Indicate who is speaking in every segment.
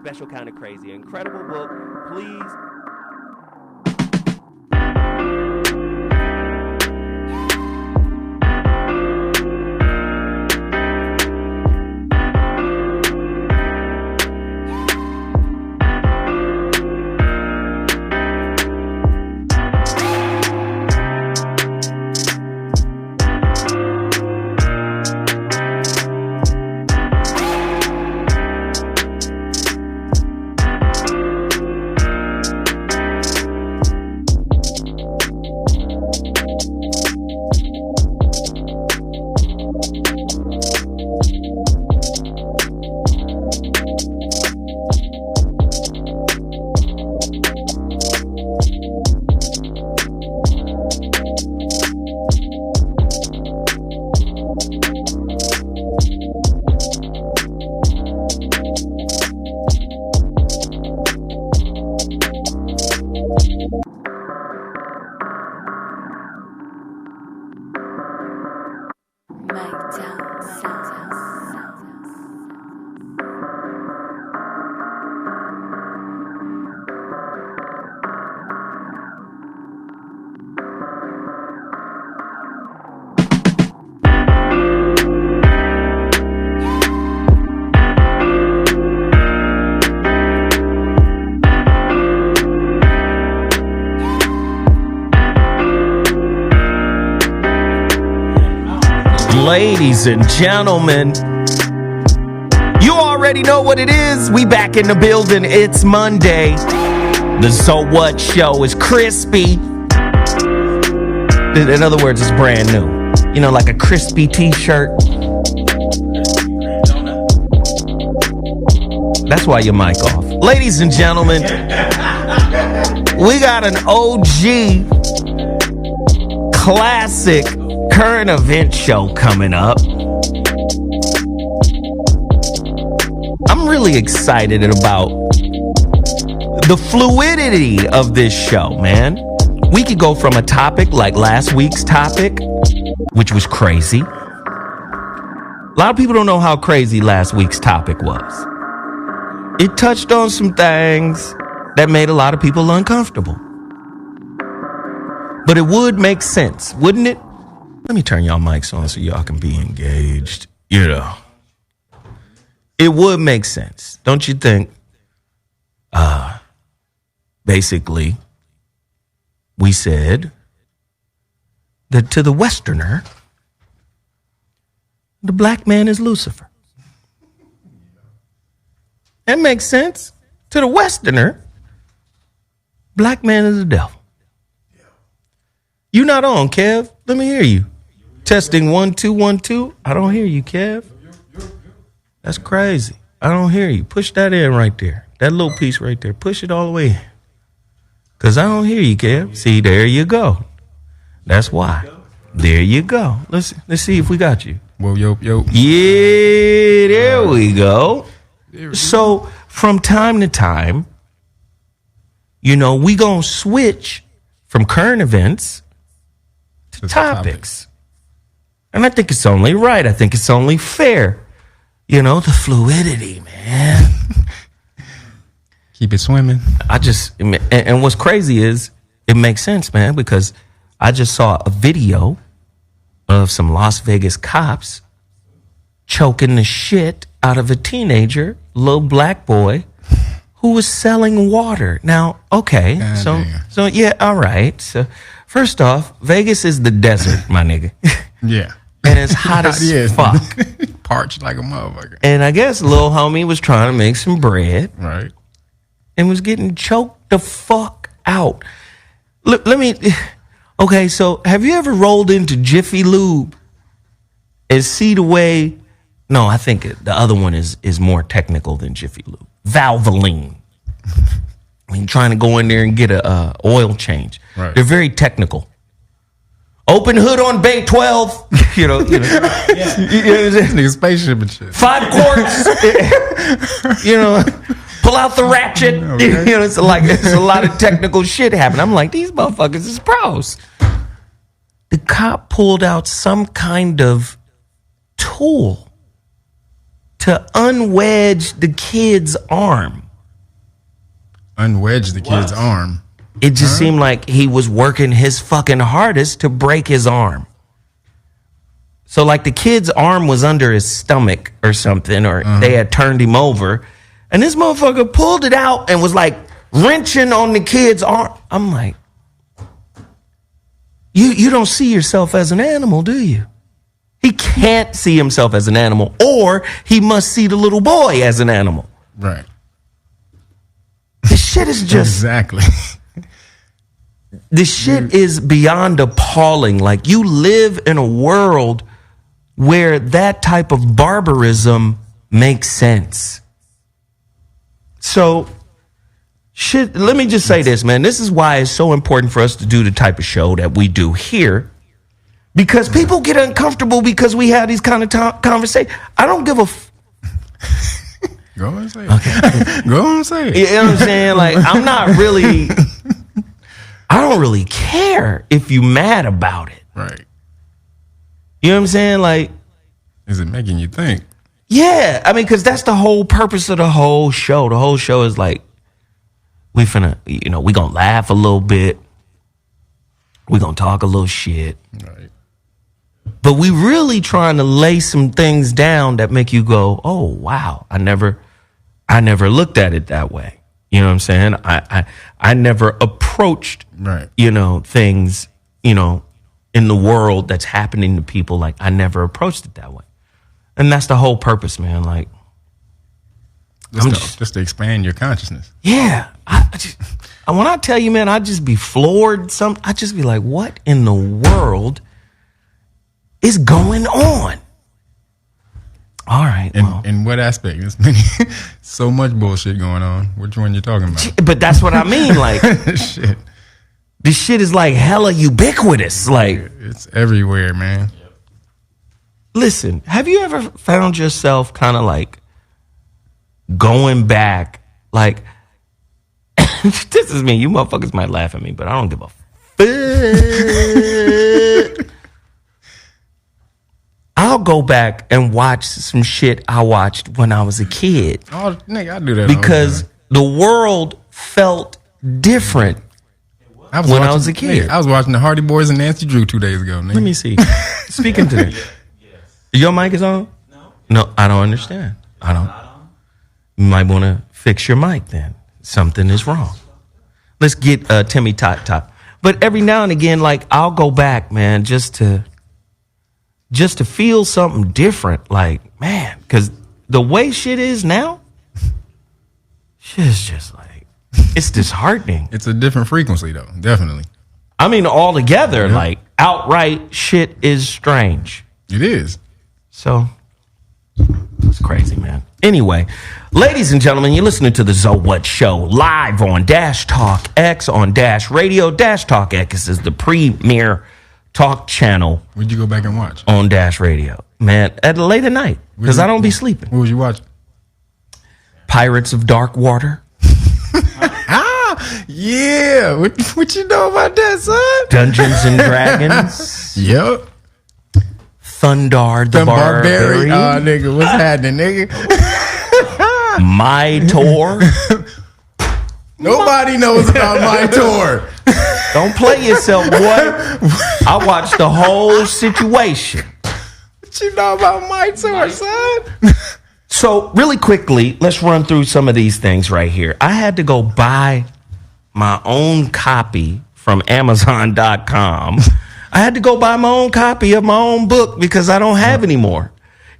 Speaker 1: Special Kind of Crazy. Incredible book. Please. Ladies and gentlemen, you already know what it is. We back in the building. It's Monday. The ZoWhat show is crispy. In other words, it's brand new. You know, like a crispy t-shirt. That's why your mic off. Ladies and gentlemen, we got an OG classic current event show coming up. I'm really excited about the fluidity of this show, man. We could go from a topic like last week's topic, which was crazy. A lot of people don't know how crazy last week's topic was. It touched on some things that made a lot of people uncomfortable. But it would make sense, wouldn't it? Let me turn y'all mics on so y'all can be engaged. You know, it would make sense, don't you think? Basically, we said that to the Westerner, the black man is Lucifer. That makes sense. To the Westerner, black man is the devil. You not on, Kev? Let me hear you. Testing 1 2 1 2. I don't hear you, Kev. That's crazy. I don't hear you. Push that in right there. That little piece right there. Push it all the way in. Because I don't hear you, Kev. See, there you go. That's why. There you go. Let's see if we got you.
Speaker 2: Well, yo.
Speaker 1: Yeah, there we go. So, from time to time, you know, we gonna switch from current events to topics. And I think it's only right. I think it's only fair. You know, the fluidity, man.
Speaker 2: Keep it swimming.
Speaker 1: And what's crazy is it makes sense, man, because I just saw a video of some Las Vegas cops choking the shit out of a teenager, little black boy, who was selling water. Now, okay, so yeah, all right. So first off, Vegas is the desert, my nigga.
Speaker 2: Yeah.
Speaker 1: And it's hot as fuck.
Speaker 2: Parched like a motherfucker.
Speaker 1: And I guess little homie was trying to make some bread.
Speaker 2: Right.
Speaker 1: And was getting choked the fuck out. Okay, so have you ever rolled into Jiffy Lube and see the way, no, I think the other one is more technical than Jiffy Lube. Valvoline. I mean, trying to go in there and get a oil change.
Speaker 2: Right.
Speaker 1: They're very technical. Open hood on Bay 12. You know. You know what I'm saying?
Speaker 2: Nigga spaceship and shit.
Speaker 1: 5 quarts. Pull out the ratchet. Okay. It's a lot of technical shit happening. I'm like, these motherfuckers is pros. The cop pulled out some kind of tool to unwedge the kid's arm.
Speaker 2: Unwedge the kid's arm?
Speaker 1: It just seemed like he was working his fucking hardest to break his arm. So like the kid's arm was under his stomach or something, or they had turned him over. And this motherfucker pulled it out and was like wrenching on the kid's arm. I'm like, you don't see yourself as an animal, do you? He can't see himself as an animal, or he must see the little boy as an animal.
Speaker 2: Right.
Speaker 1: This shit is just...
Speaker 2: Exactly.
Speaker 1: This shit is beyond appalling. Like, you live in a world where that type of barbarism makes sense. So, shit, let me just say this, man. This is why it's so important for us to do the type of show that we do here. Because people get uncomfortable because we have these kind of conversations. I don't give a...
Speaker 2: Go on and say it. Okay. Go on and say it.
Speaker 1: You know what I'm saying? Like, I'm not really... I don't really care if you mad about it.
Speaker 2: Right.
Speaker 1: You know what I'm saying? Like...
Speaker 2: Is it making you think?
Speaker 1: Yeah. I mean, because that's the whole purpose of the whole show. The whole show is like, we gonna laugh a little bit. We gonna talk a little shit.
Speaker 2: Right.
Speaker 1: But we really trying to lay some things down that make you go, oh, wow, I never looked at it that way. You know what I'm saying? I never approached,
Speaker 2: right.
Speaker 1: Things, in the world that's happening to people. Like, I never approached it that way. And that's the whole purpose, man. Like,
Speaker 2: just to expand your consciousness.
Speaker 1: Yeah. When I tell you, man, I just be floored. I just be like, what in the world is going on? All right.
Speaker 2: In what aspect? There's so much bullshit going on. Which one you talking about?
Speaker 1: But that's what I mean. Like,
Speaker 2: shit.
Speaker 1: This shit is like hella ubiquitous. Like,
Speaker 2: it's everywhere, man.
Speaker 1: Listen, have you ever found yourself kind of like going back? Like, this is me. You motherfuckers might laugh at me, but I don't give a fuck. I'll go back and watch some shit I watched when I was a kid.
Speaker 2: Oh, nigga, I do that
Speaker 1: because the world felt different when I was a kid.
Speaker 2: Nigga, I was watching the Hardy Boys and Nancy Drew 2 days ago, nigga.
Speaker 1: Let me see. Speaking to them. Yes. Your mic is on? No, I don't understand. I don't. You might want to fix your mic then. Something is wrong. Let's get Timmy Tight. But every now and again, like, I'll go back, man, just to feel something different. Like, man, because the way shit is now, shit is just like, it's disheartening.
Speaker 2: It's a different frequency, though, definitely.
Speaker 1: I mean, altogether, like, outright shit is strange.
Speaker 2: It is.
Speaker 1: So, it's crazy, man. Anyway, ladies and gentlemen, you're listening to the ZoWhat Show live on Dash Talk X, on Dash Radio. Dash Talk X is the premier talk channel.
Speaker 2: Where'd you go back and watch?
Speaker 1: On Dash Radio. Man, at late at night, because I don't be sleeping.
Speaker 2: What was you watching?
Speaker 1: Pirates of Dark Water.
Speaker 2: Yeah. What you know about that, son?
Speaker 1: Dungeons and Dragons.
Speaker 2: Yep.
Speaker 1: Thundar the Barbarian.
Speaker 2: Oh, nigga, what's happening, nigga?
Speaker 1: My Tour.
Speaker 2: Nobody knows about My Tour.
Speaker 1: Don't play yourself, boy. I watched the whole situation.
Speaker 2: What you know about My Tour, son?
Speaker 1: So, really quickly, let's run through some of these things right here. I had to go buy my own copy from Amazon.com. I had to go buy my own copy of my own book because I don't have any more.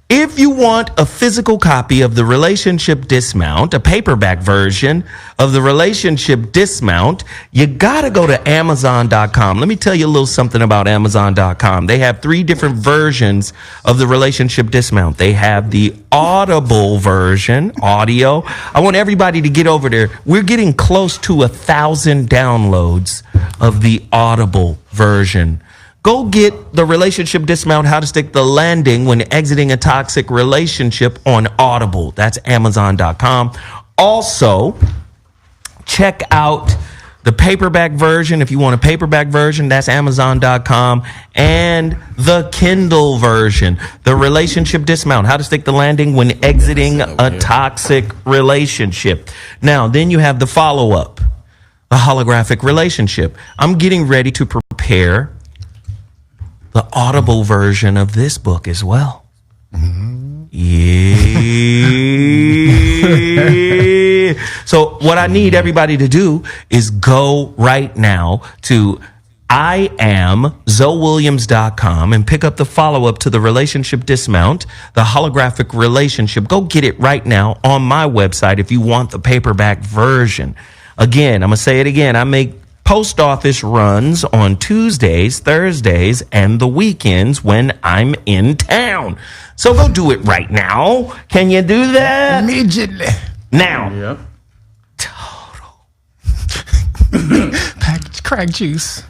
Speaker 1: If you want a physical copy of The Relationship Dismount, a paperback version of The Relationship Dismount, you gotta go to Amazon.com. Let me tell you a little something about Amazon.com. They have 3 different versions of The Relationship Dismount. They have the Audible version, audio. I want everybody to get over there. We're getting close to 1,000 downloads of the Audible version. Go get the relationship dismount, how to stick the landing when exiting a toxic relationship on Audible. That's Amazon.com. Also, check out the paperback version. If you want a paperback version, that's Amazon.com. And the Kindle version, the relationship dismount, how to stick the landing when exiting a toxic relationship. Now, then you have the follow-up, the holographic relationship. I'm getting ready to prepare the Audible version of this book as well. Yeah. So what I need everybody to do is go right now to IamZoWilliams.com and pick up the follow-up to the relationship dismount, the holographic relationship. Go get it right now on my website if you want the paperback version. Again, I'm going to say it again. I make post office runs on Tuesdays, Thursdays, and the weekends when I'm in town. So go do it right now. Can you do that?
Speaker 2: Immediately.
Speaker 1: Now.
Speaker 2: Yep.
Speaker 1: Total.
Speaker 2: Package crack juice.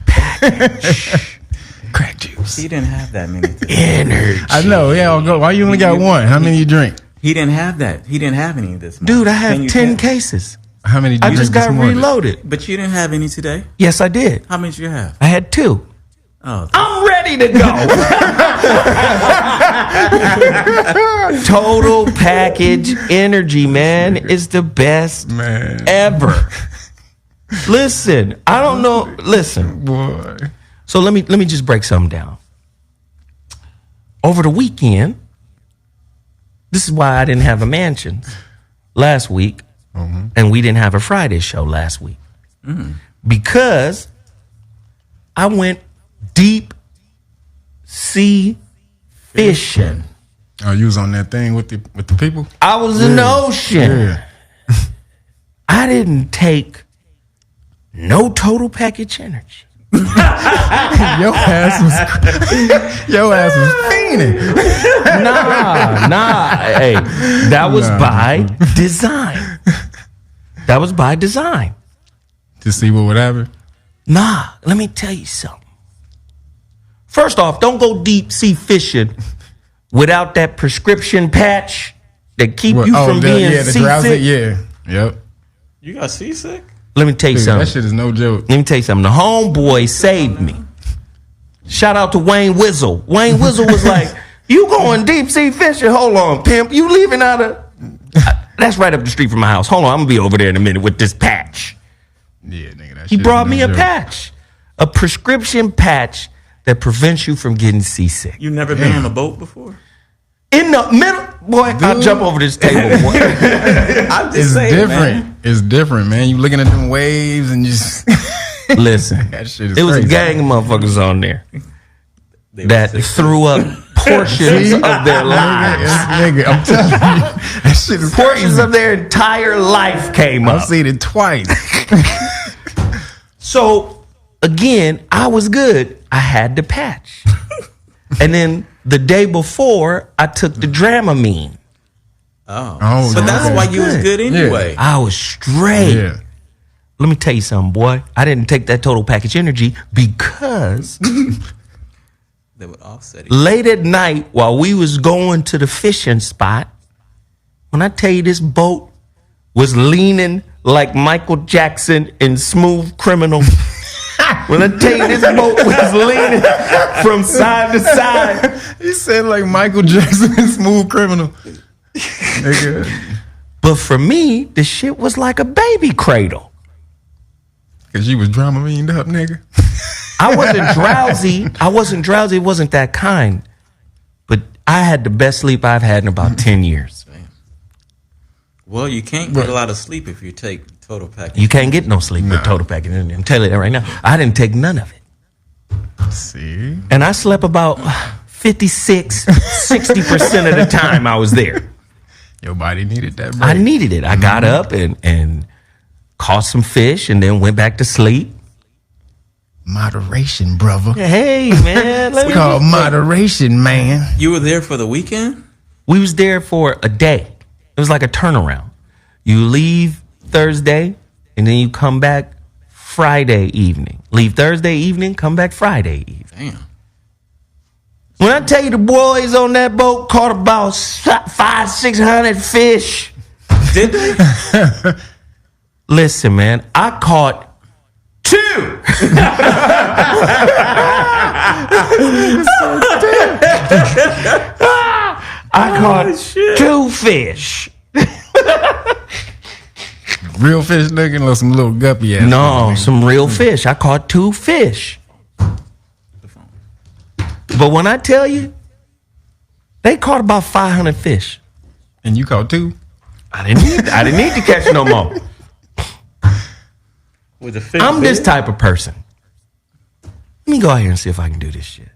Speaker 2: Crack juice.
Speaker 3: He didn't have that many today.
Speaker 1: Energy.
Speaker 2: I know. Yeah, I'll go. Why you only got one? How many you drink?
Speaker 3: He didn't have that. He didn't have any this morning.
Speaker 1: Dude, I have 10 cases.
Speaker 2: How many did
Speaker 1: I
Speaker 2: you
Speaker 1: just
Speaker 2: drink
Speaker 1: got
Speaker 2: this morning?
Speaker 1: reloaded.
Speaker 3: But you didn't have any today?
Speaker 1: Yes, I did.
Speaker 3: How many did you have?
Speaker 1: I had 2.
Speaker 3: Oh,
Speaker 1: I'm ready to go. Total package energy, man, is the best ever. Listen, I don't know. Listen,
Speaker 2: Boy.
Speaker 1: so let me just break something down. Over the weekend, this is why I didn't have a mansion last week, and we didn't have a Friday show last week, because I went deep sea fishing.
Speaker 2: Oh, you was on that thing with the people?
Speaker 1: I was in the ocean.
Speaker 2: Yeah.
Speaker 1: I didn't take no total package energy.
Speaker 2: Your ass was fiending.
Speaker 1: Nah. Hey, that was by design. That was by design.
Speaker 2: To see what would happen?
Speaker 1: Nah, let me tell you something. First off, don't go deep sea fishing without that prescription patch that keep you from being seasick.
Speaker 2: drowsy, yeah. Yep.
Speaker 3: you got seasick?
Speaker 1: Let me tell you
Speaker 2: Dude,
Speaker 1: something.
Speaker 2: that shit is no joke.
Speaker 1: Let me tell you something. The homeboy saved me. Shout out to Wayne Wizzle. Wayne Wizzle was like, you going deep sea fishing? Hold on, pimp. You leaving out of... That's right up the street from my house. Hold on, I'm going to be over there in a minute with this patch.
Speaker 2: Yeah, nigga, that
Speaker 1: He
Speaker 2: shit
Speaker 1: brought
Speaker 2: is
Speaker 1: me
Speaker 2: no
Speaker 1: a
Speaker 2: joke.
Speaker 1: patch. A prescription patch that prevents you from getting seasick.
Speaker 3: You never been on a boat before?
Speaker 1: In the middle... Boy, I'll jump over this table, boy.
Speaker 3: I'm just
Speaker 2: It's
Speaker 3: saying,
Speaker 2: different.
Speaker 3: man.
Speaker 2: It's different, man. You looking at them waves and just...
Speaker 1: Listen,
Speaker 2: That shit is
Speaker 1: it was
Speaker 2: crazy.
Speaker 1: a gang of motherfuckers on there
Speaker 3: They
Speaker 1: that
Speaker 3: were sick.
Speaker 1: threw up portions of their lives.
Speaker 2: Nigga, I'm telling you. That shit is
Speaker 1: Portions
Speaker 2: crazy.
Speaker 1: of their entire life came
Speaker 2: I've
Speaker 1: up.
Speaker 2: seen it twice.
Speaker 1: So, again, I was good. I had the patch. And then the day before, I took the Dramamine.
Speaker 3: Oh, so
Speaker 2: yeah.
Speaker 3: that's why you was
Speaker 1: Good.
Speaker 3: good anyway.
Speaker 1: I was straight.
Speaker 2: Yeah.
Speaker 1: Let me tell you something, boy. I didn't take that total package energy because
Speaker 3: They would offset it.
Speaker 1: late at night while we was going to the fishing spot, when I tell you this boat was leaning like Michael Jackson in Smooth Criminal. When I tell you this boat was leaning from side to side.
Speaker 2: He said like Michael Jackson in Smooth Criminal. Nigga.
Speaker 1: But for me, the shit was like a baby cradle.
Speaker 2: Cause you was Dramamined up, nigga.
Speaker 1: I wasn't drowsy. It wasn't that kind. But I had the best sleep I've had in about 10 years.
Speaker 3: Well, you can't get a lot of sleep if you take total package.
Speaker 1: You can't get no sleep with total package energy. I'm telling you that right now. I didn't take none of it.
Speaker 2: See?
Speaker 1: And I slept about 56, 60% of the time I was there.
Speaker 2: Your body needed that break.
Speaker 1: I needed it. I got up and caught some fish and then went back to sleep.
Speaker 2: Moderation, brother.
Speaker 1: Hey, man.
Speaker 2: It's called moderation, man.
Speaker 3: You were there for the weekend?
Speaker 1: We was there for a day. It was like a turnaround. You leave Thursday and then you come back Friday evening. Leave Thursday evening, come back Friday evening.
Speaker 3: Damn.
Speaker 1: When I tell you the boys on that boat caught about 500-600 fish.
Speaker 3: Did they?
Speaker 1: Listen, man, I caught 2. I caught 2 fish.
Speaker 2: Real fish looking or some little guppy ass?
Speaker 1: No, some real fish. I caught 2 fish. But when I tell you, they caught about 500 fish.
Speaker 2: And you caught 2?
Speaker 1: I didn't need to catch no more.
Speaker 3: With the fish
Speaker 1: I'm this type of person. Let me go out here and see if I can do this shit.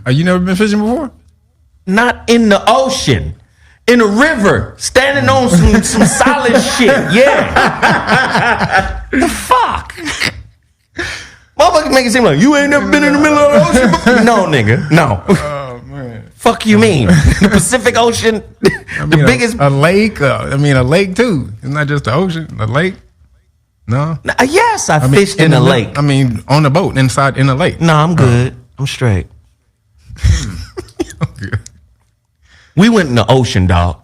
Speaker 2: Oh, you never been fishing before?
Speaker 1: Not in the ocean. In a river. Standing on some solid shit. Yeah. The fuck? Motherfuckers make it seem like you ain't never been in the middle of the ocean before. No, nigga. No.
Speaker 2: Oh, man.
Speaker 1: Fuck you mean? The Pacific Ocean? The biggest.
Speaker 2: A lake? A lake too. It's not just the ocean. A lake? No?
Speaker 1: Yes, I fished in a lake.
Speaker 2: I mean, on a boat inside in a lake.
Speaker 1: No, I'm good. I'm straight.
Speaker 2: Okay.
Speaker 1: We went in the ocean, dog.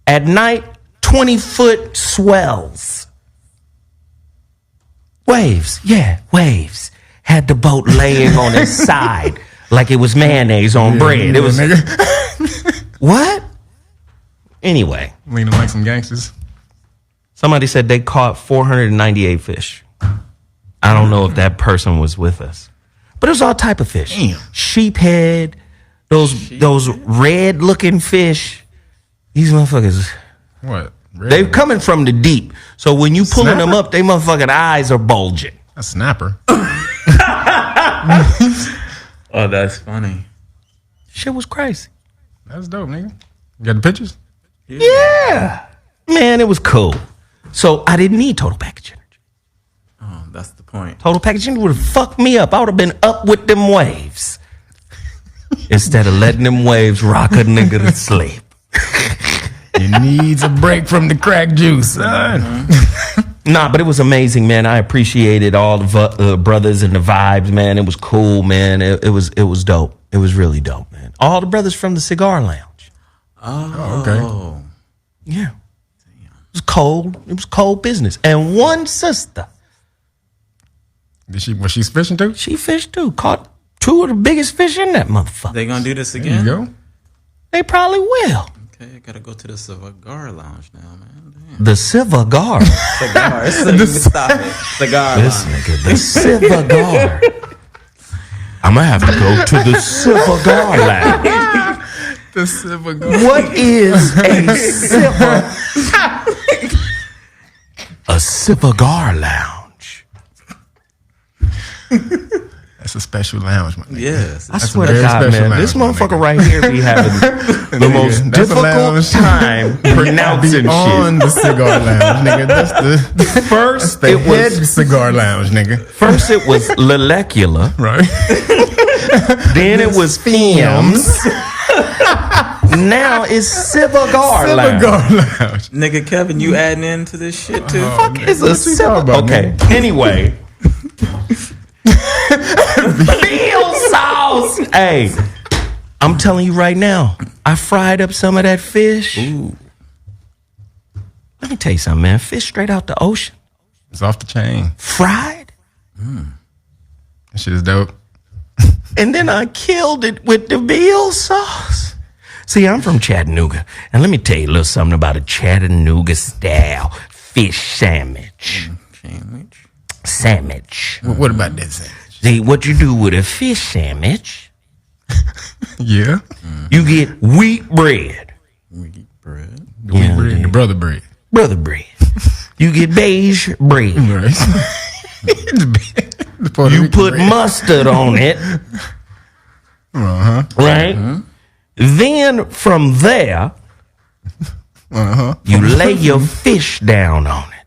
Speaker 1: At night, 20-foot swells. Waves. Yeah, waves. Had the boat laying on its side like it was mayonnaise on bread. It was
Speaker 2: nigga.
Speaker 1: What? Anyway.
Speaker 2: Leaning like some gangsters.
Speaker 1: Somebody said they caught 498 fish. I don't know if that person was with us. But it was all type of fish.
Speaker 2: Damn.
Speaker 1: Sheephead, those red-looking fish. These motherfuckers,
Speaker 2: What?
Speaker 1: they're coming from the deep. So when you pulling them up, they motherfucking eyes are bulging.
Speaker 2: A snapper.
Speaker 3: Oh, that's funny.
Speaker 1: Shit was crazy.
Speaker 2: That's dope, nigga. You got the pictures?
Speaker 1: Yeah. Man, it was cool. So I didn't need total package energy.
Speaker 3: Oh, that's the point.
Speaker 1: Total package energy would have fucked me up. I would have been up with them waves. Instead of letting them waves rock a nigga to sleep.
Speaker 2: You needs a break from the crack juice, son.
Speaker 1: Nah, but it was amazing, man. I appreciated all the brothers and the vibes, man. It was cool, man. It was dope. It was really dope, man. All the brothers from the Cigar Lounge.
Speaker 3: Oh,
Speaker 2: okay.
Speaker 1: Yeah. It was cold. It was cold business. And one sister.
Speaker 2: Was she fishing too?
Speaker 1: She fished too. Caught 2 of the biggest fish in that motherfucker.
Speaker 3: They gonna do this
Speaker 2: There
Speaker 3: again?
Speaker 2: you go.
Speaker 1: They probably will.
Speaker 3: Okay, I gotta go to the Cigar Lounge now, man. Damn.
Speaker 1: The Cigar.
Speaker 3: Cigar. Stop it. Cigar
Speaker 1: This
Speaker 3: Lounge.
Speaker 1: nigga, the Cigar. I'm gonna have to go to the Cigar Lounge.
Speaker 2: The silver
Speaker 1: What is a cigar lounge?
Speaker 2: That's a special lounge, man.
Speaker 3: Yes.
Speaker 1: I
Speaker 2: That's
Speaker 1: swear
Speaker 2: a
Speaker 1: to
Speaker 2: very
Speaker 1: God,
Speaker 2: special
Speaker 1: man, this
Speaker 2: lounge, my
Speaker 1: motherfucker
Speaker 2: nigga.
Speaker 1: right here be having the most
Speaker 2: That's a
Speaker 1: difficult
Speaker 2: lounge.
Speaker 1: time pronouncing
Speaker 2: on
Speaker 1: shit.
Speaker 2: the cigar lounge, nigga. That's the
Speaker 1: First,
Speaker 2: the
Speaker 1: it
Speaker 2: head
Speaker 1: was
Speaker 2: cigar lounge, nigga.
Speaker 1: first it was molecular,
Speaker 2: Right?
Speaker 1: then it was films. Now it's cigar lounge.
Speaker 2: Cigar lounge.
Speaker 3: Nigga, Kevin, you adding into this shit too?
Speaker 1: Fuck is a
Speaker 2: What you
Speaker 1: cigar?
Speaker 2: talking about,
Speaker 1: Okay. Anyway, veal sauce. Hey, I'm telling you right now, I fried up some of that fish.
Speaker 3: Ooh.
Speaker 1: Let me tell you something, man. Fish straight out the ocean,
Speaker 2: It's off the chain.
Speaker 1: fried,
Speaker 2: That shit is dope.
Speaker 1: and then I killed it with the veal sauce. See, I'm from Chattanooga, and let me tell you a little something about a Chattanooga style fish sandwich. Sandwich.
Speaker 2: What about that sandwich?
Speaker 1: See, what you do with a fish sandwich,
Speaker 2: Yeah.
Speaker 1: you get wheat bread.
Speaker 3: Wheat bread.
Speaker 2: The wheat bread, the brother bread.
Speaker 1: Brother bread. You get beige bread.
Speaker 2: Right. The Puerto
Speaker 1: You
Speaker 2: Rican
Speaker 1: put
Speaker 2: bread.
Speaker 1: mustard on it,
Speaker 2: Uh-huh.
Speaker 1: right? Then from there,
Speaker 2: Uh-huh.
Speaker 1: you lay your fish down on it.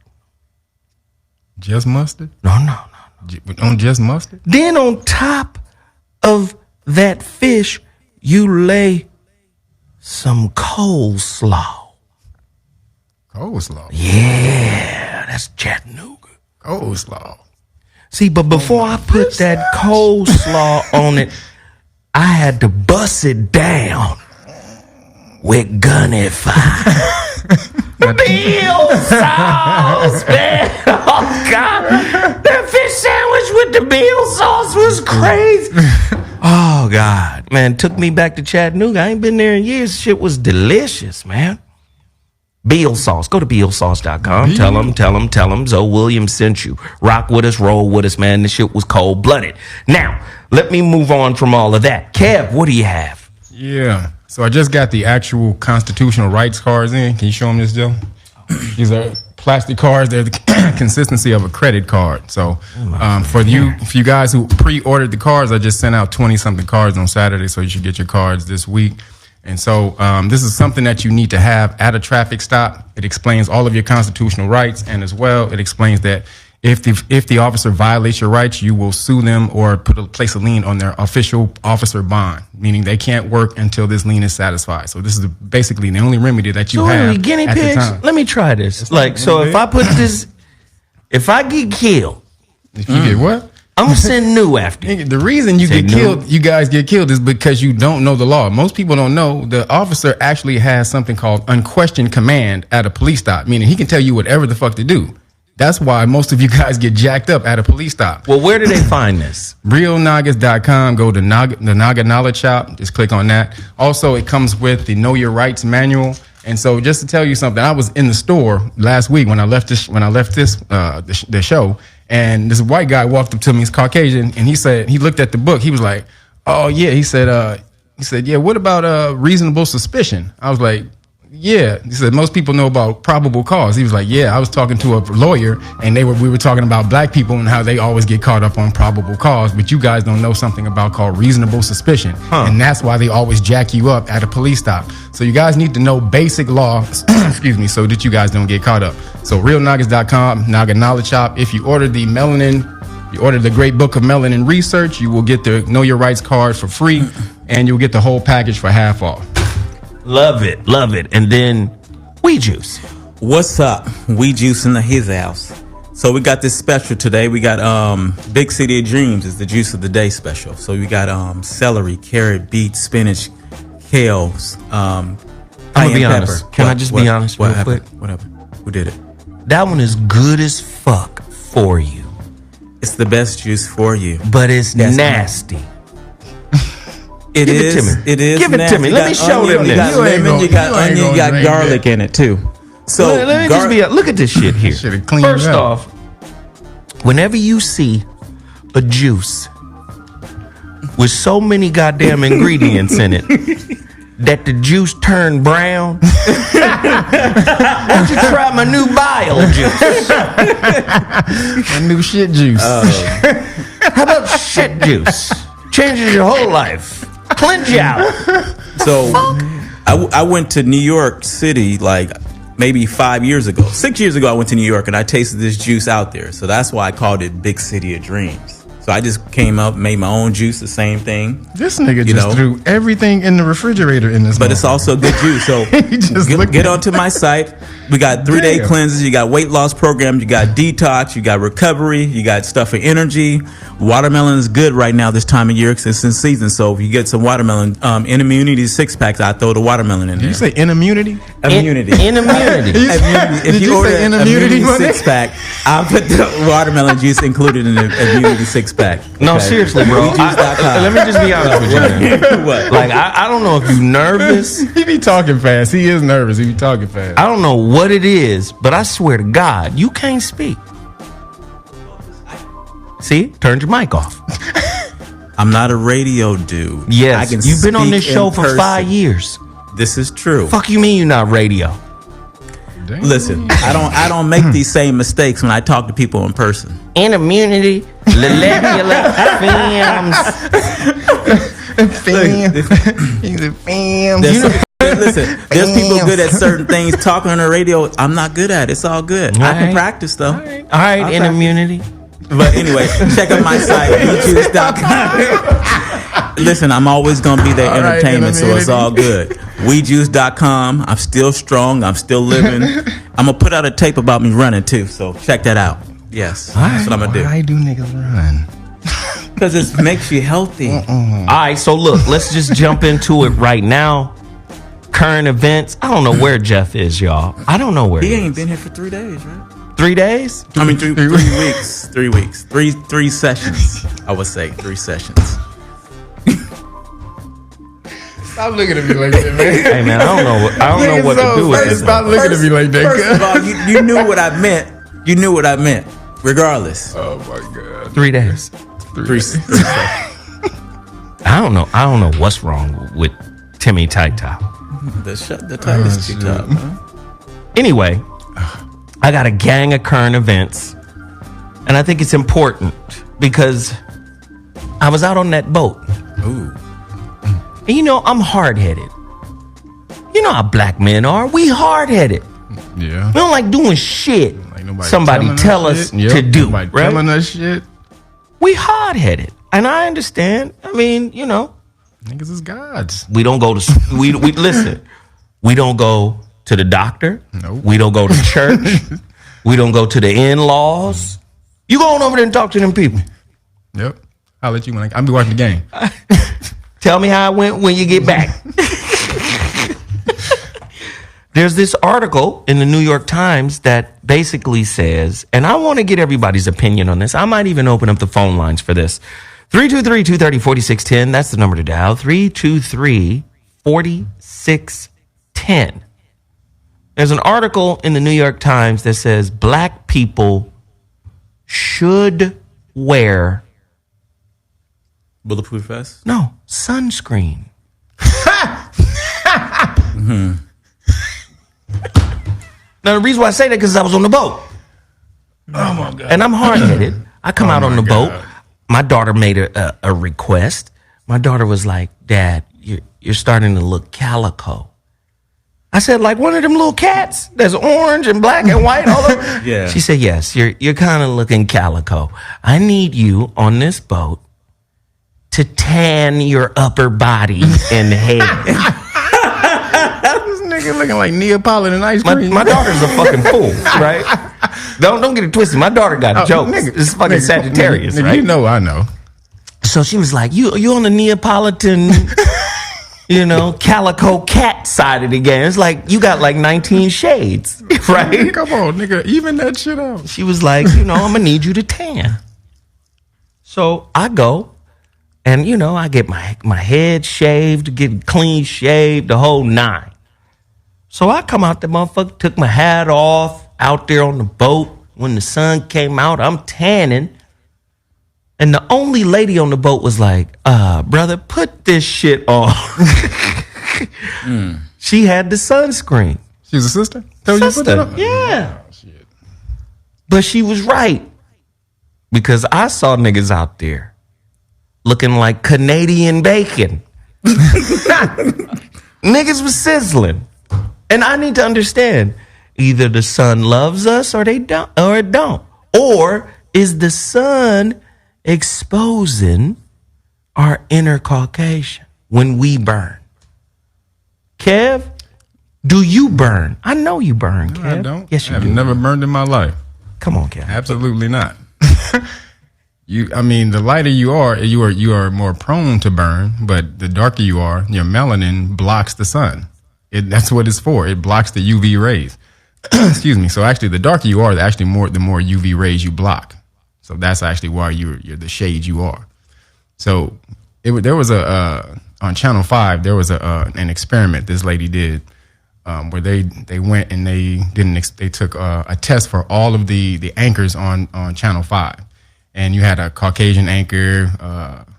Speaker 2: Just mustard?
Speaker 1: No.
Speaker 2: On just mustard?
Speaker 1: Then on top of that fish, you lay some coleslaw.
Speaker 2: Coleslaw.
Speaker 1: Yeah, that's Chattanooga.
Speaker 2: Coleslaw.
Speaker 1: See, but before I put that coleslaw on it, I had to bust it down with gunny fire. Bill sauce, man. Oh, God. That fish sandwich with the Bill sauce was crazy. Oh, God. Man, took me back to Chattanooga. I ain't been there in years. Shit was delicious, man. Beal sauce. Go to bealsauce.com. Tell them Zoe Williams sent you. Rock with us, roll with us, man. This shit was cold-blooded. Now, let me move on from all of that. Kev, what do you have?
Speaker 2: Yeah. So I just got the actual constitutional rights cards in. Can you show them this, Joe? These are plastic cards. They're the consistency of a credit card. So for you guys who pre-ordered the cards, I just sent out 20-something cards on Saturday, so you should get your cards this week. And so this is something that you need to have at a traffic stop. It explains all of your constitutional rights, and as well, it explains that if the officer violates your rights, you will sue them or place a lien on their official officer bond, meaning they can't work until this lien is satisfied. So this is basically the only remedy that you have.
Speaker 1: Guinea
Speaker 2: at
Speaker 1: pigs?
Speaker 2: the time.
Speaker 1: Let me try this. So if I put this, if I get killed,
Speaker 2: if you get what?
Speaker 1: I'm gonna send New after you.
Speaker 2: The reason you guys get killed is because you don't know the law. Most people don't know the officer actually has something called unquestioned command at a police stop, meaning he can tell you whatever the fuck to do. That's why most of you guys get jacked up at a police stop.
Speaker 1: Well, where do they find this?
Speaker 2: RealNagas.com. Go to the Naga Knowledge Shop. Just click on that. Also, it comes with the Know Your Rights manual. And so, just to tell you something, I was in the store last week when I left the show, and this white guy walked up to me. He's Caucasian, and he looked at the book. He was like, "Oh yeah," he said, "Yeah, what about reasonable suspicion?" I was like, "Yeah." He said, "Most people know about probable cause." He was like, "Yeah, I was talking to a lawyer, and we were talking about black people and how they always get caught up on probable cause, but you guys don't know something about called reasonable suspicion, and that's why they always jack you up at a police stop. So you guys need to know basic law, excuse me, so that you guys don't get caught up." So realnagas.com, Naga Knowledge Shop. If you order the Melanin, you order the Great Book of Melanin Research, you will get the Know Your Rights card for free, and you'll get the whole package for half off.
Speaker 1: Love it. And then Weed Juice.
Speaker 3: What's up? Weed Juice in his house. So we got this special today. We got Big City of Dreams is the juice of the day special. So we got celery, carrot, beet, spinach, kales.
Speaker 1: I'm gonna be honest.
Speaker 3: Pepper.
Speaker 1: Can I just be honest real quick?
Speaker 3: Whatever. Who did it?
Speaker 1: That one is good as fuck for you.
Speaker 3: It's the best juice for you.
Speaker 1: But it's nasty.
Speaker 3: It is.
Speaker 1: Give it
Speaker 3: nasty.
Speaker 1: to me. Let me show them
Speaker 3: You got
Speaker 1: this.
Speaker 3: lemon, you got onion, you got garlic in it too. So
Speaker 1: let me just be. Look at this shit here.
Speaker 2: Should've cleaned
Speaker 1: First
Speaker 2: it up.
Speaker 1: off, whenever you see a juice with so many goddamn ingredients in it that the juice turned brown, why don't you try my new bio juice?
Speaker 2: My new shit juice.
Speaker 1: How about shit juice? Changes your whole life. Cleanse you out.
Speaker 3: So I went to New York City like maybe 6 years ago. I went to New York and I tasted this juice out there. So that's why I called it Big City of Dreams. So I just came up, made my own juice, the same thing.
Speaker 2: This nigga just threw everything in the refrigerator in this.
Speaker 3: But it's also good juice. So get onto my site. We got 3-day cleanses. You got weight loss programs. You got detox. You got recovery. You got stuff for energy. Watermelon is good right now this time of year because it's in season. So if you get some watermelon, in immunity 6-packs, I throw the watermelon in there.
Speaker 2: Did you say in immunity?
Speaker 3: Immunity.
Speaker 1: In immunity.
Speaker 3: If you order an immunity 6-pack, I'll put the watermelon juice included in the immunity 6-pack.
Speaker 1: No, seriously, bro. Let me just be honest with you, man.
Speaker 3: What?
Speaker 1: Like, I don't know if you're nervous.
Speaker 2: He be talking fast. He is nervous. He be talking fast.
Speaker 1: I don't know what it is, but I swear to God, you can't speak. See? Turned your mic off.
Speaker 3: I'm not a radio dude.
Speaker 1: Yes, you've been on this show for 5 years.
Speaker 3: This is true.
Speaker 1: Fuck you mean you're not radio?
Speaker 2: Damn.
Speaker 3: Listen, I don't make these same mistakes when I talk to people in person.
Speaker 1: In immunity, molecular
Speaker 3: Listen, there's people good at certain things. Talking on the radio, I'm not good at it. It's all good. I can practice though.
Speaker 1: All right, in immunity.
Speaker 3: But anyway, check out my site, weedjuice.com. Listen, I'm always going to be there entertainment, so it's all good. Weedjuice.com. I'm still strong. I'm still living. I'm going to put out a tape about me running, too, so check that out. Yes, that's what I'm going to do.
Speaker 2: Why do niggas run?
Speaker 3: Because it makes you healthy.
Speaker 1: All right, so look, let's just jump into it right now. Current events. I don't know where Geoff is, y'all. I don't know where
Speaker 3: he ain't been here for 3 days, right?
Speaker 1: 3 days?
Speaker 3: I mean, 3 weeks. 3 weeks. Three sessions. I would say 3 sessions.
Speaker 2: Stop looking at me like that, man.
Speaker 1: Hey, man, I don't know what to do with this.
Speaker 2: Stop looking at me like that.
Speaker 3: First of all, you knew what I meant. You knew what I meant. Regardless.
Speaker 2: Oh my God.
Speaker 1: 3 days.
Speaker 3: 3 sessions.
Speaker 1: I don't know what's wrong with Timmy Tight.
Speaker 3: The tight is too tough, man.
Speaker 1: Anyway, I got a gang of current events, and I think it's important because I was out on that boat.
Speaker 3: Ooh.
Speaker 1: And you know, I'm hard-headed. You know how black men are. We hard-headed.
Speaker 2: Yeah.
Speaker 1: We don't like doing shit
Speaker 2: Like
Speaker 1: somebody tell us to do, right?
Speaker 2: Telling us shit.
Speaker 1: We hard-headed. And I understand. I mean, you know.
Speaker 2: Niggas is gods.
Speaker 1: We don't go to, we listen. We don't go to the doctor.
Speaker 2: Nope.
Speaker 1: We don't go to church. We don't go to the in-laws. You go on over there and talk to them people.
Speaker 2: Yep. I'll let you when I'll be watching the game.
Speaker 1: Tell me how it went when you get back. There's this article in the New York Times that basically says, and I want to get everybody's opinion on this. I might even open up the phone lines for this. 323-230-4610. That's the number to dial. 323-4610. There's an article in the New York Times that says black people should wear
Speaker 3: Bulletproof vest?
Speaker 1: no sunscreen. Now, the reason why I say that because I was on the boat.
Speaker 2: Oh my God.
Speaker 1: And I'm hard-headed. I come out on the boat.
Speaker 2: God.
Speaker 1: My daughter made a request. My daughter was like, Dad, you're starting to look calico. I said, like one of them little cats that's orange and black and white all over.
Speaker 3: Yeah.
Speaker 1: She said, yes, you're kind of looking calico. I need you on this boat to tan your upper body and head.
Speaker 2: This nigga looking like Neapolitan ice cream.
Speaker 1: My daughter's a fucking fool, right? Don't get it twisted. My daughter got jokes.
Speaker 2: Nigga,
Speaker 1: It's fucking Sagittarius,
Speaker 2: nigga,
Speaker 1: right?
Speaker 2: You know I know.
Speaker 1: So she was like, you on the Neapolitan, calico cat side of the game. It's like you got like 19 shades, right?
Speaker 2: Come on, nigga. Even that shit out.
Speaker 1: She was like, I'm going to need you to tan. So I go and, I get my head shaved, get clean shaved, the whole 9. So I come out the motherfucker, took my hat off, out there on the boat. When the sun came out, I'm tanning. And the only lady on the boat was like, brother, put this shit on. She had the sunscreen.
Speaker 2: She was a sister? Told you to put that on?
Speaker 1: Yeah.
Speaker 2: Oh, shit.
Speaker 1: But she was right. Because I saw niggas out there looking like Canadian bacon. Niggas was sizzling. And I need to understand, either the sun loves us or it don't. Or is the sun exposing our inner Caucasian when we burn? Kev, do you burn? I know you burn, Kev.
Speaker 2: I don't.
Speaker 1: Yes, you
Speaker 2: I've
Speaker 1: do.
Speaker 2: never burned in my life.
Speaker 1: Come on, Kev.
Speaker 2: Absolutely not. The lighter you are more prone to burn, but the darker you are, your melanin blocks the sun. That's what it's for. It blocks the UV rays. Excuse me. So actually, the darker you are, the more UV rays you block. So that's actually why you're the shade you are. So there was on Channel 5 there was an experiment this lady did where they went and they took a test for all of the anchors on Channel 5, and you had a Caucasian anchor,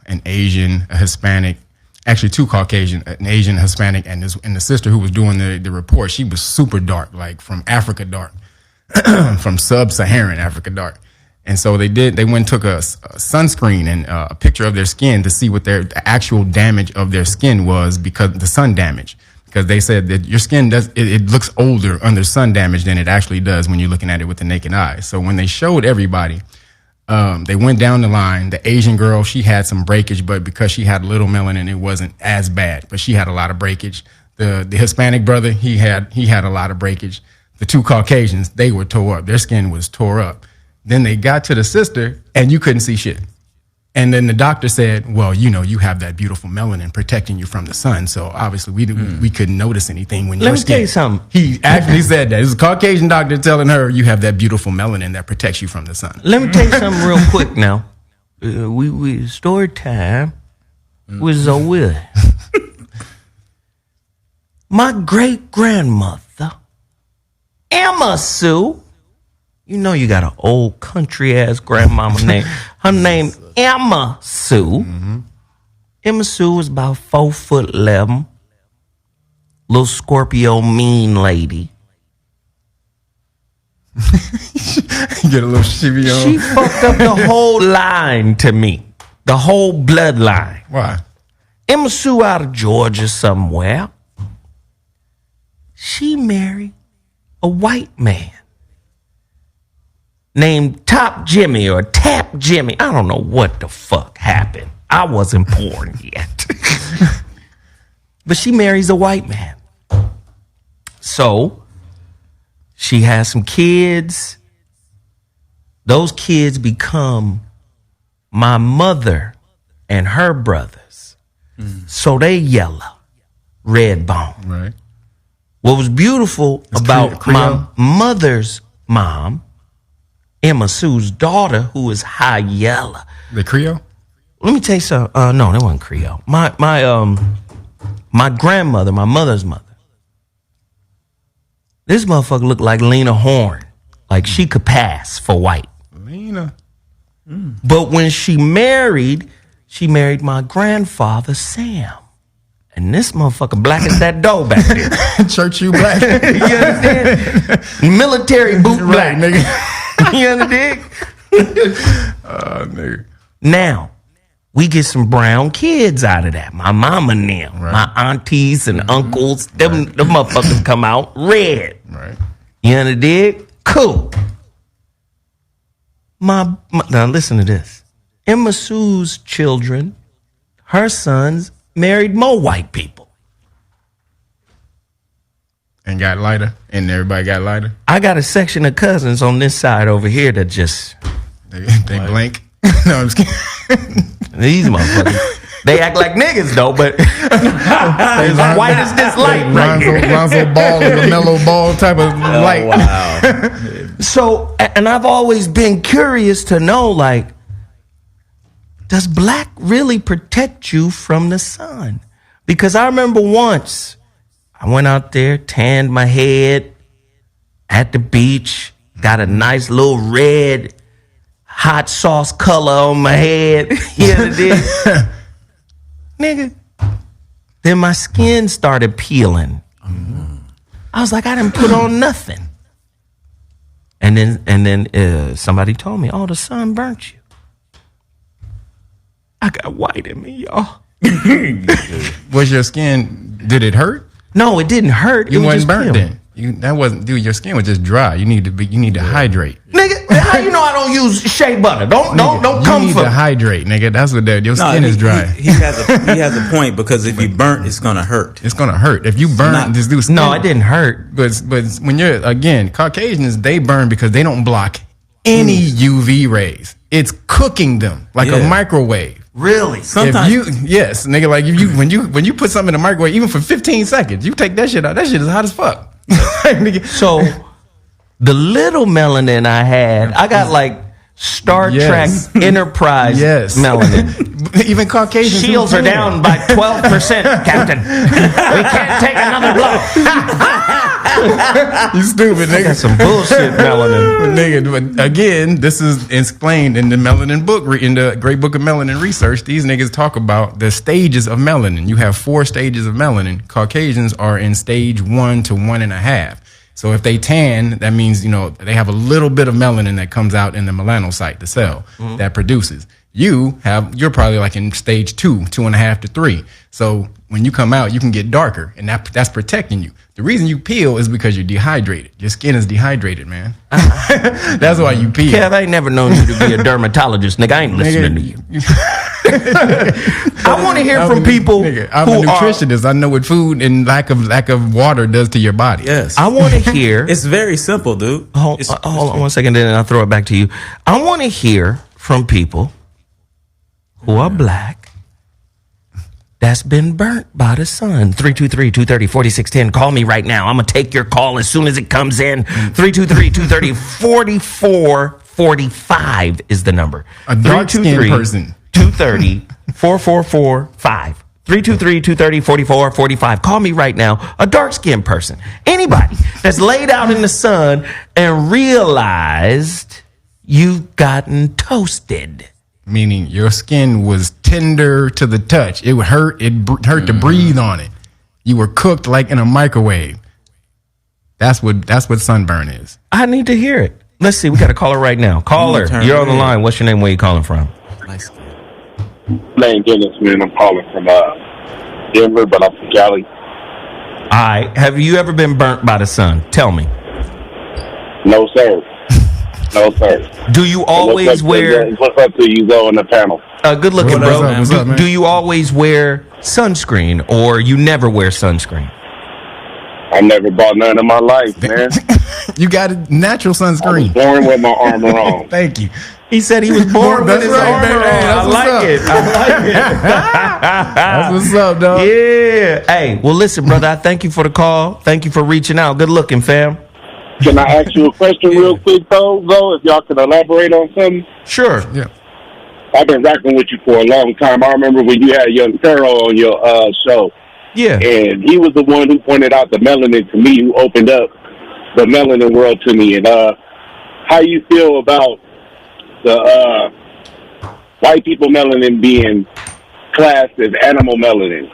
Speaker 2: an Asian, a Hispanic. Actually, 2 Caucasian, an Asian, Hispanic, and the sister who was doing the report, she was super dark, like from Africa dark, from sub-Saharan Africa dark. And so they went and took a sunscreen and a picture of their skin to see what the actual damage of their skin was because the sun damage. Because they said that your skin it looks older under sun damage than it actually does when you're looking at it with the naked eye. So when they showed everybody, they went down the line. The Asian girl, she had some breakage, but because she had little melanin, it wasn't as bad. But she had a lot of breakage. The Hispanic brother, he had a lot of breakage. The 2 Caucasians, they were tore up. Their skin was tore up. Then they got to the sister, and you couldn't see shit. And then the doctor said, well, you have that beautiful melanin protecting you from the sun. So obviously we couldn't notice anything when
Speaker 1: Let me tell you something.
Speaker 2: He actually said that. It was a Caucasian doctor telling her, you have that beautiful melanin that protects you from the sun.
Speaker 1: Let me tell you something real quick now. We story time with ZoWhat. My great-grandmother, Emma Sue, you know you got an old country-ass grandmama name. Her name Emma Sue. Mm-hmm. Emma Sue was about 4'11", little Scorpio mean lady.
Speaker 2: Get a little shivy on.
Speaker 1: She fucked up the whole line to me, the whole bloodline.
Speaker 2: Why?
Speaker 1: Emma Sue out of Georgia somewhere. She married a white man named Top Jimmy or Tap Jimmy. I don't know what the fuck happened. I wasn't born yet. But she marries a white man. So she has some kids. Those kids become my mother and her brothers. So they yellow, red bone.
Speaker 2: Right.
Speaker 1: What was beautiful about my mother's mom, Emma Sue's daughter, who is high yellow.
Speaker 2: The Creole?
Speaker 1: Let me tell you something. No, that wasn't Creole. My grandmother, my mother's mother. This motherfucker looked like Lena Horne. Like she could pass for white.
Speaker 2: Lena.
Speaker 1: But when she married my grandfather, Sam. And this motherfucker black as that dough back there.
Speaker 2: Church you black.
Speaker 1: You understand? Military boot black.
Speaker 2: Right, nigga.
Speaker 1: You understand?
Speaker 2: Nigga.
Speaker 1: Now, we get some brown kids out of that. My mama and them. Right. My aunties and uncles. Them motherfuckers come out red.
Speaker 2: Right.
Speaker 1: You understand? Cool. Now listen to this. Emma Sue's children, her sons, married more white people.
Speaker 2: And got lighter? And everybody got lighter?
Speaker 1: I got a section of cousins on this side over here that just...
Speaker 2: They blink? No, I'm just kidding.
Speaker 1: These motherfuckers. They act like niggas, though, but as white as this light right here.
Speaker 2: Lonzo Ball and the mellow ball type of light.
Speaker 3: Wow.
Speaker 1: So, and I've always been curious to know, like, does black really protect you from the sun? Because I remember once I went out there, tanned my head at the beach, got a nice little red hot sauce color on my head. You know what I did? Nigga. Then my skin started peeling. I was like, I didn't put on nothing. And then somebody told me, oh, the sun burnt you. I got white in me, y'all.
Speaker 2: Was your skin, did it hurt?
Speaker 1: No, it didn't hurt.
Speaker 2: You wasn't burnt then. That wasn't, dude, your skin was just dry. You need to hydrate.
Speaker 1: Nigga, how you know I don't use shea butter? Don't come
Speaker 2: You need to hydrate, nigga. That's what your skin is dry.
Speaker 3: He has a point, because if you burnt, it's gonna hurt.
Speaker 2: It's gonna hurt. If you burn this dude's skin.
Speaker 1: No, it didn't hurt.
Speaker 2: But when you're, again, Caucasians, they burn because they don't block any UV rays. It's cooking them like a microwave.
Speaker 1: Really?
Speaker 3: Sometimes.
Speaker 2: Yes, nigga, like if you when you put something in the microwave, even for 15 seconds, you take that shit out. That shit is hot as fuck.
Speaker 1: So the little melanin I had, I got like Star Trek Enterprise melanin.
Speaker 2: Even Caucasians.
Speaker 1: Shields are down by 12%, Captain. We can't take another blow.
Speaker 2: You stupid, nigga.
Speaker 1: That's some bullshit melanin.
Speaker 2: Nigga, but again, this is explained in the melanin book, in the Great Book of Melanin Research. These niggas talk about the stages of melanin. You have 4 stages of melanin. Caucasians are in stage 1 to 1.5. So if they tan, that means, they have a little bit of melanin that comes out in the melanocyte, the cell that produces. You're probably like in stage 2, 2.5 to 3. So when you come out, you can get darker, and that's protecting you. The reason you peel is because you're dehydrated. Your skin is dehydrated, man. That's why you peel.
Speaker 1: Kev, I ain't never known you to be a dermatologist. Nigga, I ain't listening to you. I want to hear from people
Speaker 2: I'm a nutritionist. I know what food and lack of water does to your body.
Speaker 3: Yes.
Speaker 1: I want to hear.
Speaker 3: It's very simple, dude.
Speaker 1: Hold on 1 second, then I'll throw it back to you. I want to hear from people who are black that's been burnt by the sun. 323-230-4610. Call me right now. I'm going to take your call as soon as it comes in. 323-230-4445 is the number.
Speaker 2: A dark-skinned person.
Speaker 1: 230-4445. 323-230-4445. Call me right now. A dark-skinned person. Anybody that's laid out in the sun and realized you've gotten toasted.
Speaker 2: Meaning your skin was tender to the touch. It would hurt. It hurt to breathe on it. You were cooked like in a microwave. That's what sunburn is.
Speaker 1: I need to hear it. Let's see. We got a caller right now. Caller, you're on the line. What's your name? Where you calling from?
Speaker 4: Name Dennis, man. I'm calling from Denver, but I'm from Cali.
Speaker 1: All right. Have you ever been burnt by the sun? Tell me.
Speaker 4: No, sir. No, sir.
Speaker 1: Do you always wear...
Speaker 4: What's up to you, though, on the panel?
Speaker 1: Good looking, bro.
Speaker 2: What's up, man?
Speaker 1: Do you always wear sunscreen or you never wear sunscreen?
Speaker 4: I never bought none in my life, man.
Speaker 2: You got a natural
Speaker 4: I was
Speaker 2: sunscreen.
Speaker 4: born with my armor on.
Speaker 2: Thank you.
Speaker 1: He said he was born with his armor on. I like it.
Speaker 2: That's what's up, dog.
Speaker 1: Yeah. Hey, well, listen, brother, I thank you for the call. Thank you for reaching out. Good looking, fam.
Speaker 4: Can I ask you a question real quick, though, if y'all can elaborate on something?
Speaker 1: Sure.
Speaker 2: Yeah.
Speaker 4: I've been rocking with you for a long time. I remember when you had young Pharaoh on your show.
Speaker 1: Yeah.
Speaker 4: And he was the one who pointed out the melanin to me, who opened up the melanin world to me. And how you feel about the white people melanin being classed as animal melanin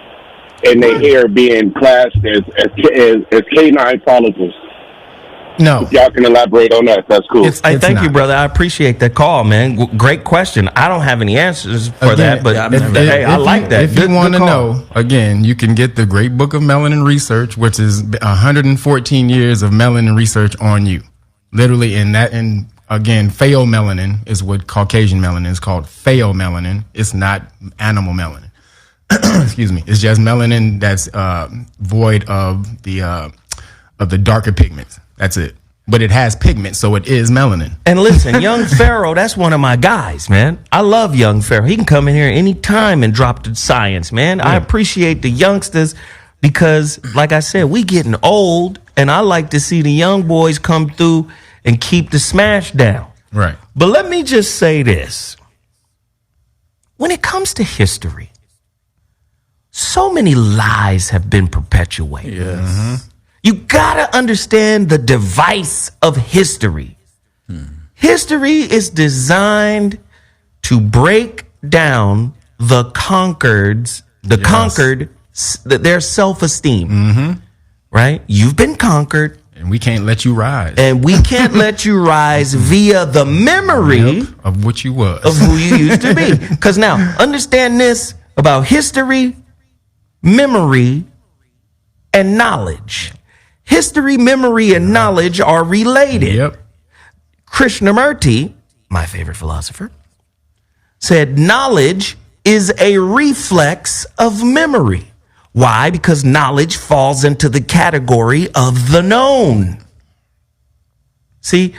Speaker 4: and their hair being classed as canine follicles?
Speaker 2: No.
Speaker 4: If y'all can elaborate on that, that's cool.
Speaker 1: Thank you, brother. I appreciate that call, man. Great question. I don't have any answers for that, but I like that.
Speaker 2: If you want to know, again, you can get the Great Book of Melanin Research, which is 114 years of melanin research on you. Literally, and again, pheomelanin is what Caucasian melanin is called. Pheomelanin. It's not animal melanin. Excuse me. It's just melanin that's void of the darker pigments. That's it. But it has pigment, so it is melanin.
Speaker 1: And listen, young Pharaoh, that's one of my guys, man. I love young Pharaoh. He can come in here anytime and drop the science, man. Yeah. I appreciate the youngsters because, like I said, we getting old, and I like to see the young boys come through and keep the smash down.
Speaker 2: Right.
Speaker 1: But let me just say this. When it comes to history, so many lies have been perpetuated.
Speaker 3: Yes.
Speaker 1: Mm-hmm. You gotta understand the device of history. History is designed to break down the conquered, their self-esteem. Right? You've been conquered.
Speaker 2: And we can't let you rise.
Speaker 1: And we can't let you rise via the memory
Speaker 2: of what you was.
Speaker 1: Of who you used to be. Because now, understand this about history, memory, and knowledge. History, memory, and knowledge are related.
Speaker 2: Yep.
Speaker 1: Krishnamurti, my favorite philosopher, said knowledge is a reflex of memory. Why? Because knowledge falls into the category of the known. See,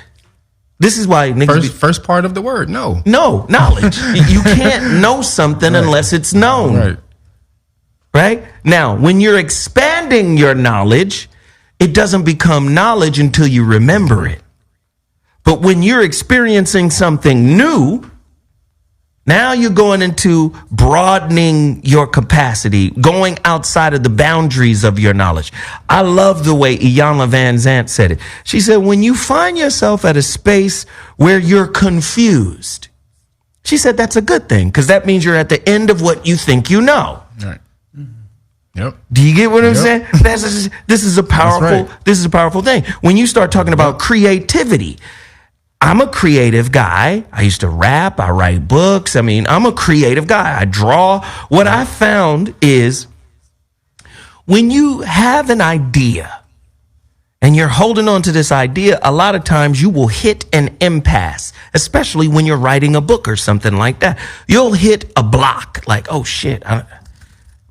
Speaker 1: this is why
Speaker 2: first part of the word, no.
Speaker 1: No, knowledge. You can't know something unless it's known. Right? Now, when you're expanding your knowledge, it doesn't become knowledge until you remember it. But when you're experiencing something new, now you're going into broadening your capacity, going outside of the boundaries of your knowledge. I love the way Iyanla Vanzant said it. She said, when you find yourself at a space where you're confused, she said that's a good thing because that means you're at the end of what you think you know.
Speaker 2: Right. Yep.
Speaker 1: Do you get what I'm saying? This is a powerful thing. When you start talking about creativity, I'm a creative guy. I used to rap. I write books. I mean, I'm a creative guy. I draw. What I found is when you have an idea and you're holding on to this idea, a lot of times you will hit an impasse, especially when you're writing a book or something like that. You'll hit a block like, oh, shit,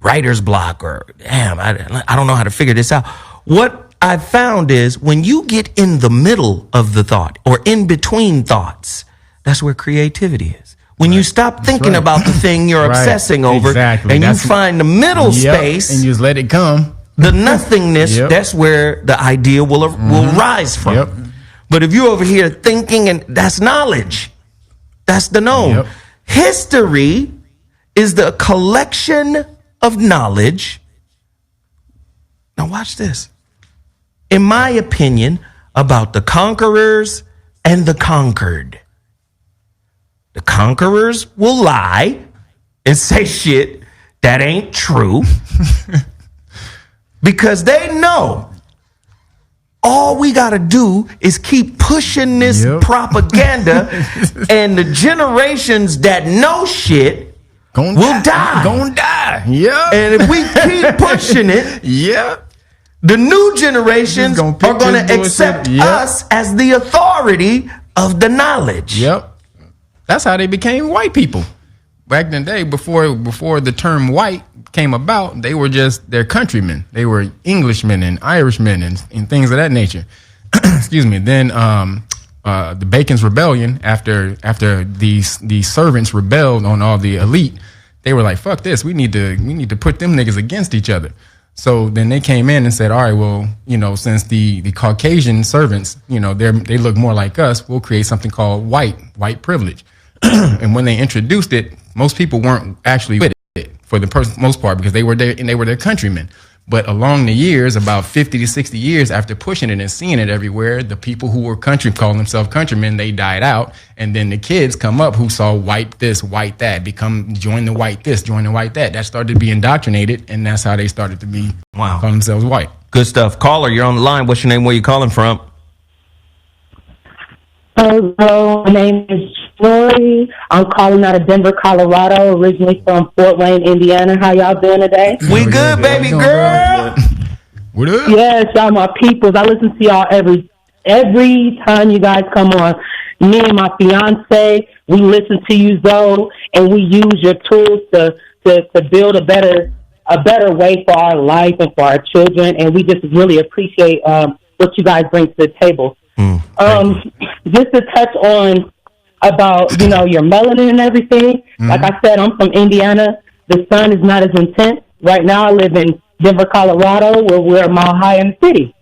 Speaker 1: writer's block, or damn, I don't know how to figure this out. What I found is when you get in the middle of the thought or in between thoughts, that's where creativity is. When you stop thinking about the thing you're obsessing over, and you find the middle space,
Speaker 2: and you just let it come,
Speaker 1: the nothingness, that's where the idea will rise from. But if you're over here thinking, and that's knowledge, that's the known. History is the collection of knowledge. Now watch this. In my opinion, about the conquerors and the conquered. The conquerors will lie and say shit that ain't true because they know all we got to do is keep pushing this propaganda, and the generations that know shit will die.
Speaker 2: Gonna die.
Speaker 1: And if we keep pushing it, the new generations are going to accept us as the authority of the knowledge.
Speaker 2: That's how they became white people. Back in the day, before the term white came about, they were just their countrymen. They were Englishmen and Irishmen and things of that nature. Excuse me. Then the Bacon's Rebellion, after these servants rebelled on all the elite, they were like, fuck this, we need to put them niggas against each other. So then they came in and said, all right, well, since the Caucasian servants, they look more like us, we'll create something called white privilege. And when they introduced it, most people weren't actually with it for the most part because they were their countrymen. But along the years, about 50 to 60 years after pushing it and seeing it everywhere, the people who were calling themselves countrymen, they died out. And then the kids come up who saw white this, white that, join the white this, join the white that. That started to be indoctrinated, and that's how they started to be calling themselves white.
Speaker 1: Good stuff. Caller, you're on the line. What's your name? Where you calling from?
Speaker 5: Hello, my name is Lori. I'm calling out of Denver, Colorado, originally from Fort Wayne, Indiana. How y'all doing today?
Speaker 1: We good, baby girl.
Speaker 2: What up?
Speaker 5: Yes, y'all my peoples. I listen to y'all every time you guys come on. Me and my fiance, we listen to you, Zoe, and we use your tools to build a better way for our life and for our children. And we just really appreciate what you guys bring to the table. Just to touch on about, your melanin and everything. Like I said, I'm from Indiana. The sun is not as intense. Right now I live in Denver, Colorado, where we're a mile high in the city.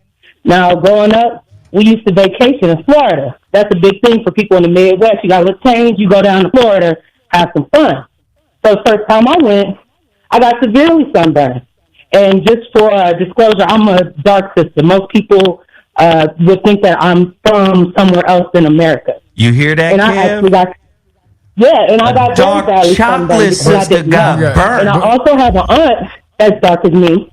Speaker 5: Now, growing up, we used to vacation in Florida. That's a big thing for people in the Midwest. You got to change, you go down to Florida, have some fun. So the first time I went, I got severely sunburned. And just for disclosure, I'm a dark sister. Most people would think that I'm from somewhere else in America.
Speaker 1: You hear that,
Speaker 5: and
Speaker 1: Kev?
Speaker 5: I actually got, and I got
Speaker 1: dark chocolate sister got burned.
Speaker 5: And I also have an aunt that's dark as me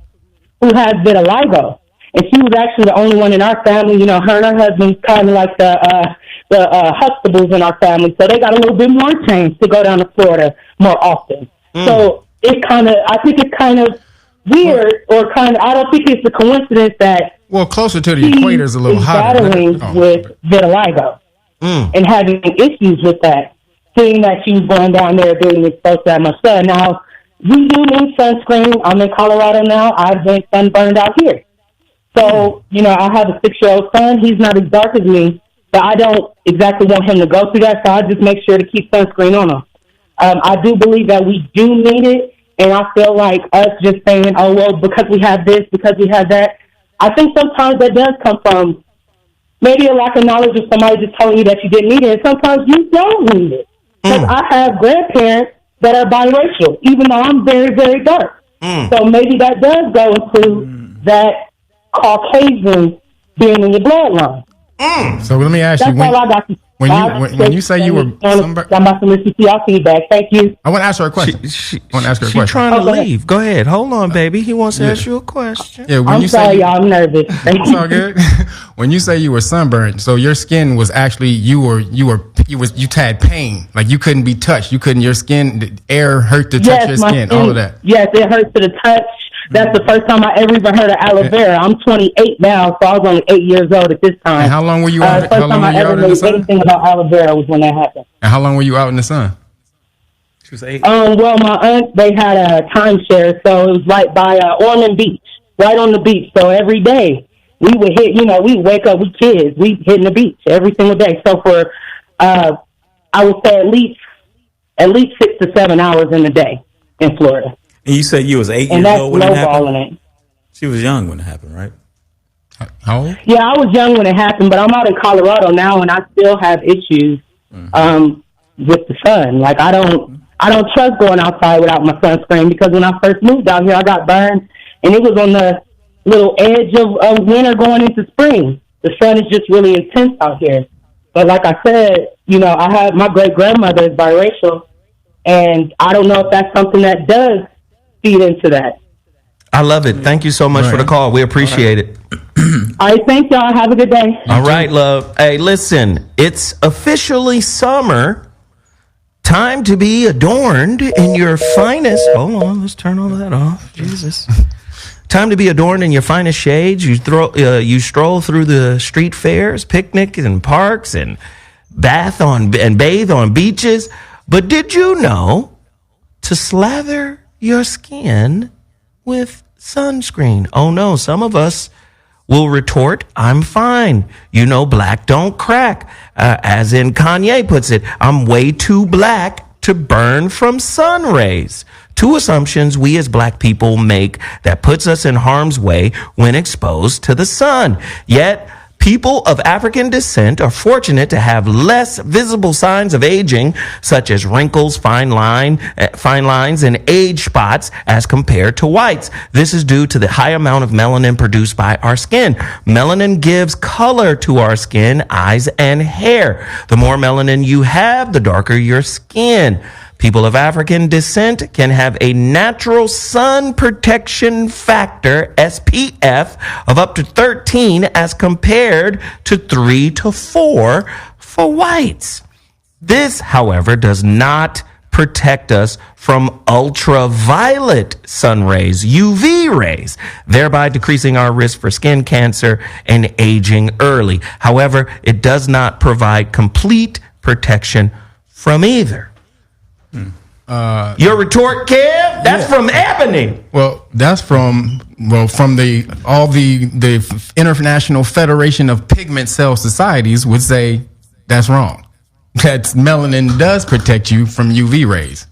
Speaker 5: who has vitiligo, and she was actually the only one in our family. Her and her husband kind of like the Huxtables in our family, so they got a little bit more change to go down to Florida more often. So I think it's kind of weird, or I don't think it's a coincidence that
Speaker 2: closer to the equator is a little hotter.
Speaker 5: Battling with vitiligo and having issues with that, seeing that she was going down there being exposed to that much sun. Now, we do need sunscreen. I'm in Colorado now. I've been sunburned out here. So, I have a 6-year-old son. He's not as dark as me, but I don't exactly want him to go through that, so I just make sure to keep sunscreen on him. I do believe that we do need it, and I feel like us just saying, oh, well, because we have this, because we have that, I think sometimes that does come from maybe a lack of knowledge of somebody just telling you that you didn't need it, and sometimes you don't need it. Because I have grandparents that are biracial, even though I'm very, very dark. So maybe that does go into that Caucasian being in your bloodline.
Speaker 2: So let me ask you,
Speaker 5: all I got to
Speaker 2: when you say you were sunburned,
Speaker 5: I'm about to listen to y'all feedback. Thank you.
Speaker 2: I want to ask her a question. She's
Speaker 1: trying to leave. Go ahead. Hold on, baby. He wants to ask you a question.
Speaker 2: Yeah,
Speaker 5: I'm sorry, y'all. I'm nervous.
Speaker 2: It's all good. When you say you were sunburned, so your skin was actually you had pain, like you couldn't be touched. Your skin, the air hurt to touch your skin. All of that.
Speaker 5: Yes, it hurts to the touch. That's the first time I ever even heard of aloe vera. I'm 28 now, so I was only 8 years old at this time.
Speaker 2: And how long were you out?
Speaker 5: The first time I ever knew anything about aloe vera was when that happened.
Speaker 2: And how long were you out in the sun?
Speaker 3: She was 8.
Speaker 5: Well, my aunt, they had a timeshare, so it was right by Ormond Beach, right on the beach. So every day we would hit, we wake up, we kids, we hitting the beach every single day. So for, I would say at least at least 6 to 7 hours in a day in Florida.
Speaker 3: And you said you was 8
Speaker 5: And
Speaker 3: years
Speaker 5: that's
Speaker 3: old when it happened?
Speaker 5: lowballing it.
Speaker 3: She was young when it happened, right?
Speaker 2: How old?
Speaker 5: Yeah, I was young when it happened, but I'm out in Colorado now, and I still have issues with the sun. Like, I don't trust going outside without my sunscreen, because when I first moved out here, I got burned, and it was on the little edge of winter going into spring. The sun is just really intense out here. But like I said, you know, I have my great-grandmother is biracial, and I don't know if that's something that does feed into that.
Speaker 1: I love it. Thank you so much for the call. We appreciate it.
Speaker 5: All right, thank y'all. Have a good day.
Speaker 1: All right, love. Hey, listen, it's officially summer. Time to be adorned in your finest. Hold on, let's turn all of that off. Jesus. Time to be adorned in your finest shades. You stroll through the street fairs, picnic and parks, and bathe on beaches. But did you know to slather your skin with sunscreen? Oh no, some of us will retort, I'm fine. You know, black don't crack. As in Kanye puts it, I'm way too black to burn from sun rays. Two assumptions we as black people make that puts us in harm's way when exposed to the sun. Yet, people of African descent are fortunate to have less visible signs of aging, such as wrinkles, fine lines, and age spots as compared to whites. This is due to the high amount of melanin produced by our skin. Melanin gives color to our skin, eyes, and hair. The more melanin you have, the darker your skin. People of African descent can have a natural sun protection factor, SPF, of up to 13 as compared to 3 to 4 for whites. This, however, does not protect us from ultraviolet sun rays, UV rays, thereby decreasing our risk for skin cancer and aging early. However, it does not provide complete protection from either. Your retort, Kev? That's from Ebony.
Speaker 2: Well, that's from the International Federation of Pigment Cell Societies would say that's wrong. That melanin does protect you from UV rays.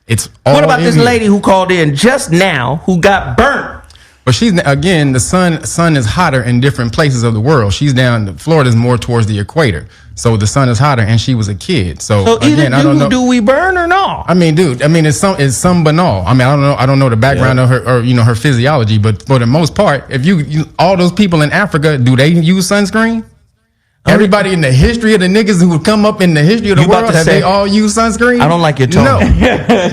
Speaker 2: It's all.
Speaker 1: What about this lady who called in just now who got burnt?
Speaker 2: But she's, again, the sun is hotter in different places of the world. She's down, Florida's more towards the equator. So the sun is hotter, and she was a kid. So again, I don't know.
Speaker 1: Do we burn or not?
Speaker 2: I mean, dude, it's some but all. I mean, I don't know the background of her, or her physiology, but for the most part, if you all those people in Africa, do they use sunscreen? Everybody in the history of the niggas who would come up in the history of the world, have they all used sunscreen?
Speaker 1: I don't like your tone.
Speaker 2: No.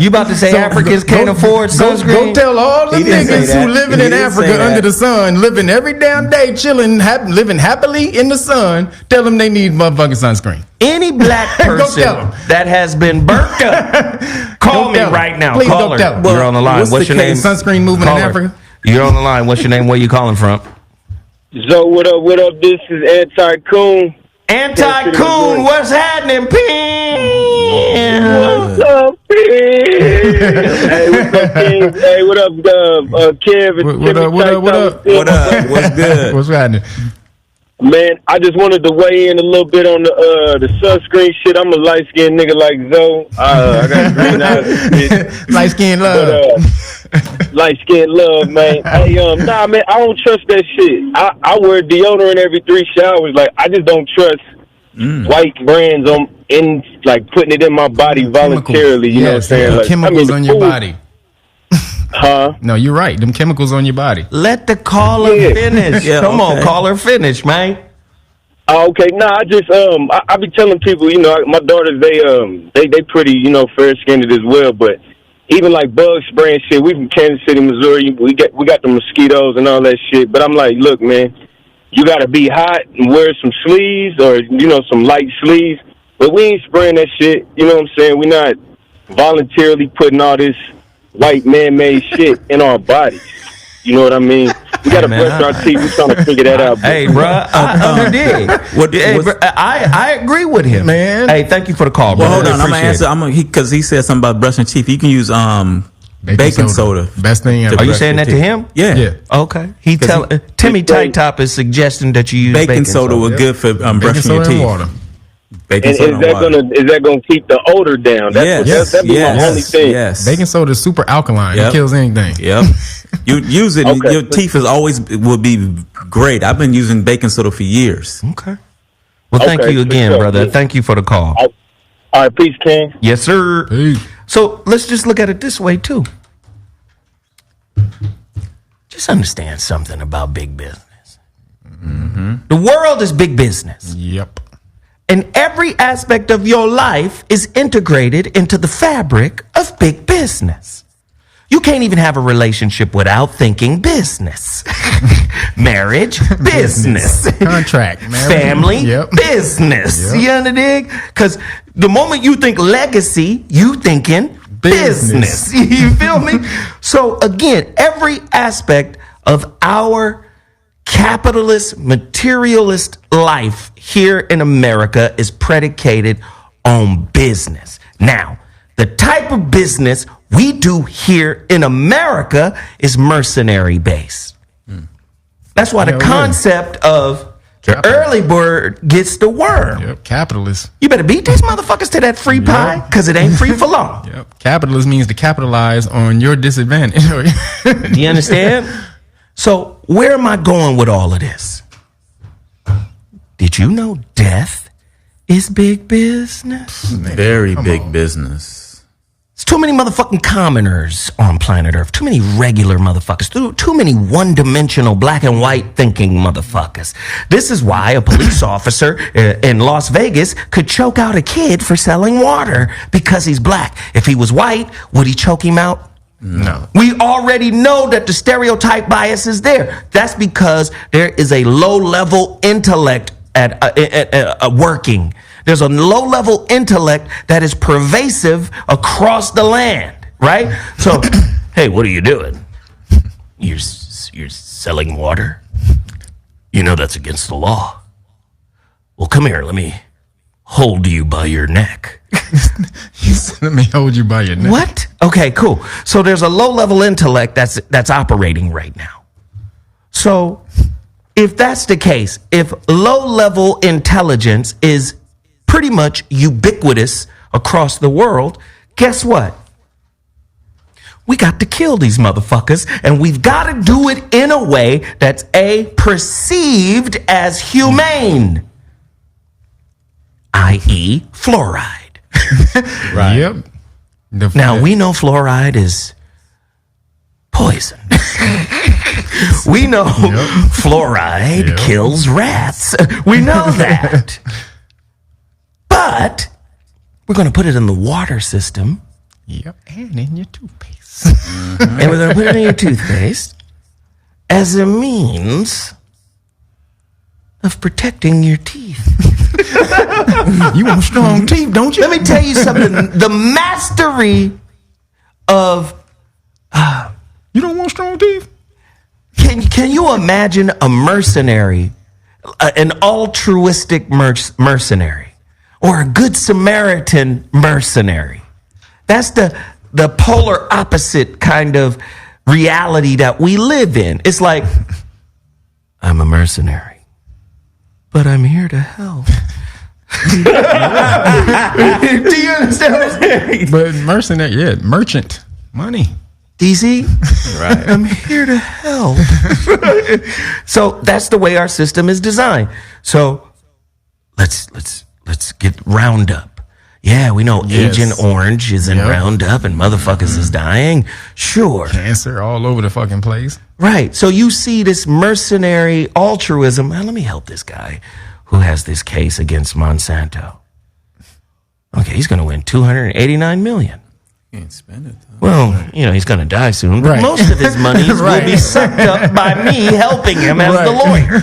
Speaker 1: You about to say Africans can't afford sunscreen?
Speaker 2: Go tell all the niggas who living in Africa under the sun, living every damn day, chilling, living happily in the sun, tell them they need motherfucking sunscreen.
Speaker 1: Any black person that has been burnt up, call me right now.
Speaker 2: Please
Speaker 1: call
Speaker 2: don't tell them.
Speaker 1: You're on the line. What's your name?
Speaker 2: Sunscreen movement in Africa?
Speaker 1: You're on the line. What's your name? Where you calling from?
Speaker 6: So what up? What up? This is Anti-Coon.
Speaker 1: Anti-Coon, what's happening, Pin?
Speaker 6: What's up, Pin? Hey, what's up, King? Hey, what up, Kev?
Speaker 2: What up?
Speaker 3: What's good?
Speaker 2: What's happening?
Speaker 6: Man, I just wanted to weigh in a little bit on the sunscreen shit. I'm a light-skinned nigga like Zoe. I got green eyes and shit.
Speaker 2: Light-skinned love.
Speaker 6: Light-skinned love, man. Hey, nah, man, I don't trust that shit. I wear deodorant every 3 showers. Like, I just don't trust white brands putting it in my body voluntarily. You know what I'm saying? Like,
Speaker 2: chemicals on your body.
Speaker 6: Huh?
Speaker 2: No, you're right. Them chemicals on your body.
Speaker 1: Let the caller finish. Come on, caller, finish, man.
Speaker 6: Okay, I just I be telling people, my daughters they pretty fair skinned as well, but even like bug spray and shit, we from Kansas City, Missouri. We got the mosquitoes and all that shit. But I'm like, look, man, you got to be hot and wear some sleeves or some light sleeves. But we ain't spraying that shit. You know what I'm saying? We're not voluntarily putting all this white man-made shit in our bodies. You know what I mean? We got to brush our teeth. We're trying to figure that out.
Speaker 1: Hey, bro, I dig. I agree with him,
Speaker 2: man.
Speaker 1: Hey, thank you for the call, bro.
Speaker 3: Well, hold on, I'm gonna answer. Because he said something about brushing teeth. You can use baking soda.
Speaker 2: Best thing ever.
Speaker 1: Are you saying that to him?
Speaker 3: Yeah.
Speaker 1: Okay. Timmy Tight Top is suggesting that you use
Speaker 3: baking soda was good for brushing your teeth.
Speaker 2: Water.
Speaker 3: Baking
Speaker 6: And
Speaker 3: soda
Speaker 6: is that gonna keep the odor down? That's my only thing.
Speaker 3: Yes.
Speaker 2: Baking soda is super alkaline.
Speaker 3: Yep.
Speaker 2: It kills anything.
Speaker 3: Yep. You use it,
Speaker 6: Okay.
Speaker 3: your teeth will be great. I've been using baking soda for years.
Speaker 1: Okay. Well, thank
Speaker 6: Okay,
Speaker 1: you again,
Speaker 6: for sure.
Speaker 1: brother. Thank you for the call.
Speaker 6: All right, peace, King.
Speaker 1: Yes, sir.
Speaker 2: Peace.
Speaker 1: So let's just look at it this way, too. Just understand something about big business. The world is big business.
Speaker 2: Yep.
Speaker 1: And every aspect of your life is integrated into the fabric of big business. You can't even have a relationship without thinking business. Marriage, business.
Speaker 2: Contract, marriage.
Speaker 1: Family,
Speaker 2: Yep.
Speaker 1: business.
Speaker 2: Yep.
Speaker 1: You understand? Because the moment you think legacy, you thinking business. You feel me? So again, every aspect of our capitalist, materialist life here in America is predicated on business. Now, the type of business we do here in America is mercenary based. That's why the
Speaker 2: Hell yeah.
Speaker 1: concept of the
Speaker 2: Capital.
Speaker 1: early bird gets the worm.
Speaker 2: Yep. Capitalist.
Speaker 1: You better beat these motherfuckers to that free pie because it ain't free for long.
Speaker 2: Yep. Capitalist means to capitalize on your disadvantage.
Speaker 1: Do you understand? So where am I going with all of this? Did you know death is big business?
Speaker 3: Very big business.
Speaker 1: There's too many motherfucking commoners on planet Earth. Too many regular motherfuckers. Too many one-dimensional black and white thinking motherfuckers. This is why a police officer in Las Vegas could choke out a kid for selling water because he's black. If he was white, would he choke him out?
Speaker 2: No.
Speaker 1: We already know that the stereotype bias is there. That's because there is a low-level intellect at working. There's a low-level intellect that is pervasive across the land, right? So, hey, what are you doing? You're selling water? You know that's against the law. Well, come here. Let me hold you by your neck.
Speaker 2: Let me hold you by your neck.
Speaker 1: What? Okay, cool. So there's a low-level intellect that's operating right now. So if that's the case, if low-level intelligence is pretty much ubiquitous across the world, guess what? We got to kill these motherfuckers, and we've got to do it in a way that's perceived as humane, i.e. fluoride.
Speaker 2: Right. Yep.
Speaker 1: Now, we know fluoride is poison. We know fluoride kills rats. We know that. But we're going to put it in the water system.
Speaker 2: Yep. And in your toothpaste.
Speaker 1: And we're going to put it in your toothpaste as a means of protecting your teeth.
Speaker 2: You want strong teeth, don't you?
Speaker 1: Let me tell you something. The mastery of...
Speaker 2: You don't want strong teeth?
Speaker 1: Can you imagine a mercenary, an altruistic mercenary, or a good Samaritan mercenary? That's the polar opposite kind of reality that we live in. It's like, I'm a mercenary, but I'm here to help. Do you understand what I'm saying?
Speaker 2: But mercenary, merchant money.
Speaker 1: DC,
Speaker 3: Right.
Speaker 1: I'm here to help. So that's the way our system is designed. So let's get Roundup. Yeah, we know
Speaker 2: Yes.
Speaker 1: Agent Orange is in
Speaker 2: Yep.
Speaker 1: Roundup and motherfuckers is dying. Sure.
Speaker 2: Cancer all over the fucking place.
Speaker 1: Right. So you see this mercenary altruism. Well, let me help this guy who has this case against Monsanto. Okay, he's going to win $289 million.
Speaker 3: Can't spend it, though.
Speaker 1: Well, he's going to die soon, but
Speaker 2: Right.
Speaker 1: most of his money will be sucked up by me helping him as the lawyer.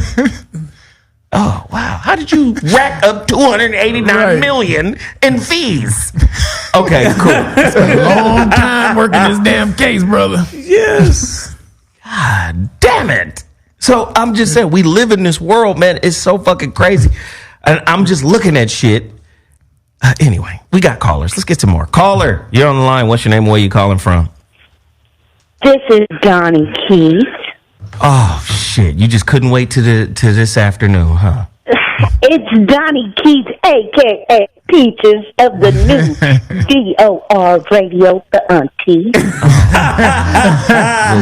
Speaker 1: Oh, wow. How did you rack up $289 million in fees? Okay, cool.
Speaker 2: A long time working this damn case, brother.
Speaker 3: Yes.
Speaker 1: God damn it. So I'm just saying, we live in this world, man. It's so fucking crazy. And I'm just looking at shit. Anyway, we got callers. Let's get some more. Caller, you're on the line. What's your name? Where you calling from?
Speaker 7: This is Donnie Keith.
Speaker 1: Oh, shit. You just couldn't wait to this afternoon, huh?
Speaker 7: It It's Donnie Keith, a.k.a. Peaches of the new DOR radio, the auntie.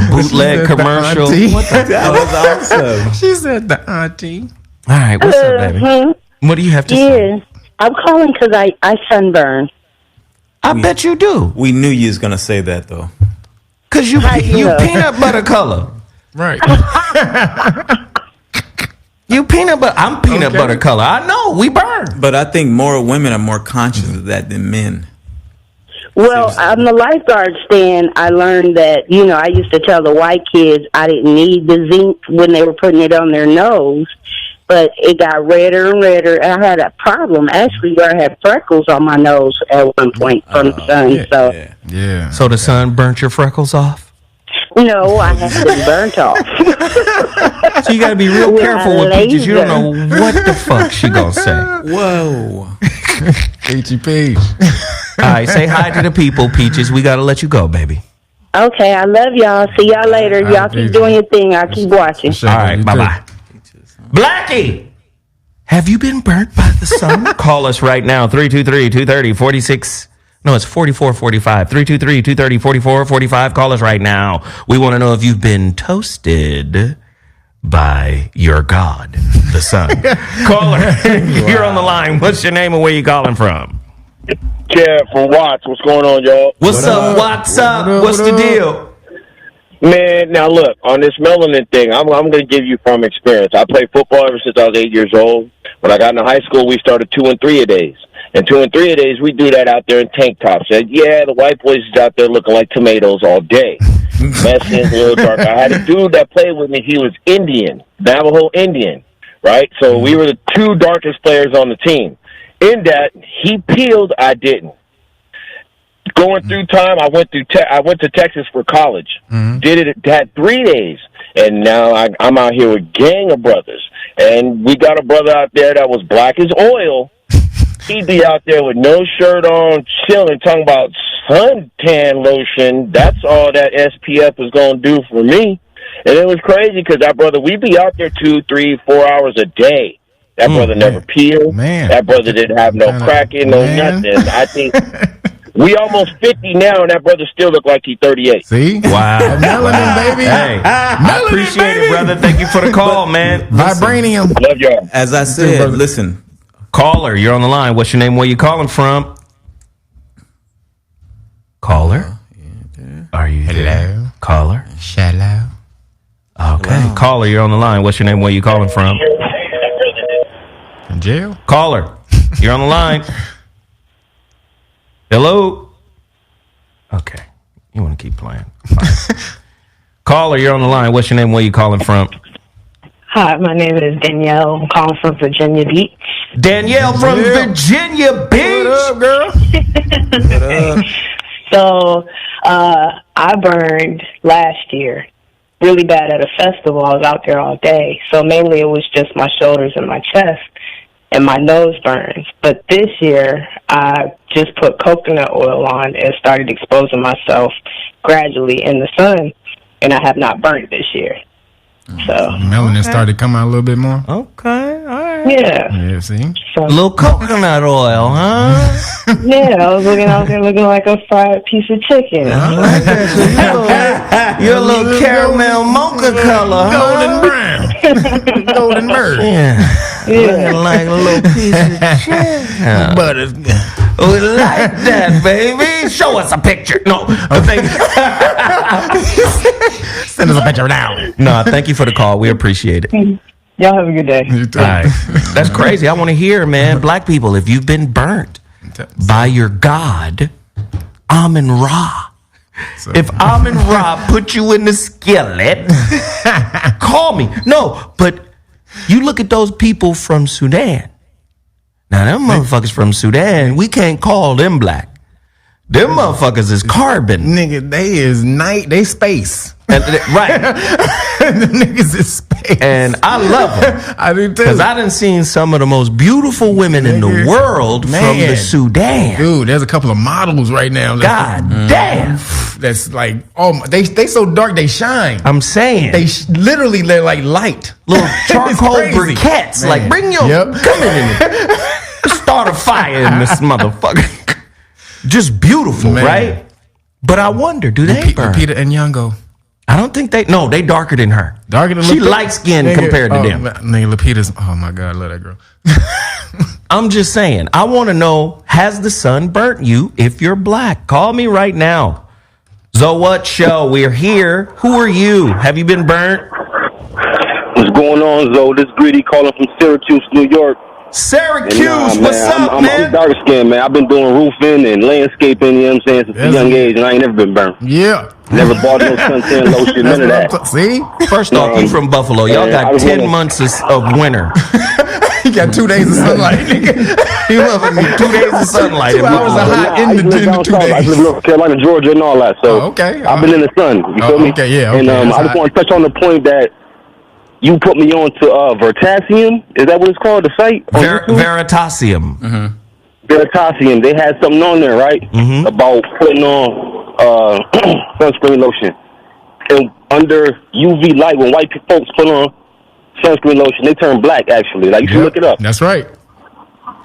Speaker 1: Bootleg commercial.
Speaker 3: That was awesome.
Speaker 2: She said the auntie.
Speaker 1: All right, what's up, baby? What do you have to say?
Speaker 7: Yes. I'm calling because I sunburn.
Speaker 1: I bet you do.
Speaker 3: We knew you was gonna say that though.
Speaker 1: Cause you peanut butter color.
Speaker 2: Right.
Speaker 1: You peanut butter. I'm peanut butter color. I know we burn.
Speaker 3: But I think more women are more conscious of that than men.
Speaker 7: Well, on the lifeguard stand, I learned that, I used to tell the white kids I didn't need the zinc when they were putting it on their nose, but it got redder and redder. I had a problem, actually, where I had freckles on my nose at one point from the sun.
Speaker 2: Yeah.
Speaker 1: So the sun burnt your freckles off?
Speaker 7: No, I had them burnt off.
Speaker 1: So you got to be real careful with Peaches. You don't know what the fuck she gonna say.
Speaker 3: Whoa.
Speaker 2: H-E-P.
Speaker 1: All right, say hi to the people, Peaches. We got to let you go, baby.
Speaker 7: Okay, I love y'all. See y'all later. Y'all keep doing your thing. I'll keep watching.
Speaker 2: Sure,
Speaker 1: all right, bye-bye. Blackie, have you been burnt by the sun? Call us right now, 323-230-46. No, it's 4445. 323-230-4445. Call us right now. We want to know if you've been toasted by your God, the sun. Caller, you're on the line. What's your name and where you calling from?
Speaker 6: Geoff from Watts. What's going on, y'all?
Speaker 1: What's up? What's up? What's the deal?
Speaker 6: Man, now look, on this melanin thing, I'm going to give you from experience. I played football ever since I was 8 years old. When I got into high school, we started 2 and 3 a days. And 2 and 3 a days, we do that out there in tank tops. And yeah, the white boys is out there looking like tomatoes all day. Messy and a little dark. I had a dude that played with me. He was Indian, Navajo Indian, right? So we were the 2 darkest players on the team. In that, he peeled, I didn't. Going through time, I went to Texas for college. Did it, had 3 days. And now I'm out here with a gang of brothers. And we got a brother out there that was black as oil. He'd be out there with no shirt on, chilling, talking about suntan lotion. That's all that SPF was going to do for me. And it was crazy because that brother, we'd be out there 2, 3, 4 hours a day. That brother never peeled.
Speaker 2: Man.
Speaker 6: That brother didn't have no cracking, no nothing. I think we almost 50 now, and that brother still look like he's 38.
Speaker 2: See?
Speaker 1: Wow.
Speaker 2: Melanin, baby.
Speaker 1: Hey, I appreciate it, brother. Thank you for the call, man.
Speaker 2: Vibranium.
Speaker 6: Love y'all.
Speaker 3: As I said, listen.
Speaker 1: Caller, you're on the line. What's your name? Where you calling from? Caller? Are you there?
Speaker 2: Hello.
Speaker 1: Caller?
Speaker 2: Shallow.
Speaker 1: Okay.
Speaker 3: Hello.
Speaker 1: Caller, you're on the line. What's your name? Where you calling from?
Speaker 2: From jail?
Speaker 1: Caller, you're on the line. Hello? Okay. You want to keep playing. Fine. Caller, you're on the line. What's your name? Where you calling from?
Speaker 5: Hi, my name is Danielle. I'm calling from Virginia Beach.
Speaker 1: Danielle from Virginia Beach.
Speaker 2: What up, girl?
Speaker 3: What up?
Speaker 5: So, I burned last year really bad at a festival. I was out there all day. So mainly it was just my shoulders and my chest and my nose burns. But this year, I just put coconut oil on and started exposing myself gradually in the sun, and I have not burnt this year. So
Speaker 2: Melanin started coming out a little bit more.
Speaker 1: Okay, all right.
Speaker 5: yeah,
Speaker 2: See?
Speaker 5: so,
Speaker 1: A little coconut oil, huh?
Speaker 5: yeah, I was looking out there looking like a fried piece of chicken.
Speaker 1: I like that. You're a little caramel mocha color,
Speaker 2: Golden
Speaker 1: huh?
Speaker 2: brown. Golden bird.
Speaker 1: Yeah. Looking like a little piece of chicken.
Speaker 2: But it's
Speaker 1: We like that, baby. Show us a picture. No,
Speaker 2: send us a picture now.
Speaker 1: no, thank you for the call. We appreciate it.
Speaker 5: Y'all have a good day.
Speaker 2: You too.
Speaker 1: All right. That's crazy. I want to hear, man. Black people, if you've been burnt by your God, Amun Ra. If Amun Ra put you in the skillet, call me. No, but you look at those people from Sudan. Now, them motherfuckers from Sudan, we can't call them black. Them motherfuckers is carbon.
Speaker 2: Nigga, they is night, they space.
Speaker 1: Right.
Speaker 2: The niggas is space.
Speaker 1: And I love them.
Speaker 2: I do too.
Speaker 1: Because I done seen some of the most beautiful women in the world from the Sudan.
Speaker 2: Dude, there's a couple of models right now.
Speaker 1: God damn.
Speaker 2: That's like, they so dark they shine.
Speaker 1: I'm saying.
Speaker 2: They're like light.
Speaker 1: Little charcoal briquettes.
Speaker 2: Man.
Speaker 1: Like, bring your, come in. Start a fire in this motherfucker. Just beautiful,
Speaker 2: Man.
Speaker 1: right? But I wonder, do they burn?
Speaker 2: Lupita Nyong'o.
Speaker 1: I don't think they darker than her.
Speaker 2: Darker than
Speaker 1: she
Speaker 2: Lupita?
Speaker 1: light skinned compared to them.
Speaker 2: Nigga, Lupita's, oh my God, love that girl.
Speaker 1: I'm just saying, I want to know, has the sun burnt you if you're black? Call me right now. ZoWhat show, we're here. Who are you? Have you been burnt?
Speaker 6: What's going on, Zo? This Greedy calling from Syracuse, New York.
Speaker 1: Syracuse, what's up, man?
Speaker 6: I'm dark skinned, man. I've been doing roofing and landscaping, you know what I'm saying, since a young age, and I ain't never been burnt.
Speaker 2: Yeah.
Speaker 6: Never bought no suntan lotion, none of that.
Speaker 2: See?
Speaker 1: First off, you from Buffalo. Y'all got 10 months of winter.
Speaker 2: You got 2 days of sunlight.
Speaker 1: You love me. 2 days of sunlight.
Speaker 2: 2 hours of hot in the 2 days.
Speaker 6: I live in North Carolina, Georgia, and all that. So I've been in the sun. You feel me?
Speaker 2: Okay, yeah.
Speaker 6: And I just want to touch on the point that you put me on to Veritasium. Is that what it's called? The site?
Speaker 1: Veritasium.
Speaker 2: Mm-hmm.
Speaker 6: Veritasium. They had something on there, right?
Speaker 1: Mm-hmm.
Speaker 6: About putting on sunscreen lotion. And under UV light, when white folks put on sunscreen lotion, they turn black, actually. Like, you should look it up.
Speaker 2: That's right.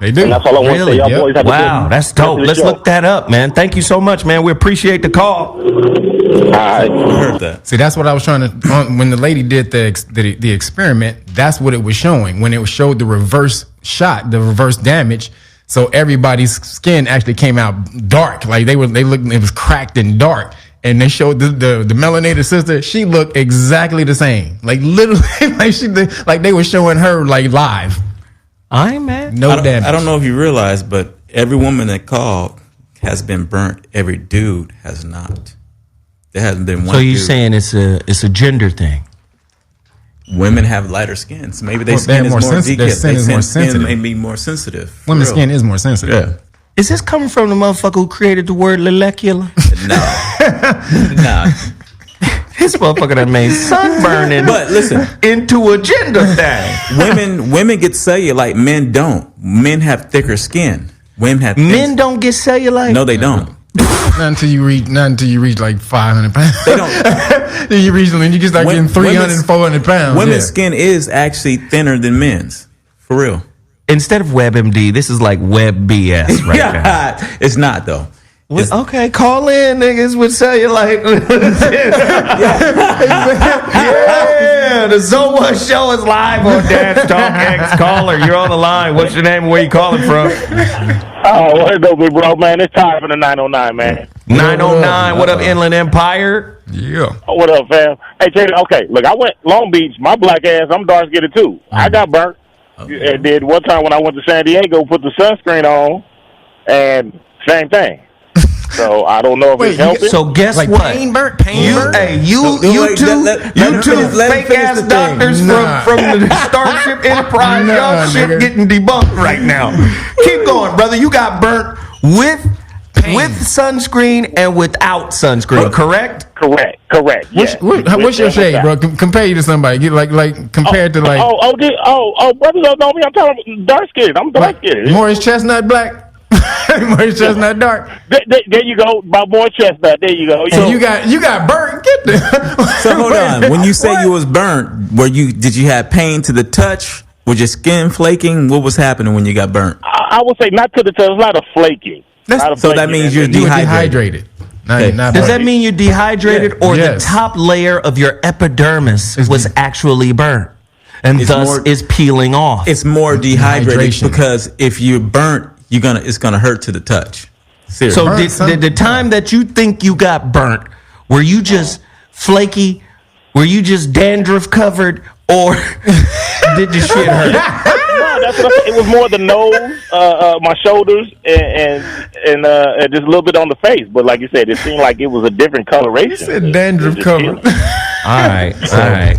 Speaker 2: They do.
Speaker 6: And that's all I want to say. Y'all boys have
Speaker 1: wow, that's dope. Let's look that up, man. Thank you so much, man. We appreciate the call.
Speaker 6: All right.
Speaker 3: I heard that.
Speaker 2: See, that's what I was trying to. When the lady did the experiment, that's what it was showing. When it showed the reverse shot, the reverse damage. So everybody's skin actually came out dark, like they looked. It was cracked and dark. And they showed the melanated sister. She looked exactly the same, like literally, like they were showing her like live.
Speaker 1: I'm mad.
Speaker 2: No damage.
Speaker 3: I don't know if you realize, but every woman that called has been burnt. Every dude has not. There hasn't been one.
Speaker 1: So you're
Speaker 3: dude.
Speaker 1: saying it's a gender thing?
Speaker 3: Women have lighter skin, so maybe their
Speaker 2: Well,
Speaker 3: skin is more
Speaker 2: sensitive. Their skin is more sensitive.
Speaker 3: May be more sensitive.
Speaker 2: Women's skin is more sensitive.
Speaker 3: Yeah.
Speaker 1: Is this coming from the motherfucker who created the word molecular?
Speaker 3: Nah.
Speaker 1: This motherfucker that made sunburning
Speaker 3: But listen,
Speaker 1: into a gender thing.
Speaker 3: women get cellulite, men don't. Men have thicker skin. Women have
Speaker 1: Men don't get cellulite?
Speaker 3: No, they don't.
Speaker 2: Not until you reach like 500 pounds.
Speaker 3: They don't.
Speaker 2: Then you get start getting 300, 400 pounds.
Speaker 3: Women's skin is actually thinner than men's. For real.
Speaker 1: Instead of WebMD, this is like Web BS right now.
Speaker 3: It's not though.
Speaker 1: Okay, call in, niggas, with cellulite. Yeah, the ZoWhat show is live on Dance Talk X. Caller, you're on the line. What's your name and where you calling from?
Speaker 8: Oh, what up, big bro, man? It's time for the 909, man.
Speaker 1: 909, what up, Inland Empire?
Speaker 2: Yeah.
Speaker 8: Oh, what up, fam? Hey, check it. Okay, look, I went Long Beach. My black ass, I'm dark skinned too. I got burnt. Okay. And did one time when I went to San Diego, put the sunscreen on, and same thing. So I don't know if it's helping.
Speaker 1: So guess
Speaker 2: like
Speaker 1: what?
Speaker 2: Pain burnt.
Speaker 1: Hey, you two fake ass doctors from the Starship Enterprise, y'all shit getting debunked right now. Keep going, brother. You got burnt with sunscreen and without sunscreen, correct?
Speaker 8: Correct. Yes.
Speaker 2: What's your shade, bro? Compare you to somebody. Get like compared to like.
Speaker 8: Brothers don't know me. I'm talking dark skinned. I'm dark skinned.
Speaker 2: Morris Chestnut black. Morris Chestnut dark.
Speaker 8: There you go, my boy Chestnut. There you go.
Speaker 2: So you got burnt. Get there.
Speaker 3: So hold on. When you say you was burnt, did you have pain to the touch? Was your skin flaking? What was happening when you got burnt?
Speaker 8: I would say not to the touch. A lot of flaking.
Speaker 3: So that means you're dehydrated.
Speaker 1: Does that mean you're dehydrated, or the top layer of your epidermis was actually burnt and thus is peeling off?
Speaker 3: It's more dehydrated because if you're burnt, it's gonna hurt to the touch. Seriously.
Speaker 1: So did the time that you think you got burnt, were you just flaky? Were you just dandruff covered, or did your shit hurt?
Speaker 8: No, that's what it was more the nose, my shoulders, and just a little bit on the face. But like you said, it seemed like it was a different coloration.
Speaker 2: You said dandruff covered.
Speaker 1: All right.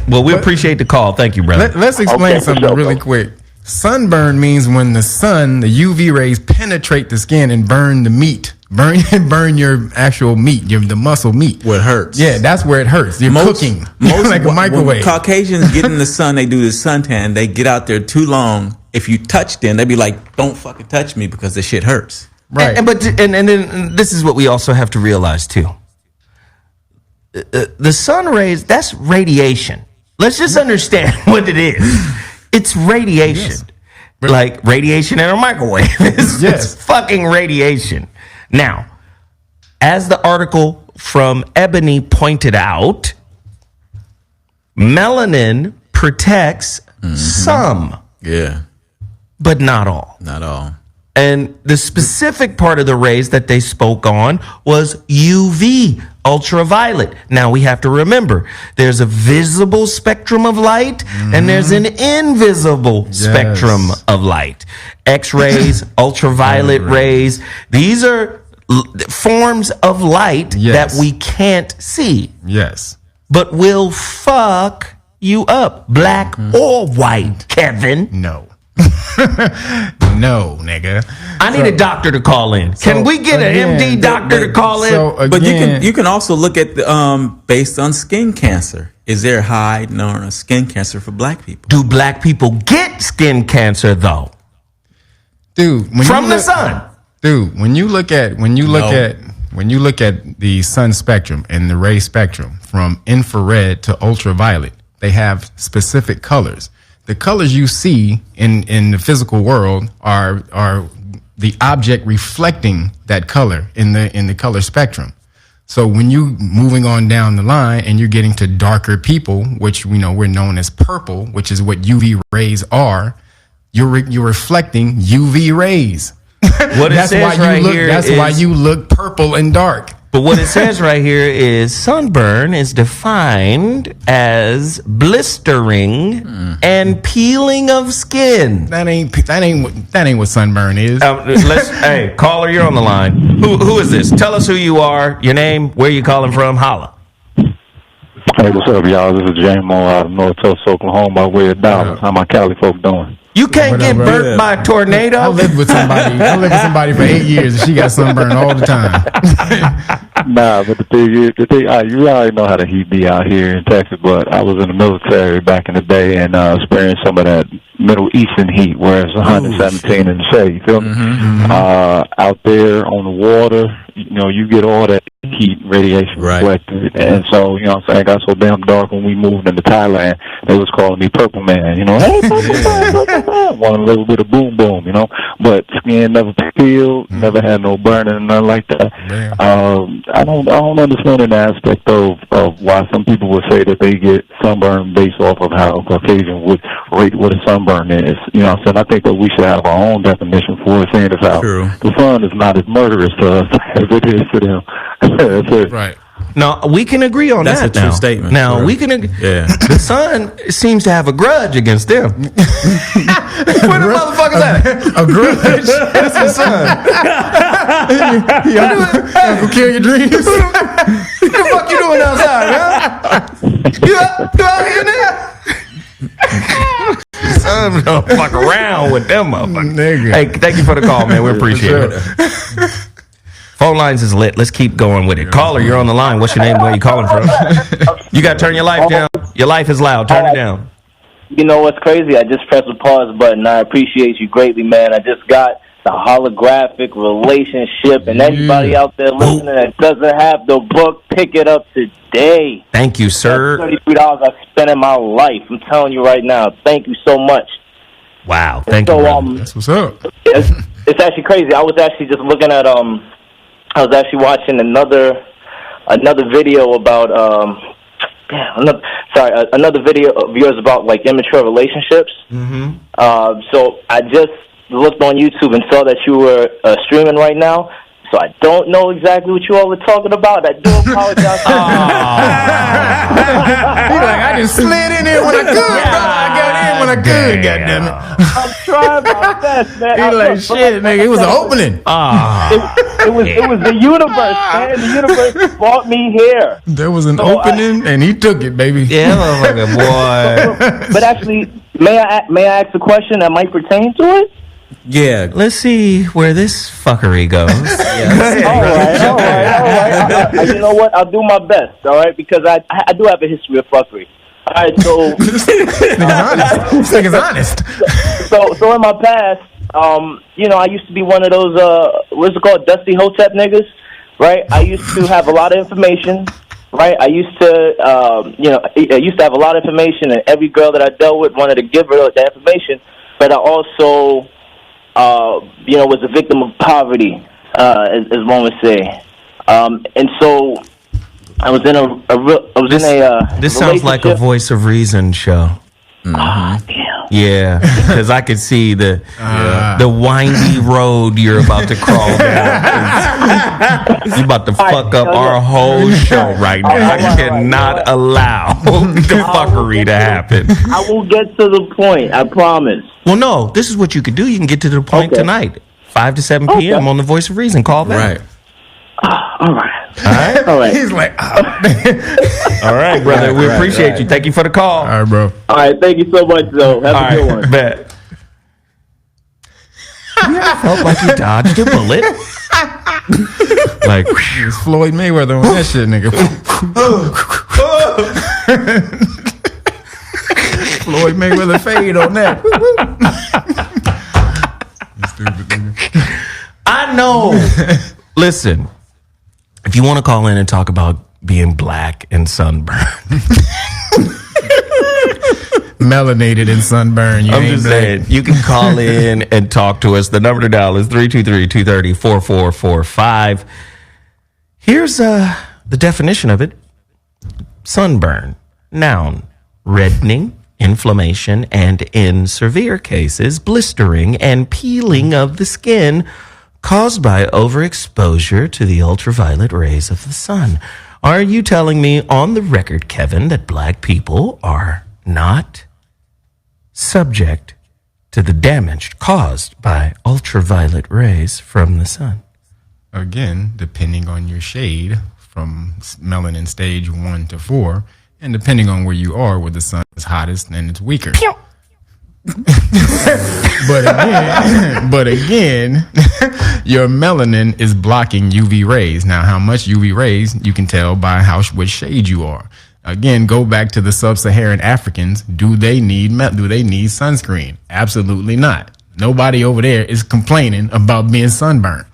Speaker 1: Well, we appreciate the call. Thank you, brother.
Speaker 2: Let's explain something really quick. Sunburn means when the UV rays penetrate the skin and burn the meat burn your actual meat, the muscle meat.
Speaker 3: Where it hurts.
Speaker 2: Yeah, that's where it hurts. You're cooking. Like a microwave.
Speaker 3: When Caucasians get in the sun, they do the suntan. They get out there too long. If you touch them, they be like, "Don't fucking touch me," because the shit hurts.
Speaker 2: Right.
Speaker 1: And then this is what we also have to realize too. The sun rays, that's radiation. Let's just understand what it is. It's radiation. Yes. Like radiation in a microwave. It's fucking radiation. Now, as the article from Ebony pointed out, melanin protects some.
Speaker 3: Yeah.
Speaker 1: But not all.
Speaker 3: Not all.
Speaker 1: And the specific part of the rays that they spoke on was UV, ultraviolet. Now we have to remember, there's a visible spectrum of light and there's an invisible spectrum of light. X-rays, ultraviolet rays, these are forms of light that we can't see.
Speaker 2: Yes.
Speaker 1: But will fuck you up, black or white, Kevin.
Speaker 2: No. No, nigga.
Speaker 1: I need a doctor to call in. Can we get an MD doctor to call in?
Speaker 3: But you can also look at the, based on skin cancer. Is there high skin cancer for black people?
Speaker 1: Do black people get skin cancer though?
Speaker 2: Dude,
Speaker 1: from the sun.
Speaker 2: Dude, when you look at the sun spectrum and the ray spectrum from infrared to ultraviolet, they have specific colors. The colors you see in the physical world are the object reflecting that color in the color spectrum. So when you moving on down the line and you're getting to darker people, which we know we're known as purple, which is what UV rays are, you're reflecting UV rays.
Speaker 1: What it says right here
Speaker 2: that's why you look purple and dark.
Speaker 1: But what it says right here is sunburn is defined as blistering and peeling of skin.
Speaker 2: That ain't what sunburn is.
Speaker 1: Hey, caller, you're on the line. Who is this? Tell us who you are, your name, where you calling from. Holla.
Speaker 9: Hey, what's up, y'all? This is James Moore out of North Tulsa, Oklahoma, by way of Dallas. How my Cali folk doing?
Speaker 1: You can't get burnt by a tornado.
Speaker 2: I lived with somebody for 8 years, and she got sunburned all the time.
Speaker 9: Nah, but the thing is, you already know how the heat be out here in Texas. But I was in the military back in the day and experienced some of that Middle Eastern heat, where it's 117 in the shade. You feel me? Out there on the water, you get all that heat radiation reflected, and so I got so damn dark when we moved into Thailand. They was calling me Purple Man. Hey, Purple Man, want a little bit of boom boom, but skin never peeled, never had no burning, nothing like that. I don't understand an aspect of why some people would say that they get sunburn based off of how Caucasian would rate what a sunburn is. I think that we should have our own definition for it, saying as how the sun is not as murderous to us as it is to them. That's it.
Speaker 2: Right.
Speaker 1: No, we can agree on
Speaker 3: That's
Speaker 1: that.
Speaker 3: That's a true statement.
Speaker 1: Now we can. The sun seems to have a grudge against them. Where the motherfuckers at?
Speaker 2: A grudge? That's the sun. Y'all kill your dreams.
Speaker 1: What the fuck you doing outside, man? You out here now? Sun don't fuck around with them motherfuckers.
Speaker 2: Nigga.
Speaker 1: Hey, thank you for the call, man. We appreciate it. Phone lines is lit. Let's keep going with it. Caller, you're on the line. What's your name? Where you calling from? You got to turn your life down. Your life is loud. Turn it down.
Speaker 10: You know what's crazy? I just pressed the pause button. I appreciate you greatly, man. I just got the holographic relationship, and anybody out there listening that doesn't have the book, pick it up today.
Speaker 1: Thank you, sir.
Speaker 10: That's $33 I spent in my life. I'm telling you right now. Thank you so much.
Speaker 1: Wow. Thank you.
Speaker 2: That's what's up.
Speaker 10: It's actually crazy. I was actually just looking at I was actually watching another video about another video of yours about like immature relationships. So I just looked on YouTube and saw that you were streaming right now. So I don't know exactly what you all were talking about. I do apologize.
Speaker 2: He's like, I just slid in here when I could, brother. I got in when I could, goddammit.
Speaker 10: I'm trying my best, man.
Speaker 2: He's like, shit, nigga, it was an opening.
Speaker 10: It was the universe, man. The universe brought me here.
Speaker 2: There was an opening, and he took it, baby.
Speaker 1: Yeah, motherfucker, boy.
Speaker 10: But actually, may I ask a question that might pertain to it?
Speaker 3: Yeah.
Speaker 1: Let's see where this fuckery goes.
Speaker 10: All right. You know what? I'll do my best. All right, because I do have a history of fuckery. All right, so
Speaker 2: this nigga's honest.
Speaker 10: So in my past, you know, I used to be one of those what's it called, Dusty Hotep niggas, right? I used to have a lot of information, right? I used to have a lot of information, and every girl that I dealt with wanted to give her that information. But I also, you know, was a victim of poverty, as one would say, and so I was in
Speaker 1: This sounds like a Voice of Reason show.
Speaker 10: Damn.
Speaker 1: Yeah, because I could see the windy road you're about to crawl down. You're about to fuck up our whole show right now. I cannot allow the fuckery to happen.
Speaker 10: I will get to the point, I promise.
Speaker 1: Well, no, this is what you could do. You can get to the point tonight, 5 to 7 p.m. on the Voice of Reason. Call back.
Speaker 3: Right.
Speaker 10: All right.
Speaker 1: All right.
Speaker 2: He's like,
Speaker 1: all right, brother. We appreciate you. Thank you for the call.
Speaker 2: All right, bro.
Speaker 10: All right. Thank you so much, though. Have a good one.
Speaker 1: Bet. You ever felt like you dodged a bullet? Like,
Speaker 2: it's Floyd Mayweather on that shit, nigga. Floyd Mayweather fade on that. You stupid nigga.
Speaker 1: I know. Listen, if you want to call in and talk about being black and sunburned,
Speaker 2: melanated and sunburned,
Speaker 1: I'm just saying, you can call in and talk to us. The number to dial is 323-230-4445. Here's the definition of it. Sunburn, noun, reddening, inflammation, and in severe cases, blistering and peeling of the skin caused by overexposure to the ultraviolet rays of the sun. Are you telling me on the record, Kevin, that black people are not subject to the damage caused by ultraviolet rays from the sun?
Speaker 2: Again, depending on your shade from melanin stage 1 to 4, and depending on where you are, where the sun is hottest and it's weaker. But again, your melanin is blocking UV rays. Now, how much UV rays you can tell by which shade you are. Again, go back to the sub-Saharan Africans. Do they need sunscreen? Absolutely not. Nobody over there is complaining about being sunburned.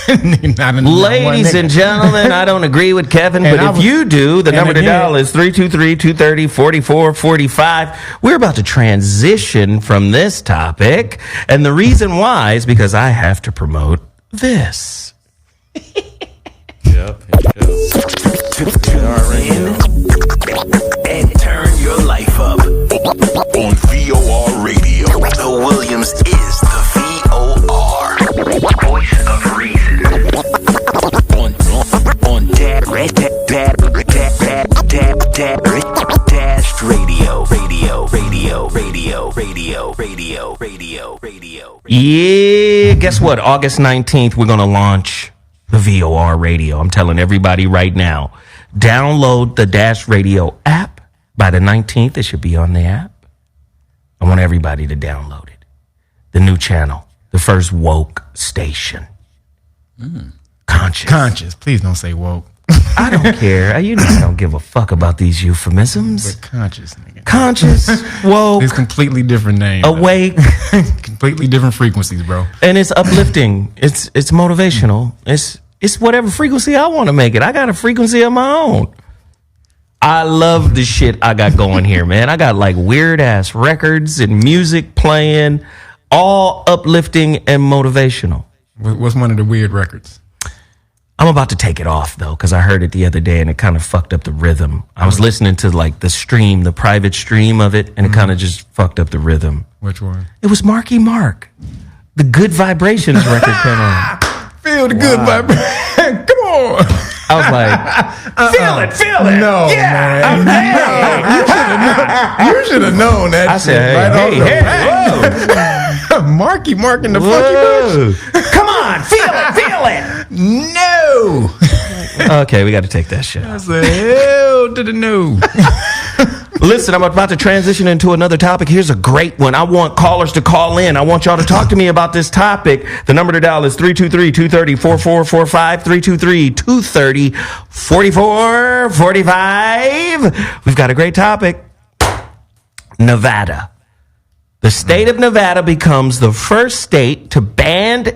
Speaker 1: Ladies and gentlemen, I don't agree with Kevin, but if you do, the number to dial is 323-230-4445. We're about to transition from this topic, and the reason why is because I have to promote this.
Speaker 3: Yep.
Speaker 11: And turn your life up on VOR Radio. The Williams is the VOR Voice of Reason. On Dash Radio.
Speaker 1: Yeah, guess what? August 19th, we're going to launch the VOR Radio. I'm telling everybody right now, download the Dash Radio app. By the 19th, it should be on the app. I want everybody to download it. The new channel, the first woke station.
Speaker 2: Conscious. Please don't say woke.
Speaker 1: I don't care. You know I don't give a fuck about these euphemisms.
Speaker 2: But conscious, nigga.
Speaker 1: Conscious, woke.
Speaker 2: It's completely different names.
Speaker 1: Awake.
Speaker 2: Completely different frequencies, bro.
Speaker 1: And it's uplifting. It's motivational. It's whatever frequency I want to make it. I got a frequency of my own. I love the shit I got going here, man. I got like weird ass records and music playing, all uplifting and motivational.
Speaker 2: What's one of the weird records?
Speaker 1: I'm about to take it off though, because I heard it the other day and it kind of fucked up the rhythm. I was listening to like the private stream of it, and it kind of just fucked up the rhythm.
Speaker 2: Which one?
Speaker 1: It was Marky Mark. The Good Vibrations record came on.
Speaker 2: Feel the good vibration. Come on.
Speaker 1: I was like, feel it.
Speaker 2: No,
Speaker 1: yeah,
Speaker 2: man. No, you should have known that.
Speaker 1: I said,
Speaker 2: hey. Marky Mark in the funky bunch.
Speaker 1: Come on, feel it.
Speaker 2: No.
Speaker 1: Okay, we got to take that shit.
Speaker 2: I said, hell to the no.
Speaker 1: Listen, I'm about to transition into another topic. Here's a great one. I want callers to call in. I want y'all to talk to me about this topic. The number to dial is 323-230-4445, 323-230-4445. We've got a great topic. Nevada. The state of Nevada becomes the first state to ban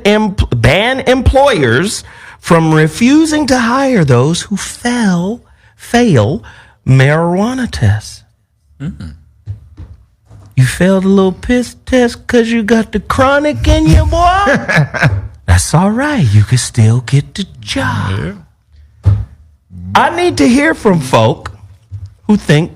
Speaker 1: employers from refusing to hire those who fail marijuana tests. Mm-hmm. You failed a little piss test because you got the chronic in you, boy? That's all right. You can still get the job. Yeah. I need to hear from folk who think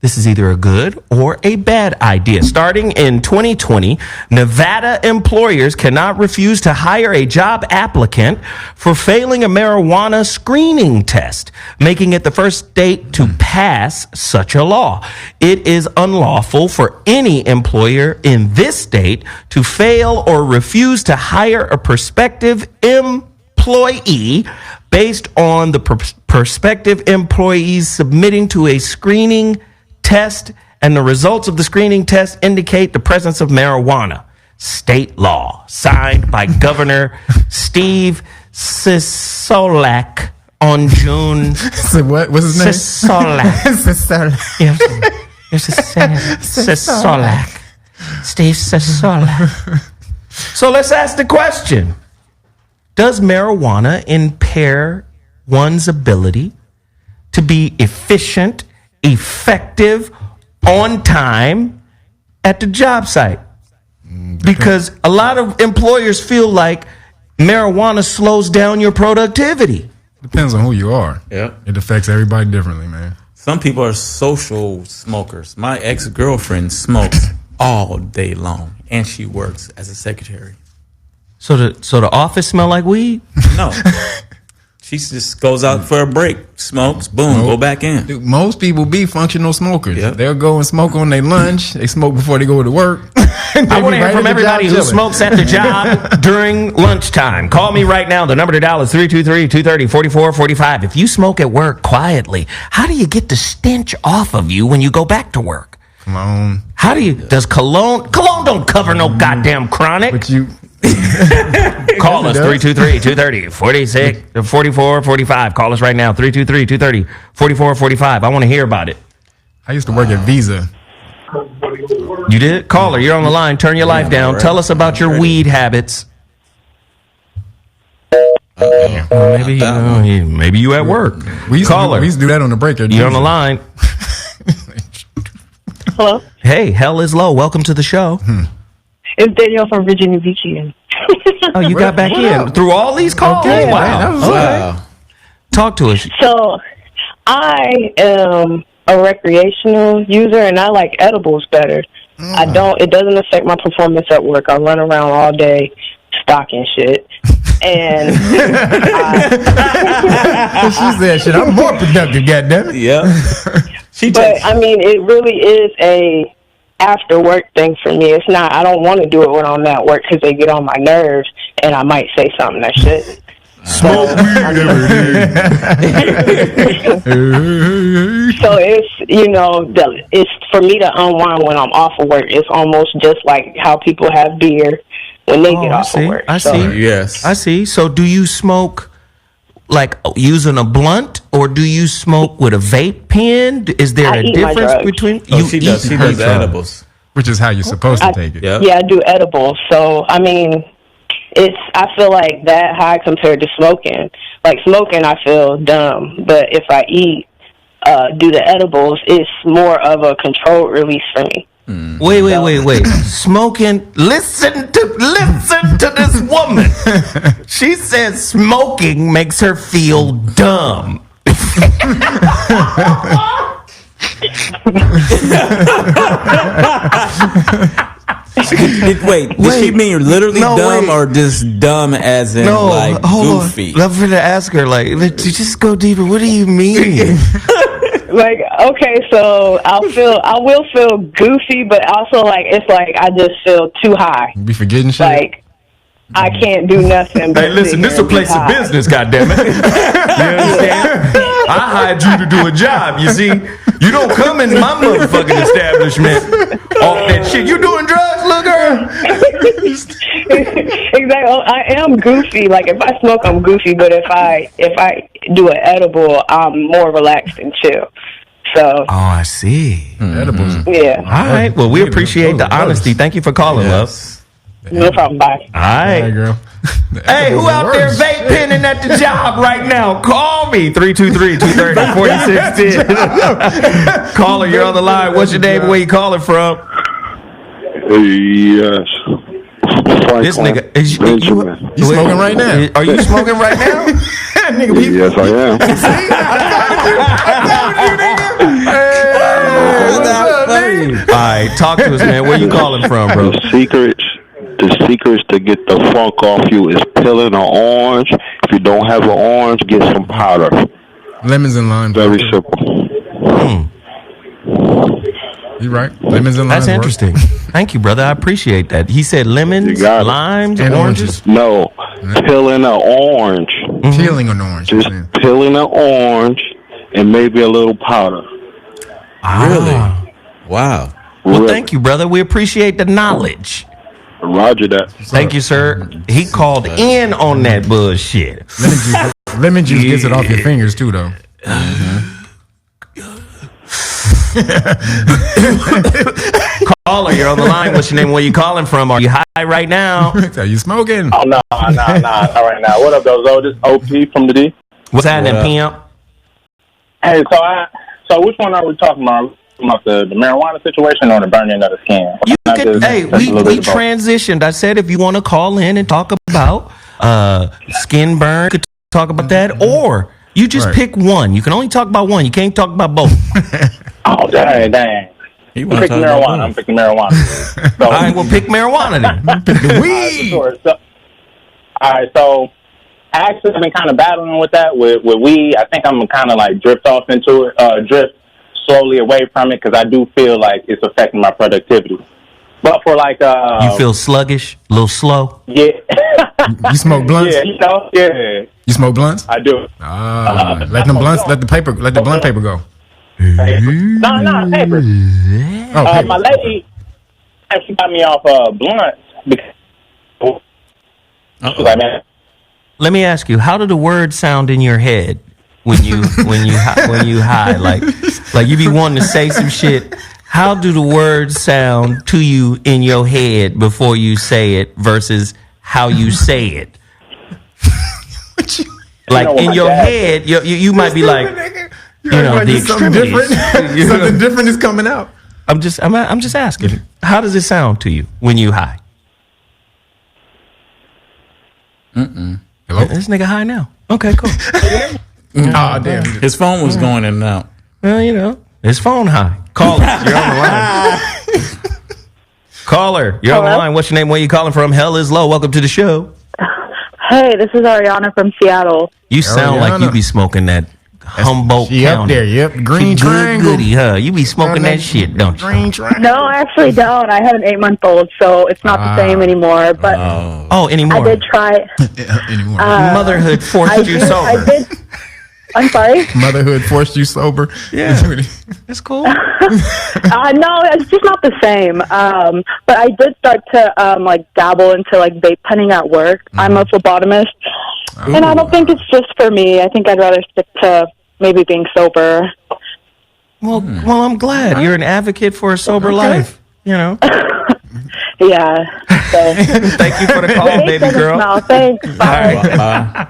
Speaker 1: this is either a good or a bad idea. Starting in 2020, Nevada employers cannot refuse to hire a job applicant for failing a marijuana screening test, making it the first state to pass such a law. It is unlawful for any employer in this state to fail or refuse to hire a prospective employee based on the prospective employees submitting to a screening test, and the results of the screening test indicate the presence of marijuana. State law. Signed by Governor Steve Sisolak on June.
Speaker 2: So what? What's his name?
Speaker 1: Sisolak. Yes. Sisolak. Steve Sisolak. So let's ask the question. Does marijuana impair one's ability to be efficient, effective, on time at the job site? Because a lot of employers feel like marijuana slows down your productivity.
Speaker 2: Depends on who you are.
Speaker 3: Yeah.
Speaker 2: It affects everybody differently, man.
Speaker 3: Some people are social smokers. My ex-girlfriend smokes all day long, and she works as a secretary.
Speaker 1: So the office smell like weed?
Speaker 3: No. She just goes out for a break, smokes, boom, go back in.
Speaker 2: Dude, most people be functional smokers.
Speaker 3: Yep.
Speaker 2: They'll go and smoke on their lunch. They smoke before they go to work.
Speaker 1: I want to hear from everybody who smokes at the job during lunchtime. Call me right now. The number to dial is 323-230-4445. If you smoke at work quietly, how do you get the stench off of you when you go back to work?
Speaker 2: Cologne.
Speaker 1: How do you, does cologne don't cover no goddamn chronic.
Speaker 2: But you...
Speaker 1: Call us 323-230-4445. Call us right now, 323-230-4445. I want to hear about it.
Speaker 2: I used to work at Visa.
Speaker 1: You did? Caller, you're on the line. Turn your life down. Right. Tell us about your weed habits. Maybe you at work.
Speaker 2: We used to do that on the break.
Speaker 1: You're on the line.
Speaker 12: Hello?
Speaker 1: Hey, hell is low. Welcome to the show.
Speaker 12: It's Danielle from Virginia Beach again.
Speaker 1: Oh, you got back in through all these calls?
Speaker 12: Okay,
Speaker 1: Wow. Talk to us.
Speaker 12: So, I am a recreational user, and I like edibles better. It doesn't affect my performance at work. I run around all day stocking shit. And
Speaker 2: she said, shit, I'm more productive, goddammit.
Speaker 3: Yeah.
Speaker 12: I mean, it really is a after work thing for me. It's not, I don't want to do it when I'm at work because they get on my nerves and I might say something I shouldn't.
Speaker 1: Smoke weed every day.
Speaker 12: So it's, it's for me to unwind when I'm off of work. It's almost just like how people have beer when they get off of work.
Speaker 1: I see.
Speaker 3: Yes.
Speaker 1: I see. So do you smoke like using a blunt, or do you smoke with a vape pen? Is there a difference between
Speaker 3: she does edibles,
Speaker 2: which is how you're supposed to take it.
Speaker 12: Yeah, I do edibles. So I mean, I feel like that high compared to smoking. Like smoking, I feel dumb, but if I do the edibles, it's more of a controlled release for me.
Speaker 1: Wait. Smoking. Listen to this woman. She says smoking makes her feel dumb.
Speaker 3: Wait, does she mean you're literally dumb or just dumb as in goofy?
Speaker 1: I'm going to ask her, just go deeper. What do you mean?
Speaker 12: Like, okay, so I will feel goofy, but also it's like I just feel too high.
Speaker 2: You be forgetting shit?
Speaker 12: Like, I can't do nothing.
Speaker 1: Hey, listen, this is a place of business, goddammit. You understand? I hired you to do a job, you see? You don't come in my motherfucking establishment off that shit. You doing drugs, little girl?
Speaker 12: Exactly. I am goofy. Like if I smoke, I'm goofy. But if I do an edible, I'm more relaxed and chill. So.
Speaker 1: Oh, I see.
Speaker 2: Edibles.
Speaker 12: Yeah.
Speaker 1: All right. Well, we appreciate the honesty. Thank you for calling, love.
Speaker 12: No problem. Bye.
Speaker 1: All right,
Speaker 2: girl.
Speaker 1: Hey, who out there vape penning at the job right now? Call me 323-230-4610. Caller, you're on the line. What's your name? Where you calling from?
Speaker 13: Yes.
Speaker 1: This nigga is
Speaker 2: you smoking right now?
Speaker 1: Are you smoking right now?
Speaker 13: Yes, I am.
Speaker 1: All right, talk to us, man. Where you calling from, bro?
Speaker 13: The secrets to get the funk off you is peeling an orange. If you don't have an orange, get some powder.
Speaker 2: Lemons and limes.
Speaker 13: Very simple.
Speaker 2: You're right. Lemons and limes.
Speaker 1: That's interesting. Thank you, brother. I appreciate that. He said lemons, limes,
Speaker 2: and
Speaker 1: oranges.
Speaker 13: No, peeling an orange.
Speaker 2: Peeling an orange.
Speaker 13: Just peeling an orange and maybe a little powder.
Speaker 3: Really? Wow.
Speaker 1: Well, thank you, brother. We appreciate the knowledge.
Speaker 13: Roger that.
Speaker 1: Thank you, sir. He called in on that bullshit.
Speaker 2: Lemon juice gets it off your fingers too, though.
Speaker 1: Caller, you're on the line. What's your name? Where you calling from? Are you high right now?
Speaker 2: Are you smoking?
Speaker 14: Oh, no, not right now. What up, though, Zo? This OP from the D.
Speaker 1: What's happening, pimp?
Speaker 14: Hey, so which one are we talking about? About the marijuana situation or the burning of the skin?
Speaker 1: We transitioned. I said if you want to call in and talk about skin burn, could talk about that, or you just pick one. You can only talk about one. You can't talk about both.
Speaker 14: Oh, dang. I'm picking marijuana. So,
Speaker 1: all right, well, pick marijuana then.
Speaker 2: Pick the weed.
Speaker 14: Sure. All right, so actually I've been kind of battling with that with weed. I think I'm going to kind of like drift slowly away from it because I do feel like it's affecting my productivity. But for like
Speaker 1: you feel sluggish, a little slow.
Speaker 14: Yeah.
Speaker 2: You smoke blunts?
Speaker 14: Yeah, yeah.
Speaker 2: You smoke blunts?
Speaker 14: I do.
Speaker 2: Let the blunt paper go.
Speaker 14: No, paper.
Speaker 2: Oh,
Speaker 14: my lady actually got me off blunts because like, man.
Speaker 1: Let me ask you, how do the words sound in your head when you high? Like you be wanting to say some shit. How do the words sound to you in your head before you say it versus how you say it? Like in your head, you might be like, the extremities.
Speaker 2: Something different is coming out.
Speaker 1: I'm just asking. How does it sound to you when you high?
Speaker 2: Hello?
Speaker 1: This nigga high now. Okay, cool.
Speaker 2: Oh, damn.
Speaker 3: His phone was going in and out.
Speaker 1: Well, his phone high. Caller, you're on the line. Caller, you're on the line. What's your name? Where you calling from? Hell is low. Welcome to the show.
Speaker 15: Hey, this is Ariana from Seattle.
Speaker 1: You sound like you be smoking that Humboldt County.
Speaker 2: Up there, yep. Green triangle.
Speaker 1: Goody, huh? You be smoking that shit, don't you?
Speaker 2: Green triangle.
Speaker 15: No, I actually don't. I have an 8-month-old, so it's not the same anymore. But
Speaker 1: anymore.
Speaker 15: I did try.
Speaker 2: Anymore.
Speaker 1: Motherhood forced you sober.
Speaker 15: I'm sorry?
Speaker 2: Motherhood forced you sober.
Speaker 1: Yeah. That's cool.
Speaker 15: No, it's just not the same. But I did start to dabble into vape penning at work. I'm a phlebotomist. And I don't think it's just for me. I think I'd rather stick to maybe being sober.
Speaker 1: Well, I'm glad. You're an advocate for a sober life,
Speaker 15: Yeah. So.
Speaker 1: Thank you for the call, baby girl.
Speaker 15: No, thanks. Bye.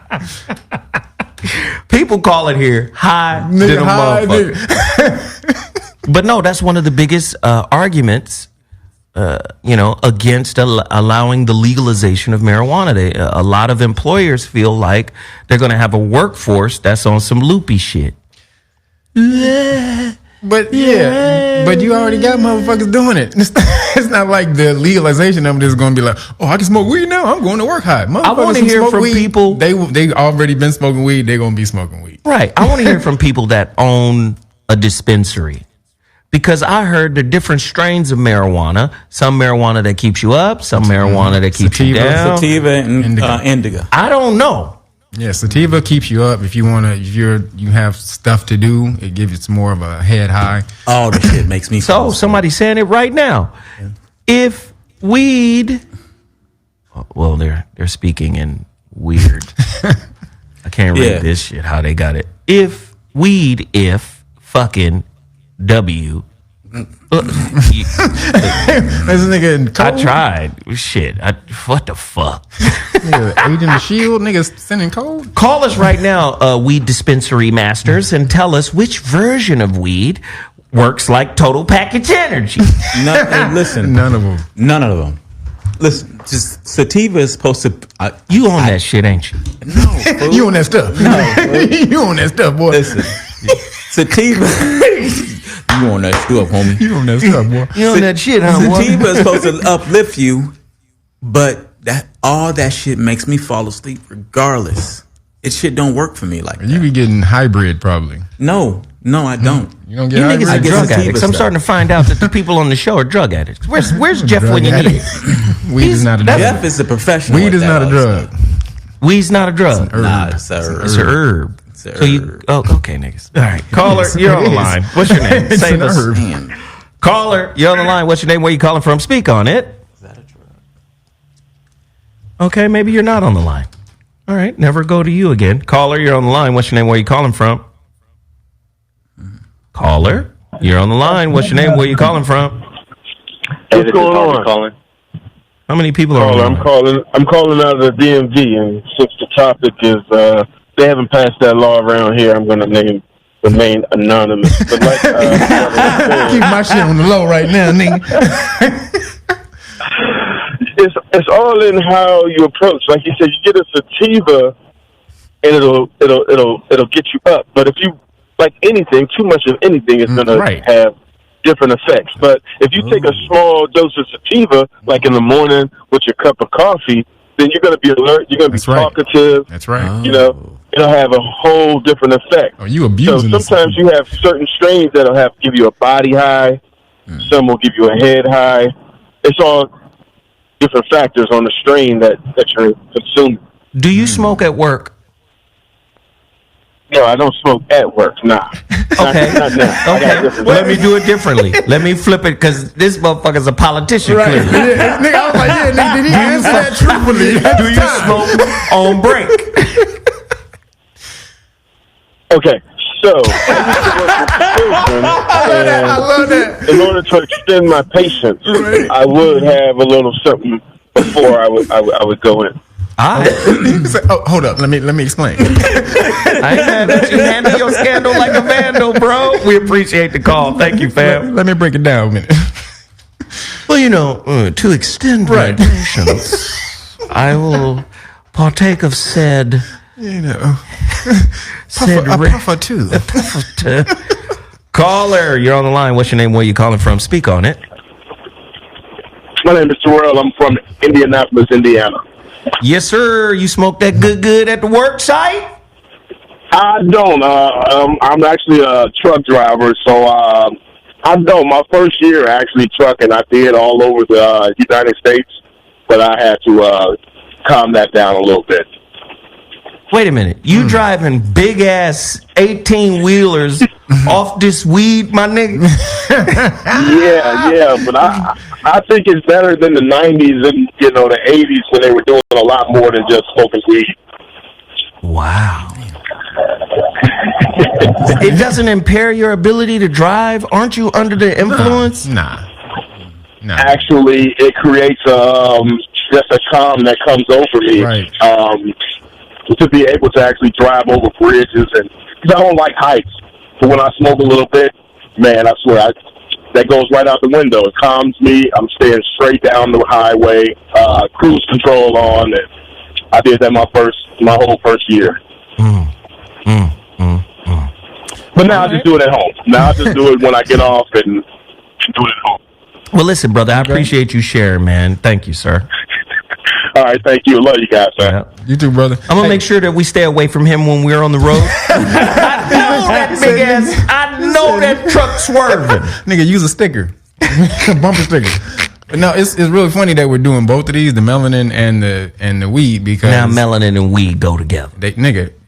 Speaker 1: People call it here high to the motherfucker. But no, that's one of the biggest arguments, against allowing the legalization of marijuana. A lot of employers feel like they're going to have a workforce that's on some loopy shit.
Speaker 2: But you already got motherfuckers doing it. It's not like the legalization of it is going to be like, oh, I can smoke weed now. I'm going to work high.
Speaker 1: I want to hear from people.
Speaker 2: They already been smoking weed. They're going to be smoking weed.
Speaker 1: Right. I want to hear from people that own a dispensary. Because I heard the different strains of marijuana. Some marijuana that keeps you up. Some marijuana that keeps you down.
Speaker 3: Sativa and indica.
Speaker 1: I don't know.
Speaker 2: Yeah, sativa keeps you up. If you have stuff to do, it gives you more of a head high.
Speaker 3: All the shit makes me.
Speaker 1: So somebody's saying it right now. Yeah. If weed, well, they're speaking in weird. I can't read this shit. How they got it? If fucking W.
Speaker 2: This nigga in cold?
Speaker 1: I tried. Shit. What the fuck?
Speaker 2: Nigga, Agent of Shield, niggas sending code.
Speaker 1: Call us right now, weed dispensary masters, and tell us which version of weed works like total package energy.
Speaker 3: Listen,
Speaker 2: none of them.
Speaker 3: None of them. Listen, just sativa is supposed to.
Speaker 1: You on that shit, ain't you?
Speaker 3: No,
Speaker 2: you on that stuff.
Speaker 3: No,
Speaker 2: you on that stuff, boy.
Speaker 3: Listen, sativa. You on that stuff, homie.
Speaker 2: You on that stuff, boy.
Speaker 1: You on that shit, huh, boy?
Speaker 3: Sativa is supposed to uplift you, but all that shit makes me fall asleep regardless. It shit don't work for me like that.
Speaker 2: You be getting hybrid probably.
Speaker 3: No, I don't.
Speaker 2: You don't get
Speaker 1: you
Speaker 2: hybrid?
Speaker 1: niggas are drug addicts. I'm starting to find out that the people on the show are drug addicts. Where's Geoff when you need it?
Speaker 2: Weed is not a drug.
Speaker 3: Jeff is a professional.
Speaker 2: Weed is not a drug.
Speaker 1: Weed's not a drug.
Speaker 3: It's a herb.
Speaker 1: It's a herb. So you, okay, niggas. All right, caller, you're on the line. What's your name? Save us. Caller, you're on the line. What's your name? Where you calling from? Speak on it.
Speaker 3: Is that a drug?
Speaker 1: Okay, maybe you're not on the line. All right, never go to you again. Caller, you're on the line. What's your name? Where you calling from? Caller, you're on the line. What's your name? Where you calling from?
Speaker 6: What's going on?
Speaker 1: How many people are on?
Speaker 6: I'm calling out of the DMV, and since the topic is they haven't passed that law around here, I'm going to remain anonymous. But like,
Speaker 2: keep my shit on the low right now, nigga.
Speaker 6: It's all in how you approach. Like you said, you get a sativa, and it'll get you up. But if you like anything, too much of anything is going to have different effects. But if you take a small dose of sativa, like in the morning with your cup of coffee, then you're going to be alert. You're going to be talkative.
Speaker 2: That's right.
Speaker 6: You know, it'll have a whole different effect.
Speaker 2: Oh, you abusing
Speaker 6: So sometimes you have certain strains that'll give you a body high. Some will give you a head high. It's all different factors on the strain that you're consuming.
Speaker 1: Do you smoke at work?
Speaker 6: No, I don't smoke at work. Nah.
Speaker 1: Okay.
Speaker 6: Not now.
Speaker 1: Okay. Let me do it differently. Let me flip it because this motherfucker's a politician.
Speaker 2: Right.
Speaker 1: Clearly.
Speaker 2: Yeah, nigga, I was like, yeah, nigga, did he answer that truthfully?
Speaker 1: Do you smoke on break?
Speaker 6: Okay. So, I love that. In order to extend my patience, I would have a little something before I would go in.
Speaker 2: Hold up. Let me explain.
Speaker 1: I ain't mad at you. Handle your scandal like a vandal, bro. We appreciate the call. Thank you, fam.
Speaker 2: Let me break it down a minute.
Speaker 1: Well, you know, to extend my patience, I will partake of said.
Speaker 2: You know,
Speaker 1: puffer too. Caller, you're on the line. What's your name? Where you calling from? Speak on it.
Speaker 6: My name is Terrell. I'm from Indianapolis, Indiana.
Speaker 1: Yes, sir. You smoke that good at the work site?
Speaker 6: I don't. I'm actually a truck driver, so I don't. My first year actually trucking, I did all over the United States, but I had to calm that down a little bit.
Speaker 1: Wait a minute. You driving big ass 18-wheelers off this weed, my nigga?
Speaker 6: Yeah, but I think it's better than the 90s and, you know, the 80s when they were doing a lot more than just smoking weed.
Speaker 1: Wow. It doesn't impair your ability to drive? Aren't you under the influence?
Speaker 2: Nah.
Speaker 6: Actually, it creates just a calm that comes over me.
Speaker 2: Right.
Speaker 6: To be able to actually drive over bridges, and because I don't like heights, but when I smoke a little bit, man, I swear that goes right out the window. It calms me. I'm staying straight down the highway, cruise control on, and I did that my whole first year. But now I just do it at home. Now I just do it when I get off and do it at home.
Speaker 1: Well, listen, brother, I appreciate you sharing, man. Thank you, sir.
Speaker 6: All right, thank you. Love you guys, man.
Speaker 1: Yeah.
Speaker 2: You too, brother.
Speaker 1: I'm gonna make sure that we stay away from him when we're on the road. I know that big ass. I know that truck swerving.
Speaker 2: Nigga, use a sticker, a bumper sticker. But no, it's really funny that we're doing both of these, the melanin and the weed, because
Speaker 1: now melanin and weed go together.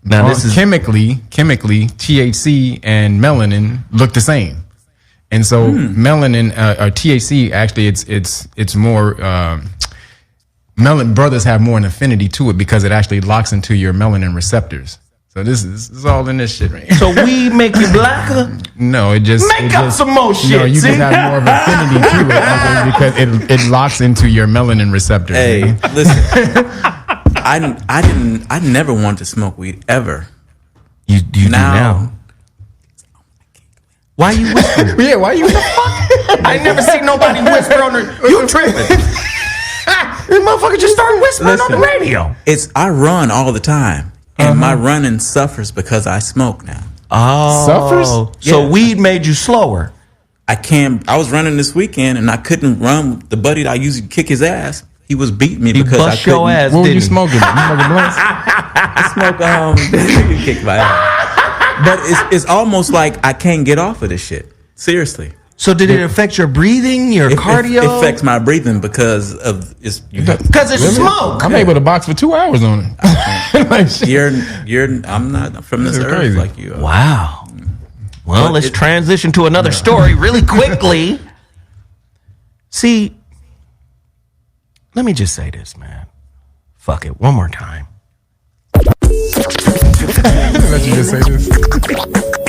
Speaker 2: Now this is chemically, THC and melanin look the same, and so melanin or THC actually it's more. Melanin brothers have more an affinity to it because it actually locks into your melanin receptors. So this is all in this shit, right?
Speaker 1: So weed make you blacker?
Speaker 2: No, it just
Speaker 1: make up some more shit.
Speaker 2: No, you
Speaker 1: see?
Speaker 2: just have more of affinity to it because it locks into your melanin receptors.
Speaker 3: Hey, listen, I never wanted to smoke weed ever.
Speaker 1: You do now. Why you whispering?
Speaker 2: Yeah, why you?
Speaker 1: I ain't never seen nobody whisper on the. You tripping? This motherfucker just started whispering on the radio.
Speaker 3: I run all the time. And my running suffers because I smoke now.
Speaker 1: Oh.
Speaker 2: Suffers?
Speaker 1: So weed made you slower.
Speaker 3: I was running this weekend and I couldn't run. The buddy that I usually kick his ass, he was beating me because I couldn't.
Speaker 1: Your ass,
Speaker 2: what were you smoking? You smoking blunts?
Speaker 3: I smoke, he kicked my ass. But it's almost like I can't get off of this shit. Seriously.
Speaker 1: So did it affect your breathing, your cardio?
Speaker 3: It affects my breathing because of it's
Speaker 1: really? Smoke.
Speaker 2: I'm able to box for 2 hours on it.
Speaker 3: I'm not from this earth crazy. Like you are.
Speaker 1: Wow. Well, let's transition to another story really quickly. See, let me just say this, man. Fuck it, one more time.
Speaker 2: Let you just say this.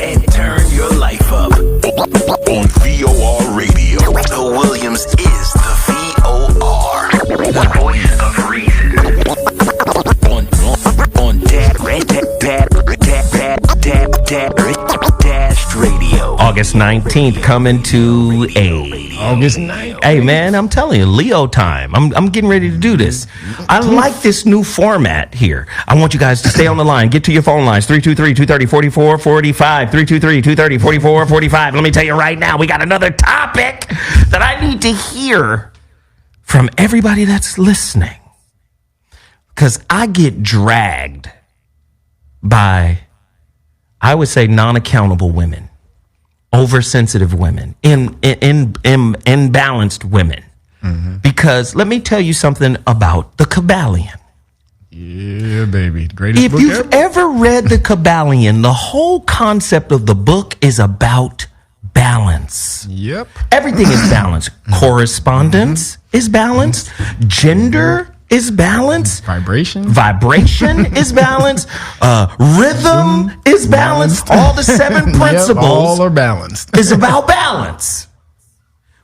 Speaker 11: And turn your life up on VOR Radio. The Williams is the VOR. Voice of reason. On Dash Radio.
Speaker 1: August 19th coming to August 9th. Hey man, I'm telling you, Leo time. I'm getting ready to do this. I like this new format here. I want you guys to stay on the line. Get to your phone lines. 323-230-4445. 323-230-4445. Let me tell you right now, we got another topic that I need to hear from everybody that's listening. Because I get dragged by, I would say, non-accountable women, oversensitive women, imbalanced women. Mm-hmm. Because let me tell you something about the Kabbalion.
Speaker 2: Yeah, baby. Greatest
Speaker 1: if
Speaker 2: book
Speaker 1: you've ever read the Kabbalion, the whole concept of the book is about balance.
Speaker 2: Yep.
Speaker 1: Everything is balanced. Correspondence is balanced. Gender is balanced.
Speaker 2: Vibration
Speaker 1: is balanced. Rhythm is balanced. All the 7 principles
Speaker 2: all are balanced.
Speaker 1: is about balance.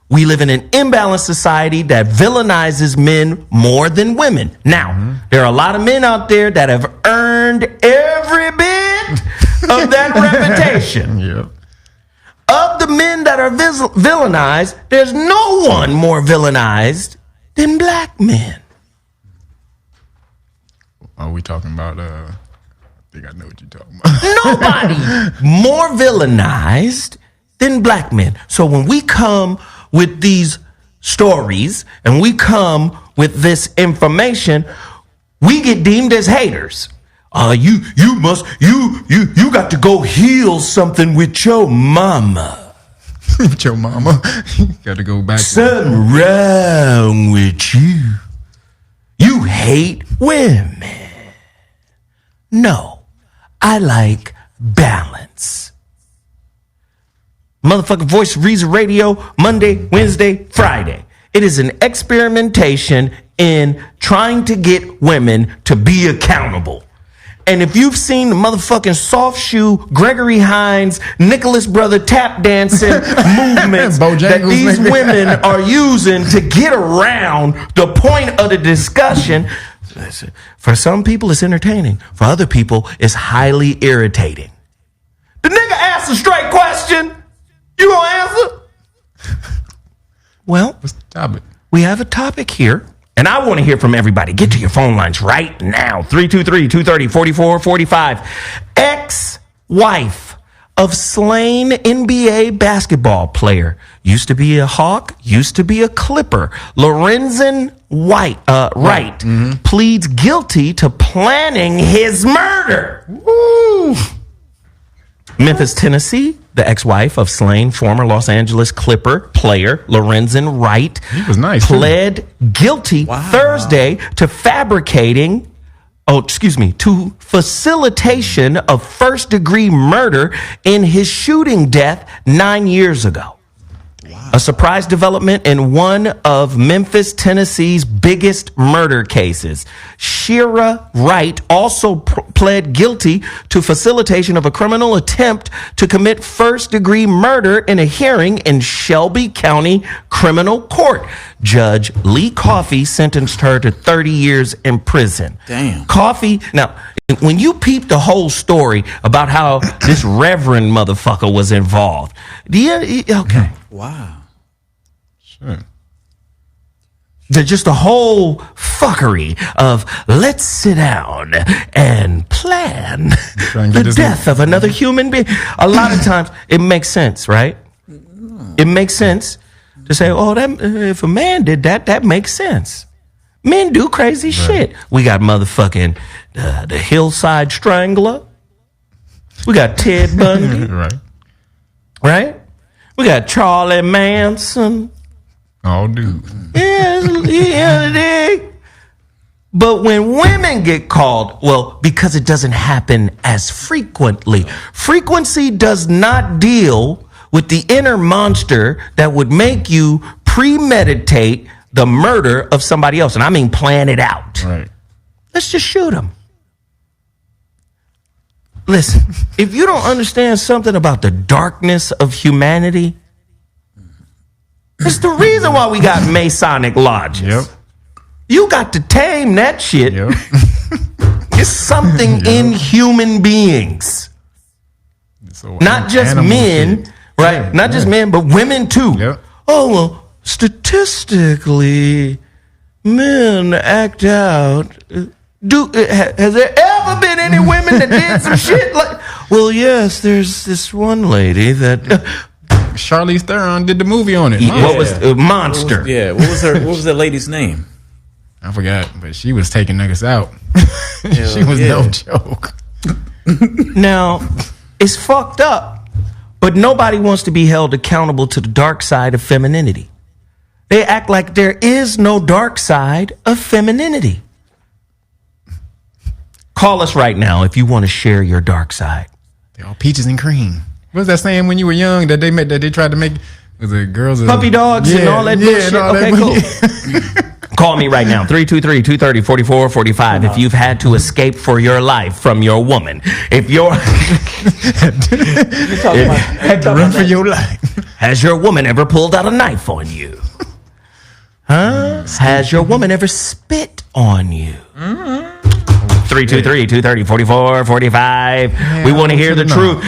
Speaker 1: We live in an imbalanced society that villainizes men more than women. Now, there are a lot of men out there that have earned every bit of that reputation.
Speaker 2: Yep.
Speaker 1: Of the men that are villainized, there's no one more villainized than black men.
Speaker 2: Are we talking about, I think I know what you're talking about.
Speaker 1: Nobody more villainized than black men. So when we come with these stories and we come with this information, we get deemed as haters. You got to go heal something with your mama.
Speaker 2: With your mama? You got to go back.
Speaker 1: Something wrong with you. You hate women. No, I like balance. Motherfucking Voice of Reason Radio, Monday, Wednesday, Friday. It is an experimentation in trying to get women to be accountable. And if you've seen the motherfucking soft shoe, Gregory Hines, Nicholas Brother tap dancing movements that these women are using to get around the point of the discussion, for some people it's entertaining. For other people, it's highly irritating. The nigga asked a straight question. You gonna answer? Well,
Speaker 2: what's the topic?
Speaker 1: We have a topic here. And I want to hear from everybody. Get to your phone lines right now. 323-230-4445. Ex-wife of slain NBA basketball player. Used to be a Hawk, used to be a Clipper. Lorenzen Wright pleads guilty to planning his murder. Woo! Memphis, Tennessee the ex-wife of slain former Los Angeles Clipper player Lorenzen Wright,
Speaker 2: he was nice,
Speaker 1: pled guilty Thursday to to facilitation of first-degree murder in his shooting death 9 years ago. A surprise development in one of Memphis, Tennessee's biggest murder cases. Shira Wright also pled guilty to facilitation of a criminal attempt to commit first-degree murder in a hearing in Shelby County Criminal Court. Judge Lee Coffey sentenced her to 30 years in prison.
Speaker 3: Damn.
Speaker 1: Coffey, now, when you peep the whole story about how this reverend motherfucker was involved, okay.
Speaker 3: Wow.
Speaker 1: Sure. There's just a whole fuckery of let's sit down and plan the death of another human being. A lot of times it makes sense, right? It makes sense to say, if a man did that, that makes sense. Men do crazy shit. We got motherfucking the Hillside Strangler. We got Ted Bundy. Right? We got Charlie Manson.
Speaker 2: Oh, dude.
Speaker 1: Yeah. But when women get called, because it doesn't happen as frequently. Frequency does not deal with the inner monster that would make you premeditate the murder of somebody else. And I mean plan it out.
Speaker 2: Right.
Speaker 1: Let's just shoot him. Listen, if you don't understand something about the darkness of humanity, it's the reason why we got Masonic lodges.
Speaker 2: Yep.
Speaker 1: You got to tame that shit.
Speaker 2: Yep.
Speaker 1: It's something in human beings.
Speaker 2: So,
Speaker 1: not just men, shit. Right? Yeah, not just men, but women too.
Speaker 2: Yep.
Speaker 1: Oh, well, statistically, men act out. Has there ever been any women that did some shit like? Well, yes, there's this one lady that
Speaker 2: Charlize Theron did the movie on it.
Speaker 1: What was Monster?
Speaker 3: What was that lady's name?
Speaker 2: I forgot, but she was taking niggas out. She was no joke.
Speaker 1: Now, it's fucked up, but nobody wants to be held accountable to the dark side of femininity. They act like there is no dark side of femininity. Call us right now if you want to share your dark side.
Speaker 2: They're all peaches and cream. What was that saying when you were young that they tried to make? Was it girls?
Speaker 1: Puppy dogs and all that bullshit? Okay, cool. Call me right now, 323-230-4445 if you've had to escape for your life from your woman. If you're...
Speaker 2: had to run for your life.
Speaker 1: Has your woman ever pulled out a knife on you? Huh? Has your woman ever spit on you? 323-230-4445. We want to hear the truth.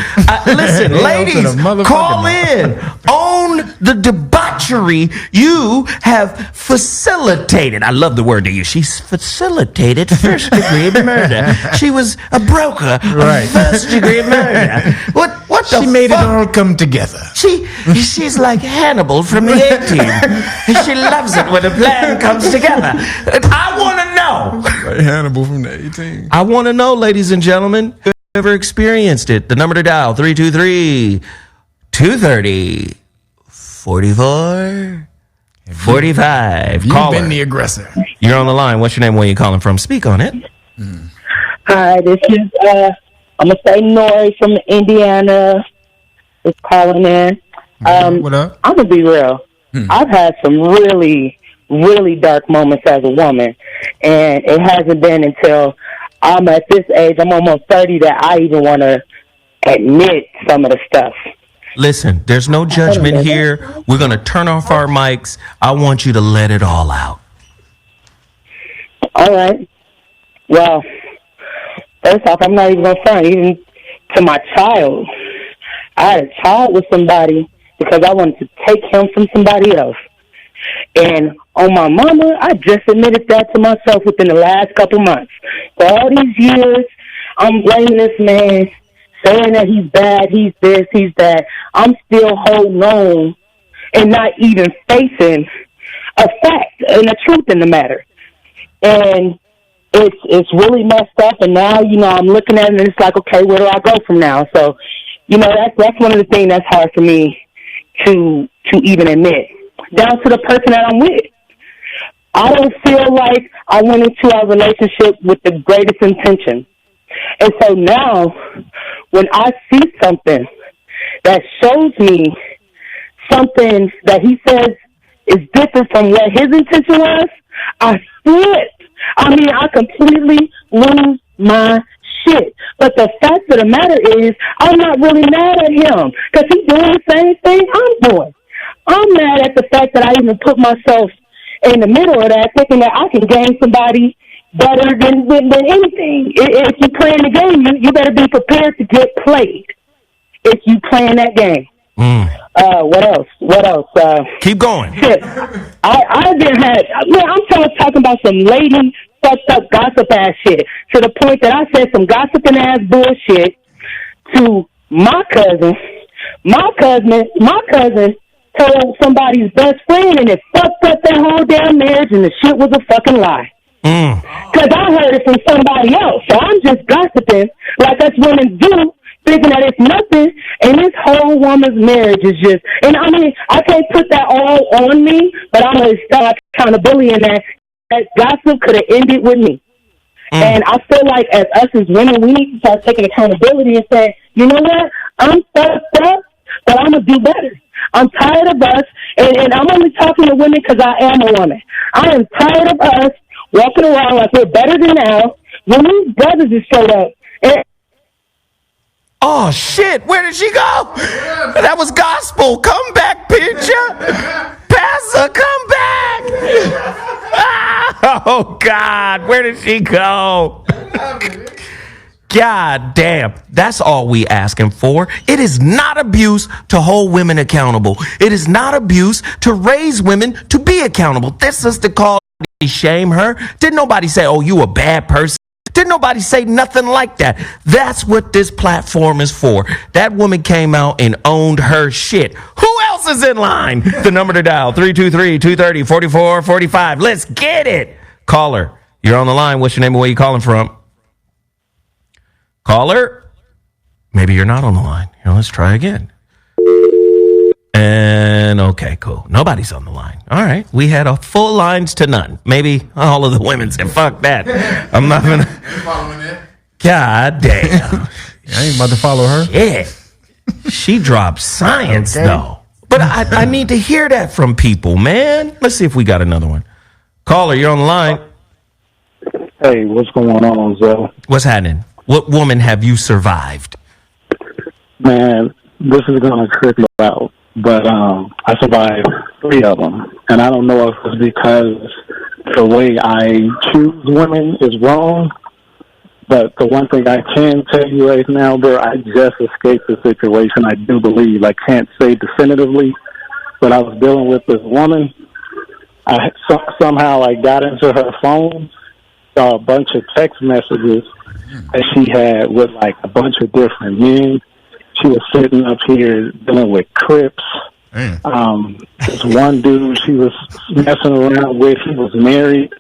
Speaker 1: Listen, ladies, call in. Own the debauchery you have facilitated. I love the word they use. She's facilitated first-degree murder. She was a broker of first-degree murder. What the
Speaker 2: She made it all come together.
Speaker 1: She's like Hannibal from the 18. She loves it when a plan comes together. I want to know.
Speaker 2: Like Hannibal from the 18.
Speaker 1: I want to know, ladies and gentlemen, who ever experienced it. The number to dial, 323-230-4445.
Speaker 2: You've been the aggressor.
Speaker 1: You're on the line. What's your name? Where are you calling from? Speak on it.
Speaker 5: Hi, this is, I'm going to say Nori from Indiana is calling in.
Speaker 2: What up?
Speaker 5: I'm going to be real. I've had some really, really dark moments as a woman, and it hasn't been until I'm at this age, I'm almost 30, that I even want to admit some of the stuff.
Speaker 1: Listen, there's no judgment here. We're going to turn off our mics. I want you to let it all out.
Speaker 5: All right. Well, first off, I'm not even going to front. Even to my child, I had a child with somebody because I wanted to take him from somebody else. And on my mama, I just admitted that to myself within the last couple months. For all these years, I'm blaming this man, saying that he's bad, he's this, he's that. I'm still holding on and not even facing a fact and the truth in the matter. And it's really messed up. And now, I'm looking at it and it's like, okay, where do I go from now? So You know, that's one of the things that's hard for me to even admit. Down to the person that I'm with. I don't feel like I went into our relationship with the greatest intention. And so now, when I see something that shows me something that he says is different from what his intention was, I flip. I mean, I completely lose my shit. But the fact of the matter is, I'm not really mad at him because he's doing the same thing I'm doing. I'm mad at the fact that I even put myself in the middle of that, thinking that I can game somebody better than anything. If you playing the game, you better be prepared to get played if you playing that game. What else?
Speaker 1: Keep going.
Speaker 5: Shit. I've been I'm talking about some lady fucked up gossip ass shit to the point that I said some gossiping ass bullshit to my cousin. My cousin told somebody's best friend, and it fucked up their whole damn marriage, and the shit was a fucking lie. Because I heard it from somebody else, so I'm just gossiping like us women do, thinking that it's nothing, and this whole woman's marriage is just, and I mean, I can't put that all on me, but I'm going to start accountability in that gossip could have ended with me. And I feel like as us as women, we need to start taking accountability and say, you know what, I'm fucked up, but I'm going to do better. I'm tired of us, and I'm only talking to women because I am a woman. I am tired of us walking around like we're better than now when these brothers is straight up.
Speaker 1: Oh, shit. Where did she go? That was gospel. Come back, picture. Pastor, come back. Oh, God. Where did she go? God damn. That's all we asking for. It is not abuse to hold women accountable. It is not abuse to raise women to be accountable. This is to call shame her. Didn't nobody say, oh, you a bad person? Didn't nobody say nothing like that? That's what this platform is for. That woman came out and owned her shit. Who else is in line? The number to dial, 323-230-4445. Let's get it. Caller, you're on the line. What's your name and where you calling from? Caller? Maybe you're not on the line. Here, let's try again. And okay, cool. Nobody's on the line. All right. We had a full lines to none. Maybe all of the women said, fuck that. I'm not going to. God damn.
Speaker 2: I ain't about to follow her.
Speaker 1: Yeah. She dropped science, though. But I need to hear that from people, man. Let's see if we got another one. Caller, you're on the line.
Speaker 16: Hey, what's going on, Zoe?
Speaker 1: What's happening? What woman have you survived?
Speaker 16: Man, this is going to trickle out, but I survived 3 of them. And I don't know if it's because the way I choose women is wrong, but the one thing I can tell you right now, bro, I just escaped the situation. I do believe. I can't say definitively, but I was dealing with this woman. Somehow I got into her phone, saw a bunch of text messages that she had with like a bunch of different men. She was sitting up here dealing with Crips. This one dude she was messing around with, he was married.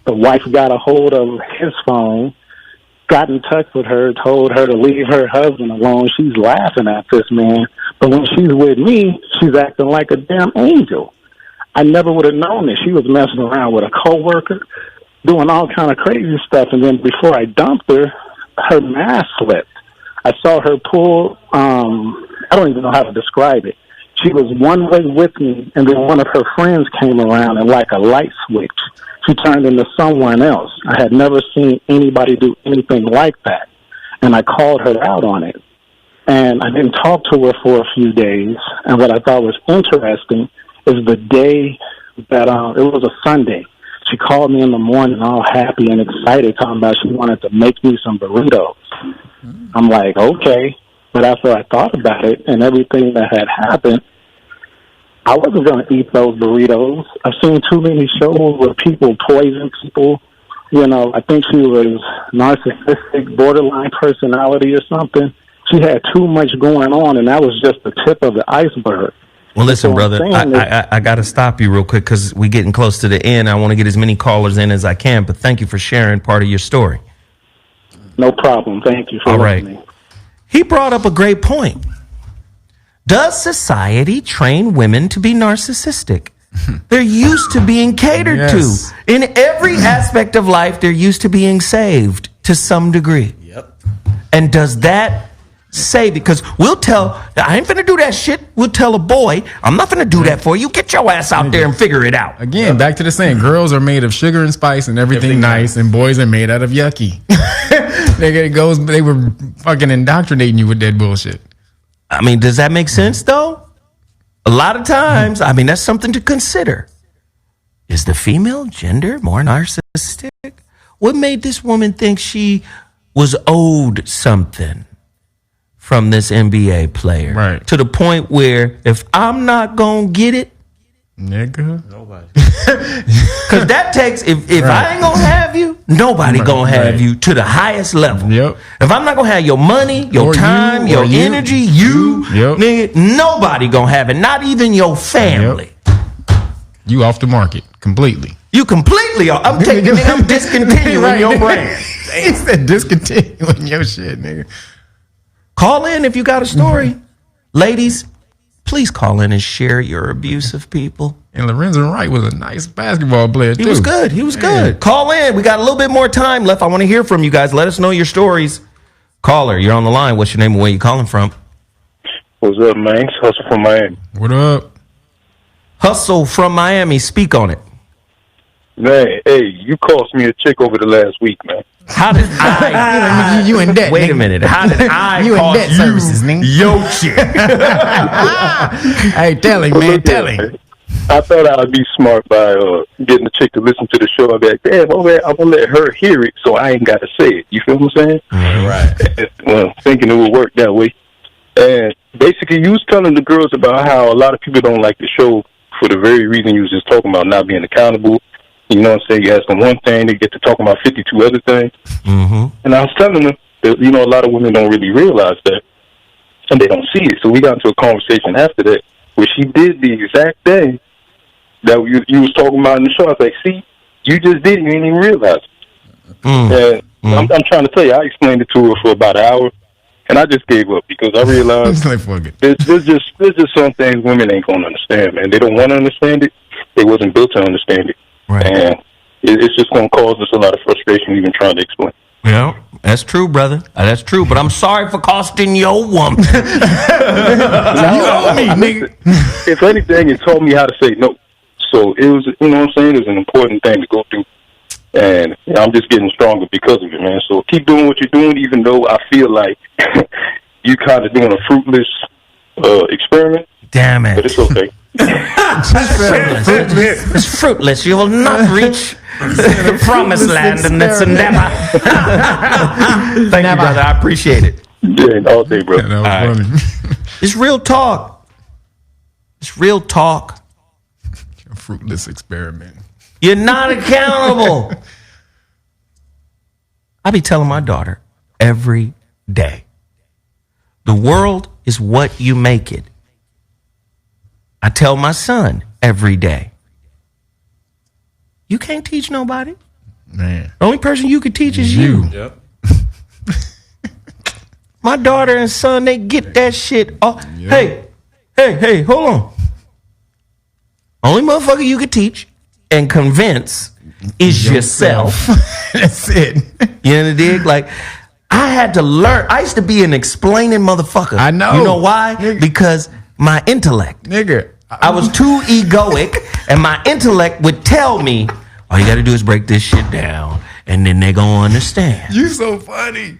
Speaker 16: The wife got a hold of his phone, got in touch with her, told her to leave her husband alone. She's laughing at this man. But when she's with me, she's acting like a damn angel. I never would have known that she was messing around with a coworker, doing all kind of crazy stuff. And then before I dumped her, her mask slipped. I saw her pull, I don't even know how to describe it. She was one way with me, and then one of her friends came around, and like a light switch, she turned into someone else. I had never seen anybody do anything like that, and I called her out on it. And I didn't talk to her for a few days, and what I thought was interesting is the day that, it was a Sunday. She called me in the morning all happy and excited, talking about she wanted to make me some burritos. I'm like, okay. But after I thought about it and everything that had happened, I wasn't going to eat those burritos. I've seen too many shows where people poison people. You know, I think she was narcissistic, borderline personality or something. She had too much going on, and that was just the tip of the iceberg.
Speaker 1: Well, listen, brother, I got to stop you real quick because we're getting close to the end. I want to get as many callers in as I can, but thank you for sharing part of your story.
Speaker 16: No problem. Thank you for listening.
Speaker 1: He brought up a great point. Does society train women to be narcissistic? They're used to being catered to. In every aspect of life, they're used to being saved to some degree.
Speaker 3: Yep.
Speaker 1: And does that say, because we'll tell, I ain't finna do that shit. We'll tell a boy, I'm not finna do that for you. Get your ass out there and figure it out.
Speaker 2: Again, back to the saying, girls are made of sugar and spice and everything nice, and boys are made out of yucky. They were fucking indoctrinating you with that bullshit.
Speaker 1: I mean, does that make sense though? A lot of times, I mean, that's something to consider. Is the female gender more narcissistic? What made this woman think she was owed something from this NBA player?
Speaker 2: Right.
Speaker 1: To the point where if I'm not going to get it,
Speaker 2: nigga,
Speaker 3: nobody.
Speaker 1: Because that takes, if I ain't going to have you, nobody going to have you to the highest level.
Speaker 2: Yep.
Speaker 1: If I'm not going to have your money, your
Speaker 2: Or
Speaker 1: time,
Speaker 2: you,
Speaker 1: your
Speaker 2: or you.
Speaker 1: energy, nigga, nobody going to have it. Not even your family.
Speaker 2: You off the market completely.
Speaker 1: You completely off. I'm taking it, I'm discontinuing
Speaker 2: Right.
Speaker 1: your brand.
Speaker 2: He said discontinuing your shit, nigga.
Speaker 1: Call in if you got a story. Ladies, please call in and share your abuse of people.
Speaker 2: And Lorenzo Wright was a nice basketball player, too.
Speaker 1: He was good. He was good. Call in. We got a little bit more time left. I want to hear from you guys. Let us know your stories. Caller, you're on the line. What's your name and where you calling from?
Speaker 6: What's up, man? It's Hustle from Miami.
Speaker 2: What up?
Speaker 1: Hustle from Miami. Speak on it.
Speaker 6: Man, hey, you cost me a check over the last week, man.
Speaker 1: How did I?
Speaker 2: you in debt.
Speaker 1: Wait
Speaker 2: nigga.
Speaker 1: a minute. How did I
Speaker 2: you in
Speaker 1: cost
Speaker 2: debt
Speaker 1: you
Speaker 2: services, nigga.
Speaker 1: your check?
Speaker 2: Hey, tell him, man. Tell him.
Speaker 6: I thought I'd be smart by getting the chick to listen to the show. I'd be like, damn, I'm gonna let her hear it, so I ain't got to say it. You feel what I'm saying?
Speaker 3: Right.
Speaker 6: Well, thinking it would work that way. And basically, you was telling the girls about how a lot of people don't like the show for the very reason you was just talking about, not being accountable. You know what I'm saying? You ask them one thing, they get to talking about 52 other things.
Speaker 1: Mm-hmm.
Speaker 6: And I was telling them that, you know, a lot of women don't really realize that, and they don't see it. So we got into a conversation after that where she did the exact thing that you was talking about in the show. I was like, see, you just did it. You didn't even realize it. And I'm trying to tell you, I explained it to her for about an hour, and I just gave up because I realized
Speaker 2: like, fuck it.
Speaker 6: there's just some things women ain't going to understand, man. They don't want to understand it. They wasn't built to understand it.
Speaker 1: Right.
Speaker 6: And it's just going to cause us a lot of frustration even trying to explain.
Speaker 1: Yeah, that's true, brother. That's true. But I'm sorry for costing your woman.
Speaker 6: You owe me, nigga. If anything, it taught me how to say no. So it was, you know what I'm saying? It was an important thing to go through. And I'm just getting stronger because of it, man. So keep doing what you're doing, even though I feel like you kind of doing a fruitless experiment.
Speaker 1: Damn it.
Speaker 6: But it's okay.
Speaker 1: It's fruitless. You will not reach the promised land in this endeavor. Thank you, brother. I appreciate it.
Speaker 6: Yeah, all day, bro.
Speaker 2: That was funny.
Speaker 1: It's real talk. It's real talk.
Speaker 2: A fruitless experiment.
Speaker 1: You're not accountable. I be telling my daughter every day, the world is what you make it. I tell my son every day, you can't teach nobody.
Speaker 2: Man.
Speaker 1: The only person you can teach is you.
Speaker 3: Yep.
Speaker 1: My daughter and son, they get that shit. Oh, yep. Hey, hold on. Only motherfucker you can teach and convince is yourself.
Speaker 2: That's it.
Speaker 1: You know what I dig? Like, I had to learn. I used to be an explaining motherfucker.
Speaker 2: I know.
Speaker 1: You know why? Nigga. Because my intellect.
Speaker 2: Nigga.
Speaker 1: I was too egoic, and my intellect would tell me, all you got to do is break this shit down, and then they gonna understand.
Speaker 2: You so funny.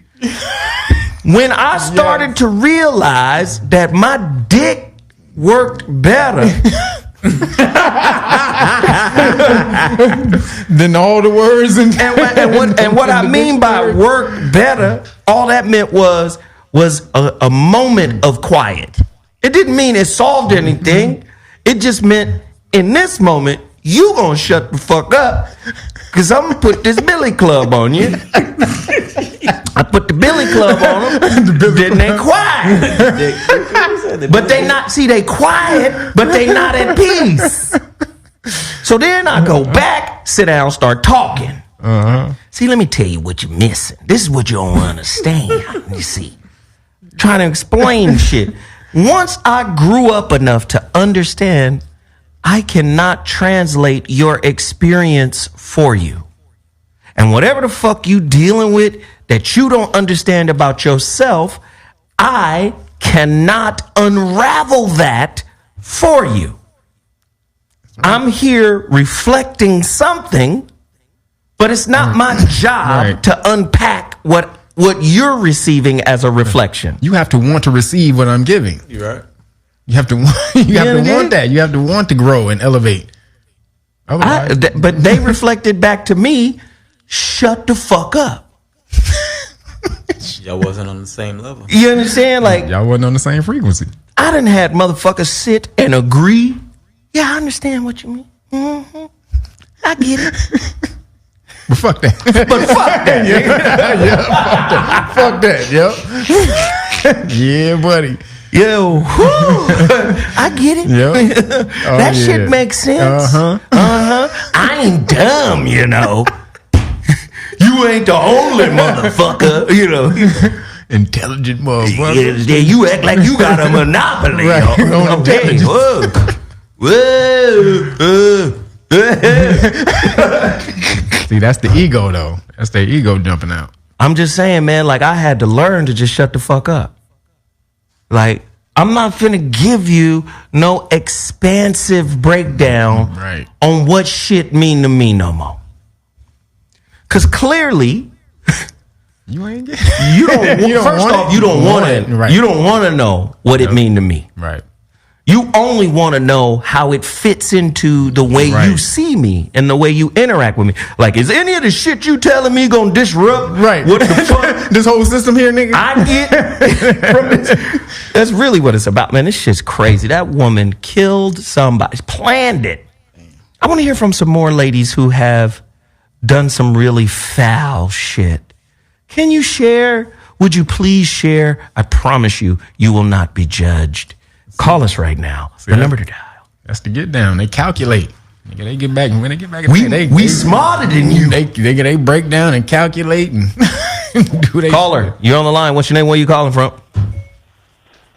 Speaker 1: When I started to realize that my dick worked better
Speaker 2: than all the words and
Speaker 1: what I mean by work better, all that meant was a moment of quiet. It didn't mean it solved anything. It just meant in this moment you gonna shut the fuck up because I'm gonna put this Billy Club on you. I put the Billy Club on them. Then they quiet. But they not, see, they quiet, but they not at peace. So then I go back, sit down, start talking. See, let me tell you what you're missing. This is what you don't understand. You see, trying to explain shit. Once I grew up enough to understand I cannot translate your experience for you. And whatever the fuck you dealing with that you don't understand about yourself, I cannot unravel that for you. I'm here reflecting something, but it's not my job to unpack what you're receiving as a reflection.
Speaker 2: You have to want to receive what I'm giving.
Speaker 3: You're right.
Speaker 2: You have to want that. You have to want to grow and elevate.
Speaker 1: But they reflected back to me, shut the fuck up.
Speaker 3: Y'all wasn't on the same level.
Speaker 1: You understand? Like,
Speaker 2: y'all wasn't on the same frequency.
Speaker 1: I done had motherfuckers sit and agree. Yeah, I understand what you mean. Mm-hmm. I get it.
Speaker 2: But fuck that. Fuck that. Yep. Yeah, buddy.
Speaker 1: Yo, I get it.
Speaker 2: Yep.
Speaker 1: That shit makes sense. I ain't dumb, you know. You ain't the only motherfucker, you know.
Speaker 2: Intelligent motherfucker.
Speaker 1: Yeah, you act like you got a monopoly.
Speaker 2: Right.
Speaker 1: On intelligence.
Speaker 2: See, that's the ego, though. That's their ego jumping out.
Speaker 1: I'm just saying, man, like, I had to learn to just shut the fuck up. Like, I'm not finna give you no expansive breakdown on what shit mean to me no more. Because clearly,
Speaker 2: you ain't
Speaker 1: you don't. You don't want to know what it mean to me.
Speaker 2: Right.
Speaker 1: You only want to know how it fits into the way you see me and the way you interact with me. Like, is any of the shit you telling me gonna disrupt what the fuck
Speaker 2: this whole system here, nigga?
Speaker 1: I get from this. That's really what it's about, man. This shit's crazy. That woman killed somebody, planned it. I want to hear from some more ladies who have done some really foul shit. Can you share? Would you please share? I promise you, you will not be judged. Call us right now. The number to dial.
Speaker 2: That's the get down. They calculate. They get back. When they get back,
Speaker 1: we smarter than you.
Speaker 2: They break down and calculate and do they.
Speaker 1: Caller, you're on the line. What's your name? Where you calling from?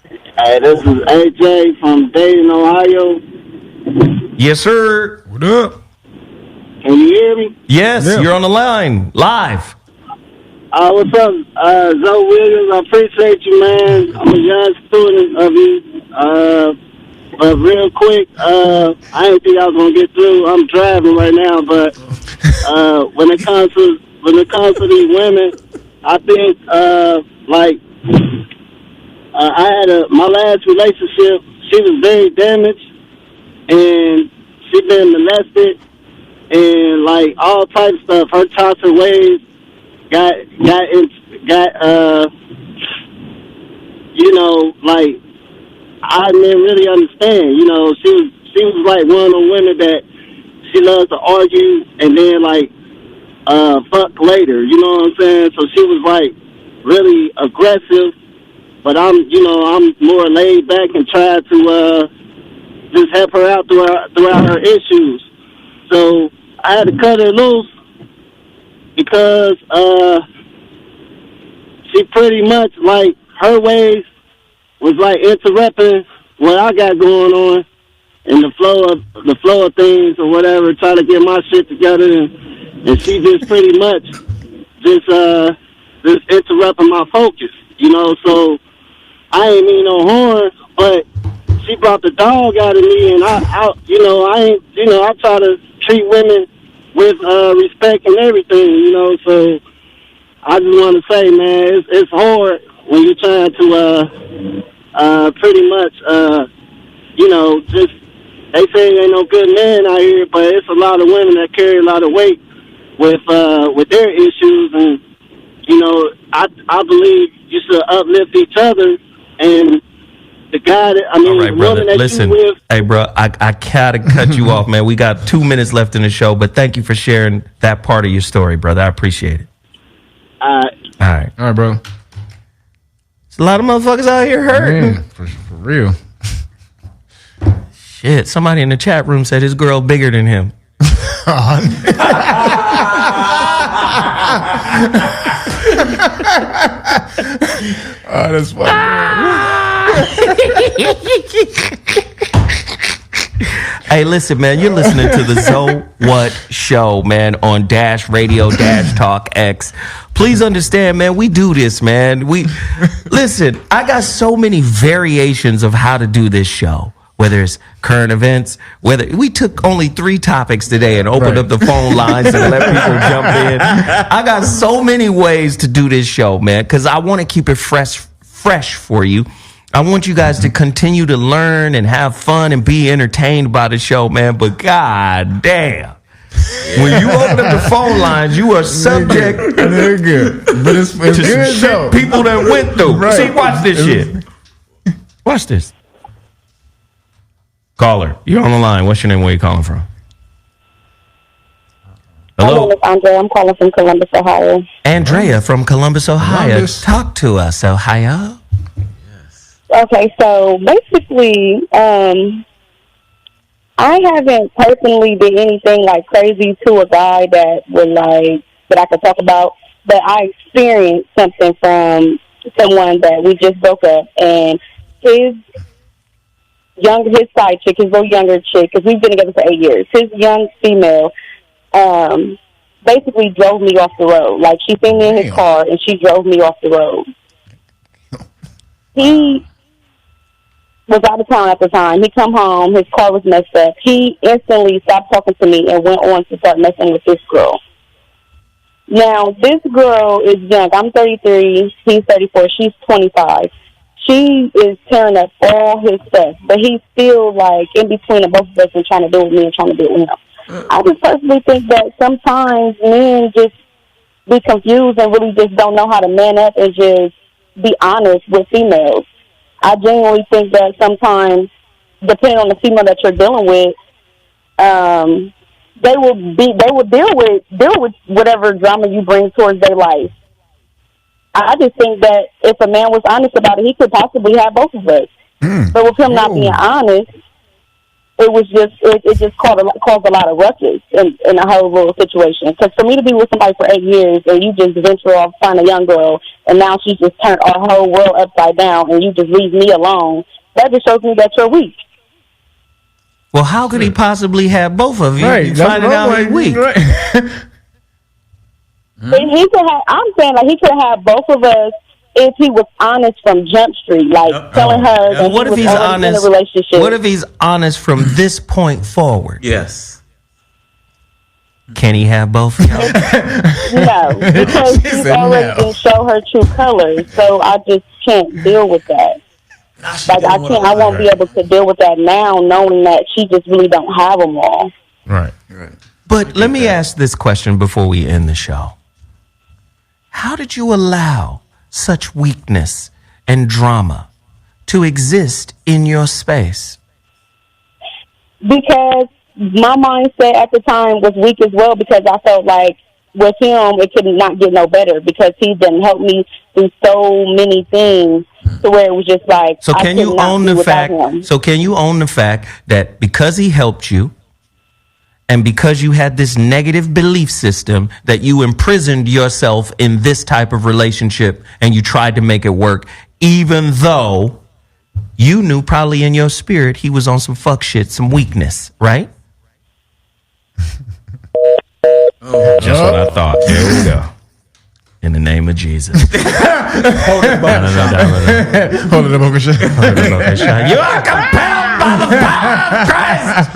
Speaker 17: Hey, this is AJ from Dayton, Ohio.
Speaker 1: Yes, sir.
Speaker 2: What up?
Speaker 17: Can you hear me?
Speaker 1: Yes, you're on the line, live.
Speaker 17: What's up, Zoe Williams? I appreciate you, man. I'm a young student of you. But real quick, I didn't think I was gonna get through. I'm driving right now, but when it comes to these women, I think I had my last relationship. She was very damaged, and she been molested, and like all types of stuff. Her toxic ways got like I didn't really understand. You know, she was like one of the women that she loves to argue and then like fuck later. You know what I'm saying? So she was like really aggressive, but I'm more laid back and try to just help her out throughout her issues. So I had to cut her loose because she pretty much like her ways was like interrupting what I got going on in the flow of things or whatever, try to get my shit together, and she just pretty much just interrupting my focus, you know. So I ain't mean no harm, but she brought the dog out of me, and I try to treat women with respect and everything, you know. So I just want to say, man, it's hard when you're trying to pretty much, just they say ain't no good men out here, but it's a lot of women that carry a lot of weight with their issues, and you know, I believe you should uplift each other. And the guy that
Speaker 1: All right,
Speaker 17: the
Speaker 1: brother.
Speaker 17: woman that
Speaker 1: Listen,
Speaker 17: you with.
Speaker 1: hey, bro, I gotta cut you off, man. We got 2 minutes left in the show, but thank you for sharing that part of your story, brother. I appreciate it. All right,
Speaker 2: bro.
Speaker 1: There's a lot of motherfuckers out here hurting.
Speaker 2: Man, for real.
Speaker 1: Shit, somebody in the chat room said his girl bigger than him.
Speaker 2: Oh, that's funny.
Speaker 1: Hey, listen, man, you're listening to the ZoWhat show, man, on Dash Radio, Dash Talk X. Please understand, man, we do this, man. Listen, I got so many variations of how to do this show. Whether it's current events, whether we took only 3 topics today and opened up the phone lines and let people jump in. I got so many ways to do this show, man, because I want to keep it fresh for you. I want you guys to continue to learn and have fun and be entertained by the show, man. But god damn, when you open up the phone lines, you are subject
Speaker 2: They're good. But it's
Speaker 1: to
Speaker 2: good
Speaker 1: some
Speaker 2: though.
Speaker 1: shit people that went through.
Speaker 2: Right.
Speaker 1: See, watch this shit. Watch this. Caller, you're on the line. What's your name? Where you calling from? Hello?
Speaker 18: My name is Andrea. I'm calling from Columbus, Ohio.
Speaker 1: Andrea from Columbus, Ohio.
Speaker 2: Columbus.
Speaker 1: Talk to us, Ohio.
Speaker 18: Okay, so basically, I haven't personally did anything like crazy to a guy that I could talk about, but I experienced something from someone that we just broke up, and his side chick, his little younger chick, because we've been together for 8 years. His young female, basically drove me off the road. Like, she seen me in his car, and she drove me off the road. He was out of town at the time. He come home, his car was messed up. He instantly stopped talking to me and went on to start messing with this girl. Now, this girl is young. I'm 33, he's 34, she's 25. She is tearing up all his stuff, but he's still, like, in between the both of us and trying to do it with me and trying to do it with him. I just personally think that sometimes men just be confused and really just don't know how to man up and just be honest with females. I genuinely think that sometimes, depending on the female that you're dealing with, they will deal with whatever drama you bring towards their life. I just think that if a man was honest about it, he could possibly have both of us. But with him not being honest, it just caused a lot of ruckus in the whole little situation. Because for me to be with somebody for 8 years and you just venture off, find a young girl, and now she just turned our whole world upside down, and you just leave me alone, that just shows me that you're weak.
Speaker 1: Well, how could he possibly have both of you?
Speaker 2: Right.
Speaker 1: You finding out he's weak.
Speaker 2: Right.
Speaker 18: He could have. I'm saying, like, he could have both of us if he was honest from Jump Street, like telling her that
Speaker 1: What
Speaker 18: he
Speaker 1: if
Speaker 18: was
Speaker 1: he's
Speaker 18: already
Speaker 1: honest?
Speaker 18: in a relationship.
Speaker 1: What if he's honest from this point forward?
Speaker 3: Yes.
Speaker 1: Can he have both?
Speaker 18: No, because he's already didn't show her true colors, so I just can't deal with that. Like, I won't be able to deal with that now, knowing that she just really don't have them all.
Speaker 2: Right.
Speaker 1: But let me ask this question before we end the show. How did you allow such weakness and drama to exist in your space?
Speaker 18: Because my mindset at the time was weak as well, because I felt like with him it could not get no better, because he didn't help me through so many things to where it was just like,
Speaker 1: So can you own the fact? So can you own the fact that because he helped you, and because you had this negative belief system, that you imprisoned yourself in this type of relationship and you tried to make it work, even though you knew probably in your spirit he was on some fuck shit, some weakness, right? Just what I thought. There we go. In the name of Jesus.
Speaker 2: Hold it,
Speaker 1: You are compelled by the power of Christ.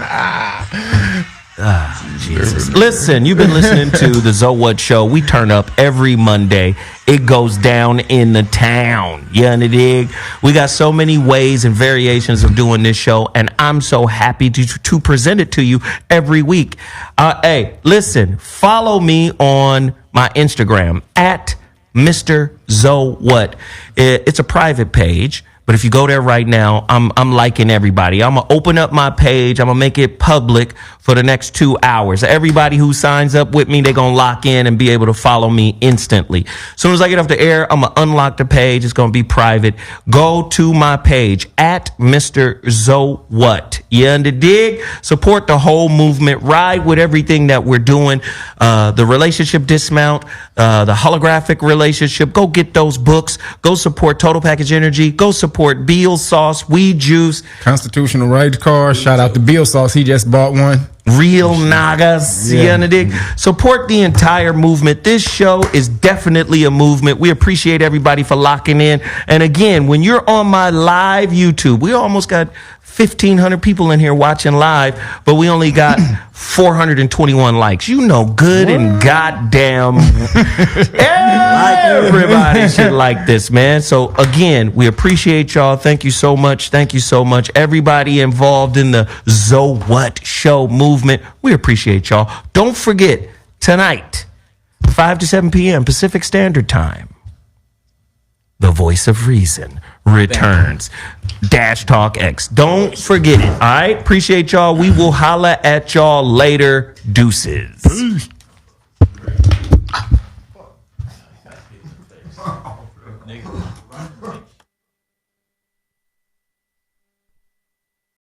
Speaker 1: Jesus. Listen, you've been listening to the ZoWhat Show. We turn up every Monday. It goes down in the town. You dig? We got so many ways and variations of doing this show, and I'm so happy to present it to you every week. Hey, listen, follow me on my Instagram at Mr. ZoWhat. It's a private page. But if you go there right now, I'm liking everybody. I'm going to open up my page. I'm going to make it public for the next 2 hours. Everybody who signs up with me, they're going to lock in and be able to follow me instantly. As soon as I get off the air, I'm going to unlock the page. It's going to be private. Go to my page at Mr. ZoWhat. You dig? Support the whole movement. Ride with everything that we're doing. The relationship dismount, the holographic relationship. Go get those books. Go support Total Package Energy. Go support support Beal Sauce, Weed Juice.
Speaker 2: Constitutional Rights Car. Shout out to Beal Sauce. He just bought one.
Speaker 1: Real Nagas.
Speaker 2: Yeah.
Speaker 1: You understand? Support the entire movement. This show is definitely a movement. We appreciate everybody for locking in. And again, when you're on my live YouTube, we almost got 1,500 people in here watching live, but we only got 421 likes. You know good and goddamn everybody should like this, man. So again, we appreciate y'all. Thank you so much. Thank you so much. Everybody involved in the ZoWhat show movement. We appreciate y'all. Don't forget, tonight, 5 to 7 p.m. Pacific Standard Time, the voice of reason returns. Dash Talk X. Don't forget it. All right. Appreciate y'all. We will holla at y'all later. Deuces. Peace.